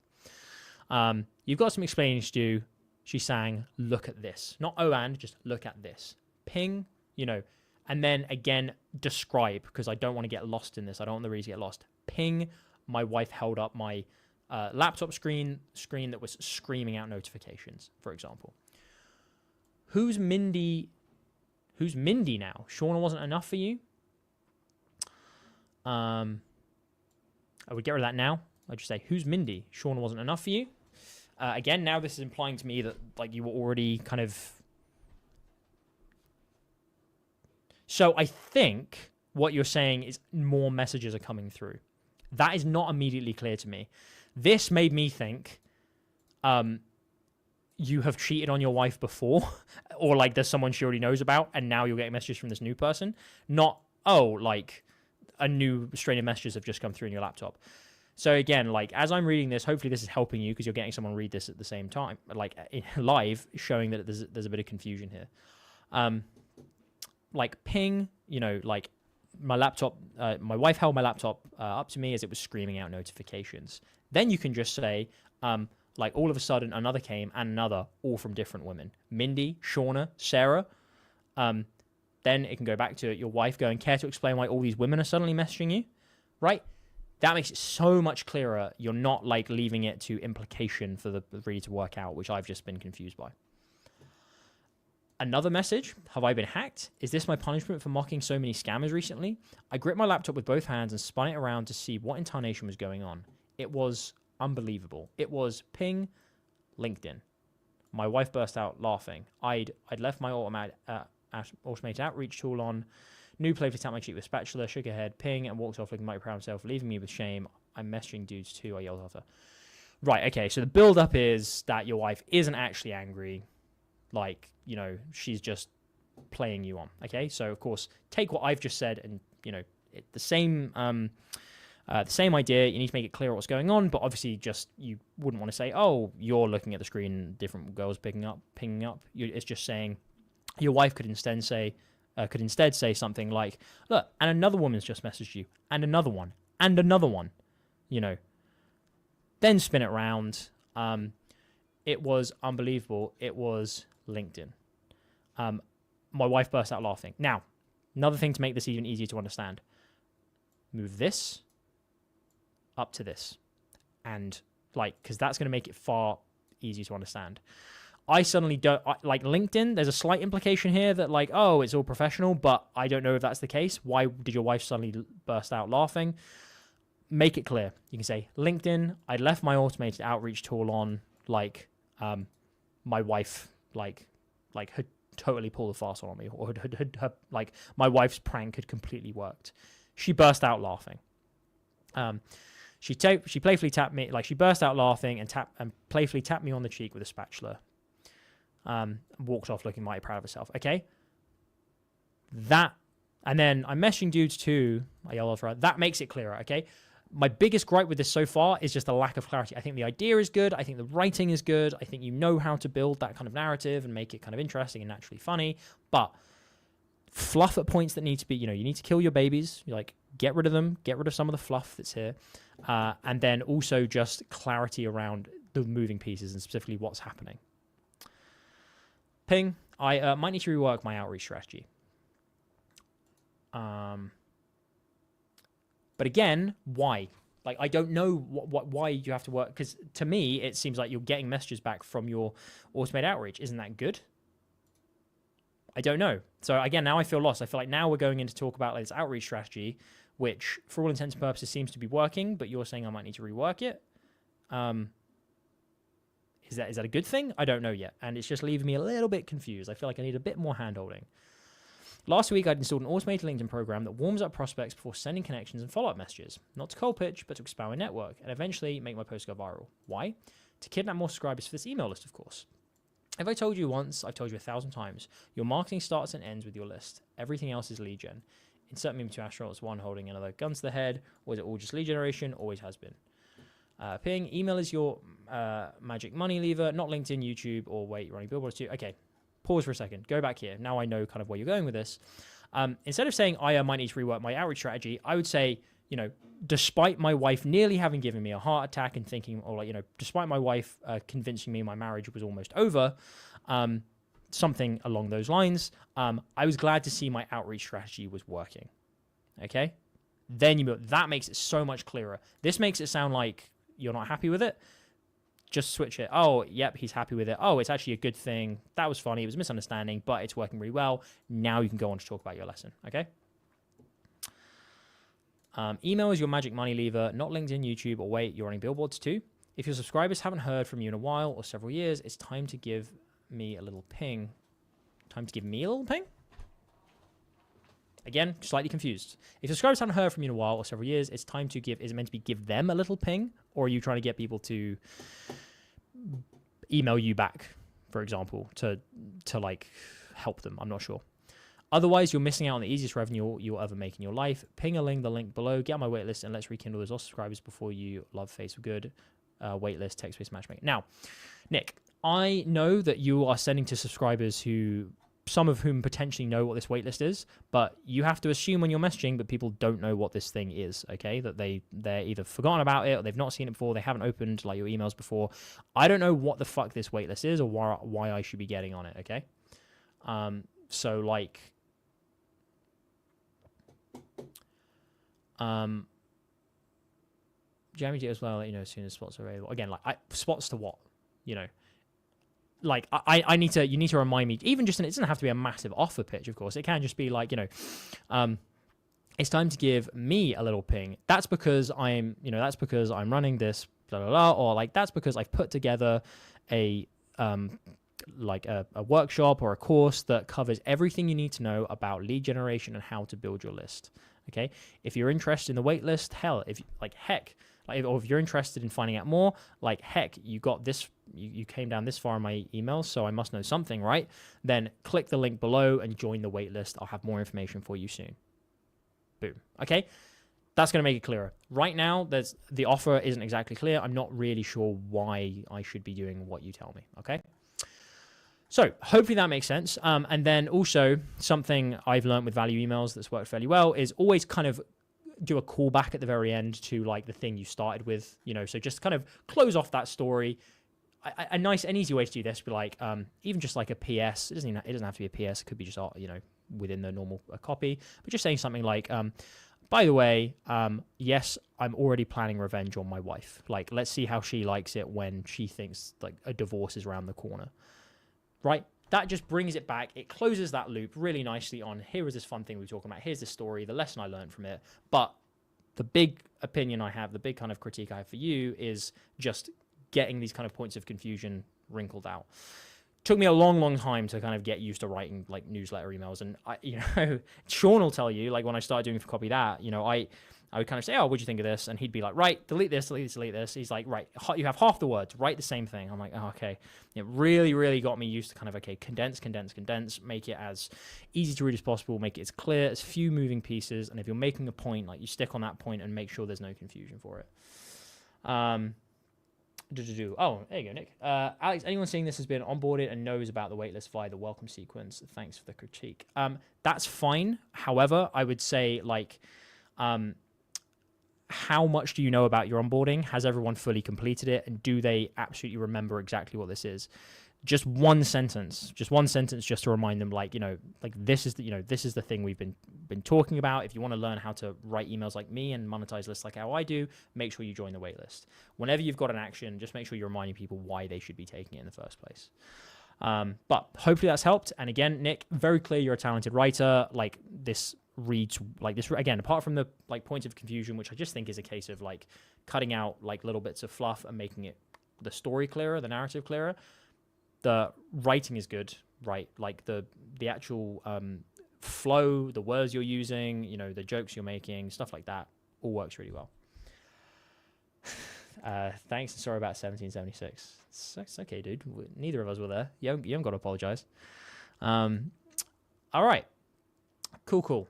You've got some explaining to do. She sang, look at this. Not oh, and just look at this. Ping. You know, and then again, describe, because I don't want to get lost in this. I don't want the reader to get lost. Ping, my wife held up my laptop screen that was screaming out notifications, for example. Who's Mindy now? Shauna wasn't enough for you? I would get rid of that now. I'd just say, who's Mindy? Shauna wasn't enough for you? Again, now this is implying to me that like you were already kind of. So I think what you're saying is more messages are coming through. That is not immediately clear to me. This made me think you have cheated on your wife before, or like there's someone she already knows about, and now you're getting messages from this new person. Not, oh, like a new strain of messages have just come through in your laptop. So again, like as I'm reading this, hopefully this is helping you because you're getting someone read this at the same time, like live, showing that there's a bit of confusion here. Like ping, you know, like my laptop, my wife held my laptop up to me as it was screaming out notifications. Then you can just say, like all of a sudden another came and another, all from different women. Mindy, Shauna, Sarah. Then it can go back to your wife going, care to explain why all these women are suddenly messaging you? Right? That makes it so much clearer. You're not like leaving it to implication for the read to work out, which I've just been confused by. Another message, have I been hacked? Is this my punishment for mocking so many scammers recently? I gripped my laptop with both hands and spun it around to see what intonation was going on. It was unbelievable. It was ping, LinkedIn. My wife burst out laughing. I'd left my automated outreach tool on. New playfully tapped my cheek with spatula, shook her head, ping, and walked off looking mighty proud of himself, leaving me with shame. I'm messaging dudes too, I yelled at her. Right, okay, so the build-up is that your wife isn't actually angry. Like, you know, she's just playing you on, okay? So, of course, take what I've just said and, you know, the same idea. You need to make it clear what's going on, but obviously just you wouldn't want to say, oh, you're looking at the screen, different girls pinging up. It's just saying your wife could instead say something like, look, and another woman's just messaged you, and another one, you know. Then spin it around. It was unbelievable. It was LinkedIn. My wife burst out laughing. Now, another thing to make this even easier to understand. Move this up to this. And like, because that's going to make it far easier to understand. I suddenly don't, like LinkedIn, there's a slight implication here that like, oh, it's all professional, but I don't know if that's the case. Why did your wife suddenly burst out laughing? Make it clear. You can say, LinkedIn, I left my automated outreach tool on, like, my wife, like had totally pulled a fast one on me, or had like, my wife's prank had completely worked. She burst out laughing. She playfully tapped me, like she burst out laughing and playfully tapped me on the cheek with a spatula. Walked off looking mighty proud of herself. Okay. And then I'm messaging dudes too. I yell over her. That makes it clearer. Okay. My biggest gripe with this so far is just a lack of clarity. I think the idea is good. I think the writing is good. I think you know how to build that kind of narrative and make it kind of interesting and naturally funny. But fluff at points that need to be, you know, you need to kill your babies. You like get rid of them. Get rid of some of the fluff that's here. And then also just clarity around the moving pieces and specifically what's happening. Ping, I might need to rework my outreach strategy. But again, why? Like, I don't know why you have to work, because to me, it seems like you're getting messages back from your automated outreach. Isn't that good? I don't know. So again, now I feel lost. I feel like now we're going in to talk about like, this outreach strategy, which for all intents and purposes seems to be working, but you're saying I might need to rework it. Is that a good thing? I don't know yet. And it's just leaving me a little bit confused. I feel like I need a bit more hand-holding. Last week, I'd installed an automated LinkedIn program that warms up prospects before sending connections and follow-up messages. Not to cold pitch, but to expand my network and eventually make my post go viral. Why? To kidnap more subscribers for this email list, of course. If I told you once, I've told you 1,000 times, your marketing starts and ends with your list. Everything else is lead gen. Insert meme to astronauts, one holding another gun to the head, or is it all just lead generation? Always has been. Ping, email is your magic money lever, not LinkedIn, YouTube, or wait, you're running billboards too. Okay, pause for a second. Go back here. Now I know kind of where you're going with this. Instead of saying I might need to rework my outreach strategy, I would say, you know, despite my wife nearly having given me a heart attack and thinking, or like, you know, despite my wife convincing me my marriage was almost over, something along those lines, I was glad to see my outreach strategy was working. Okay? Then that makes it so much clearer. This makes it sound like you're not happy with it. Just switch it. Oh, yep, he's happy with it. Oh, it's actually a good thing. That was funny. It was a misunderstanding, but it's working really well. Now you can go on to talk about your lesson, okay? Email is your magic money lever, not LinkedIn, YouTube, or wait, you're running billboards too. If your subscribers haven't heard from you in a while or several years, it's time to give me a little ping. Time to give me a little ping? Again, slightly confused. If subscribers haven't heard from you in a while or several years, it's time to give, is it meant to be give them a little ping? Or are you trying to get people to email you back, for example, to like help them? I'm not sure. Otherwise, you're missing out on the easiest revenue you'll ever make in your life. Ping-a-ling the link below, get on my waitlist, and let's rekindle those lost subscribers before you love face for good. Waitlist, text-based matchmaking. Now, Nick, I know that you are sending to subscribers who, some of whom potentially know what this waitlist is, but you have to assume when you're messaging that people don't know what this thing is, okay? That they're either forgotten about it or they've not seen it before, they haven't opened like your emails before. I don't know what the fuck this waitlist is or why I should be getting on it, okay? So like, Jamie did as well, let you know as soon as spots are available. Again, like spots to what, you know? Like I need to, you need to remind me, even just, it doesn't have to be a massive offer pitch, of course. It can just be like, you know, it's time to give me a little ping. That's because I'm running this, blah, blah, blah, or like, that's because I've put together a workshop or a course that covers everything you need to know about lead generation and how to build your list. Okay. If you're interested in the wait list, hell, or if you're interested in finding out more, like, heck, you got this, you came down this far in my emails, so I must know something, right? Then click the link below and join the wait list. I'll have more information for you soon. Boom. Okay. That's going to make it clearer. Right now, the offer isn't exactly clear. I'm not really sure why I should be doing what you tell me. Okay. So hopefully that makes sense. And then also something I've learned with value emails that's worked fairly well is always kind of do a callback at the very end to like the thing you started with, you know, so just kind of close off that story. A nice and easy way to do this would be like, even just like a PS. It doesn't have to be a PS. It could be just, you know, within the normal copy, but just saying something like, by the way, yes, I'm already planning revenge on my wife. Like, let's see how she likes it when she thinks like a divorce is around the corner, right? That just brings it back. It closes that loop really nicely on, here is this fun thing we were talking about. Here's the story, the lesson I learned from it. But the big opinion I have, the big kind of critique I have for you is just getting these kind of points of confusion wrinkled out. Took me a long, long time to kind of get used to writing like newsletter emails. And I, you know, Sean will tell you, like when I started doing for Copy That, you know, I would kind of say, oh, what'd you think of this? And he'd be like, right, delete this, delete this, delete this. He's like, right, you have half the words, write the same thing. I'm like, oh, okay. It really, really got me used to kind of, okay, condense, make it as easy to read as possible, make it as clear, as few moving pieces. And if you're making a point, like you stick on that point and make sure there's no confusion for it. Oh, there you go, Nick. Alex, anyone seeing this has been onboarded and knows about the waitlist via the welcome sequence. Thanks for the critique. That's fine. However, I would say like, how much do you know about your onboarding? Has everyone fully completed it? And do they absolutely remember exactly what this is? Just one sentence just to remind them, like, you know, like this is the, you know, this is the thing we've been talking about. If you want to learn how to write emails like me and monetize lists like how I do, make sure you join the waitlist. Whenever you've got an action, just make sure you're reminding people why they should be taking it in the first place. But hopefully that's helped. And again, Nick, very clear you're a talented writer. Like this reads like this, again, apart from the like points of confusion, which I just think is a case of like cutting out like little bits of fluff and making it the story clearer, the narrative clearer. The writing is good, right? Like the actual flow, the words you're using, you know, the jokes you're making, stuff like that, all works really well. Thanks and sorry about 1776. It's okay, dude. Neither of us were there. You haven't got to apologize. All right. Cool.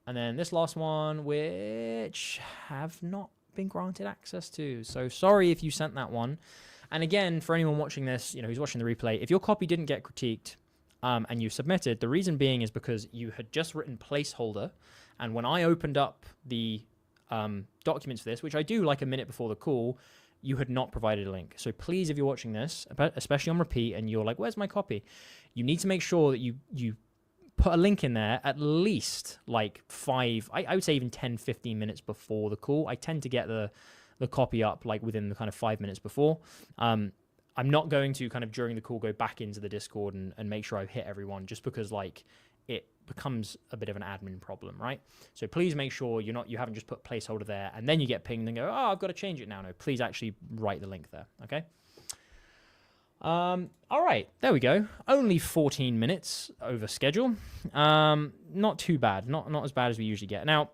And then this last one, which have not been granted access to. So sorry if you sent that one. And again, for anyone watching this, you know, who's watching the replay, if your copy didn't get critiqued and you submitted, the reason being is because you had just written placeholder. And when I opened up the documents for this, which I do like a minute before the call, you had not provided a link. So please, if you're watching this, especially on repeat, and you're like, where's my copy? You need to make sure that you put a link in there at least like 5, I would say even 10, 15 minutes before the call. I tend to get the copy up like within the kind of 5 minutes before. I'm not going to kind of during the call go back into the Discord and make sure I've hit everyone, just because like becomes a bit of an admin problem, right? So please make sure you haven't just put placeholder there and then you get pinged and go, oh, I've got to change it now. No, please actually write the link there, okay? All right, there we go. Only 14 minutes over schedule. Not too bad, not as bad as we usually get. Now,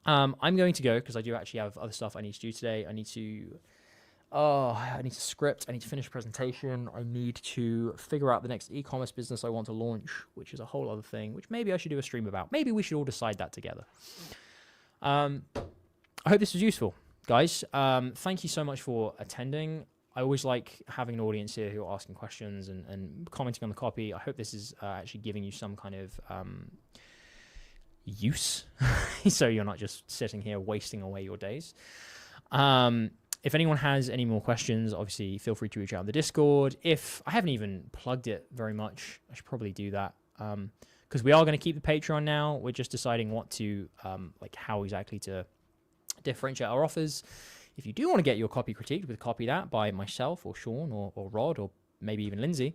I'm going to go because I do actually have other stuff I need to do today. I need to script, I need to finish a presentation, I need to figure out the next e-commerce business I want to launch, which is a whole other thing, which maybe I should do a stream about. Maybe we should all decide that together. I hope this was useful, guys. Thank you so much for attending. I always like having an audience here who are asking questions and commenting on the copy. I hope this is actually giving you some kind of use, so you're not just sitting here wasting away your days. If anyone has any more questions, obviously feel free to reach out on the Discord. If I haven't even plugged it very much, I should probably do that, because we are going to keep the Patreon now. We're just deciding what to, how exactly to differentiate our offers. If you do want to get your copy critiqued with Copy That by myself or Sean or Rod or maybe even Lindsey,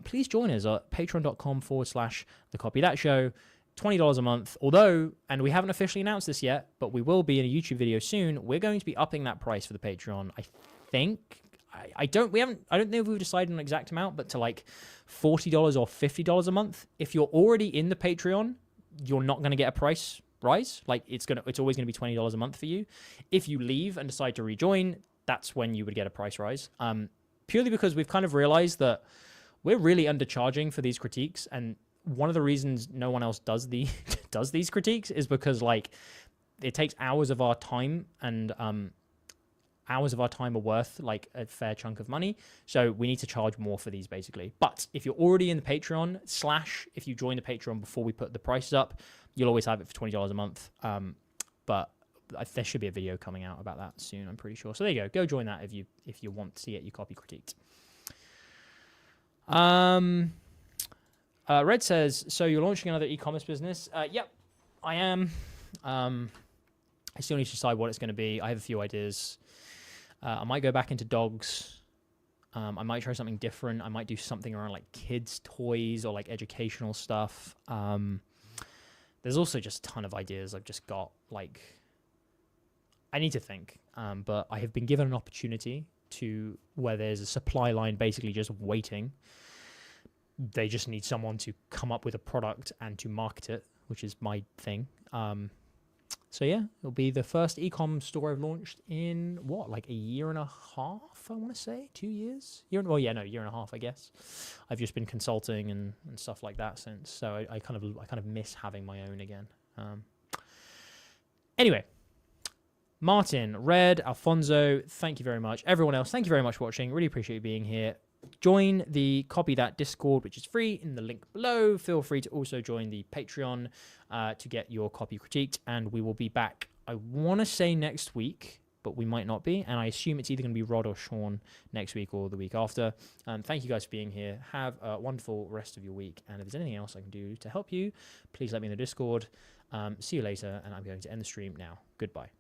please join us at patreon.com/The Copy That Show. $20 a month, and we haven't officially announced this yet, but we will be in a YouTube video soon. We're going to be upping that price for the Patreon. I think I don't know if we've decided on an exact amount, but to like $40 or $50 a month. If you're already in the Patreon, you're not going to get a price rise. Like it's always going to be $20 a month for you. If you leave and decide to rejoin, that's when you would get a price rise. Purely because we've kind of realized that we're really undercharging for these critiques, and one of the reasons no one else does these critiques is because like it takes hours of our time, and hours of our time are worth like a fair chunk of money. So we need to charge more for these basically. But if you're already in the Patreon / if you join the Patreon before we put the prices up, you'll always have it for $20 a month. But there should be a video coming out about that soon, I'm pretty sure. So there you go. Go join that if you want to get your copy critiqued. Red says, so you're launching another e-commerce business? Yep, I am. I still need to decide what it's going to be. I have a few ideas. I might go back into dogs. I might try something different. I might do something around like kids' toys or like educational stuff. There's also just a ton of ideas I've just got. Like, I need to think. But I have been given an opportunity to where there's a supply line basically just waiting. They just need someone to come up with a product and to market it, which is my thing. So yeah, it'll be the first e-com store I've launched in like a year and a half, I want to say, 2 years. Year and a half, I guess. I've just been consulting and stuff like that since. So I kind of miss having my own again. Anyway, Martin, Red, Alfonso, thank you very much. Everyone else, thank you very much for watching. Really appreciate you being here. Join the Copy That Discord, which is free, in the link below. Feel free to also join the Patreon to get your copy critiqued, and we will be back, I want to say next week, but we might not be, and I assume it's either going to be Rod or Sean next week or the week after. Thank you guys for being here. Have a wonderful rest of your week, and if there's anything else I can do to help you, please let me in the Discord. See you later, and I'm going to end the stream now. Goodbye.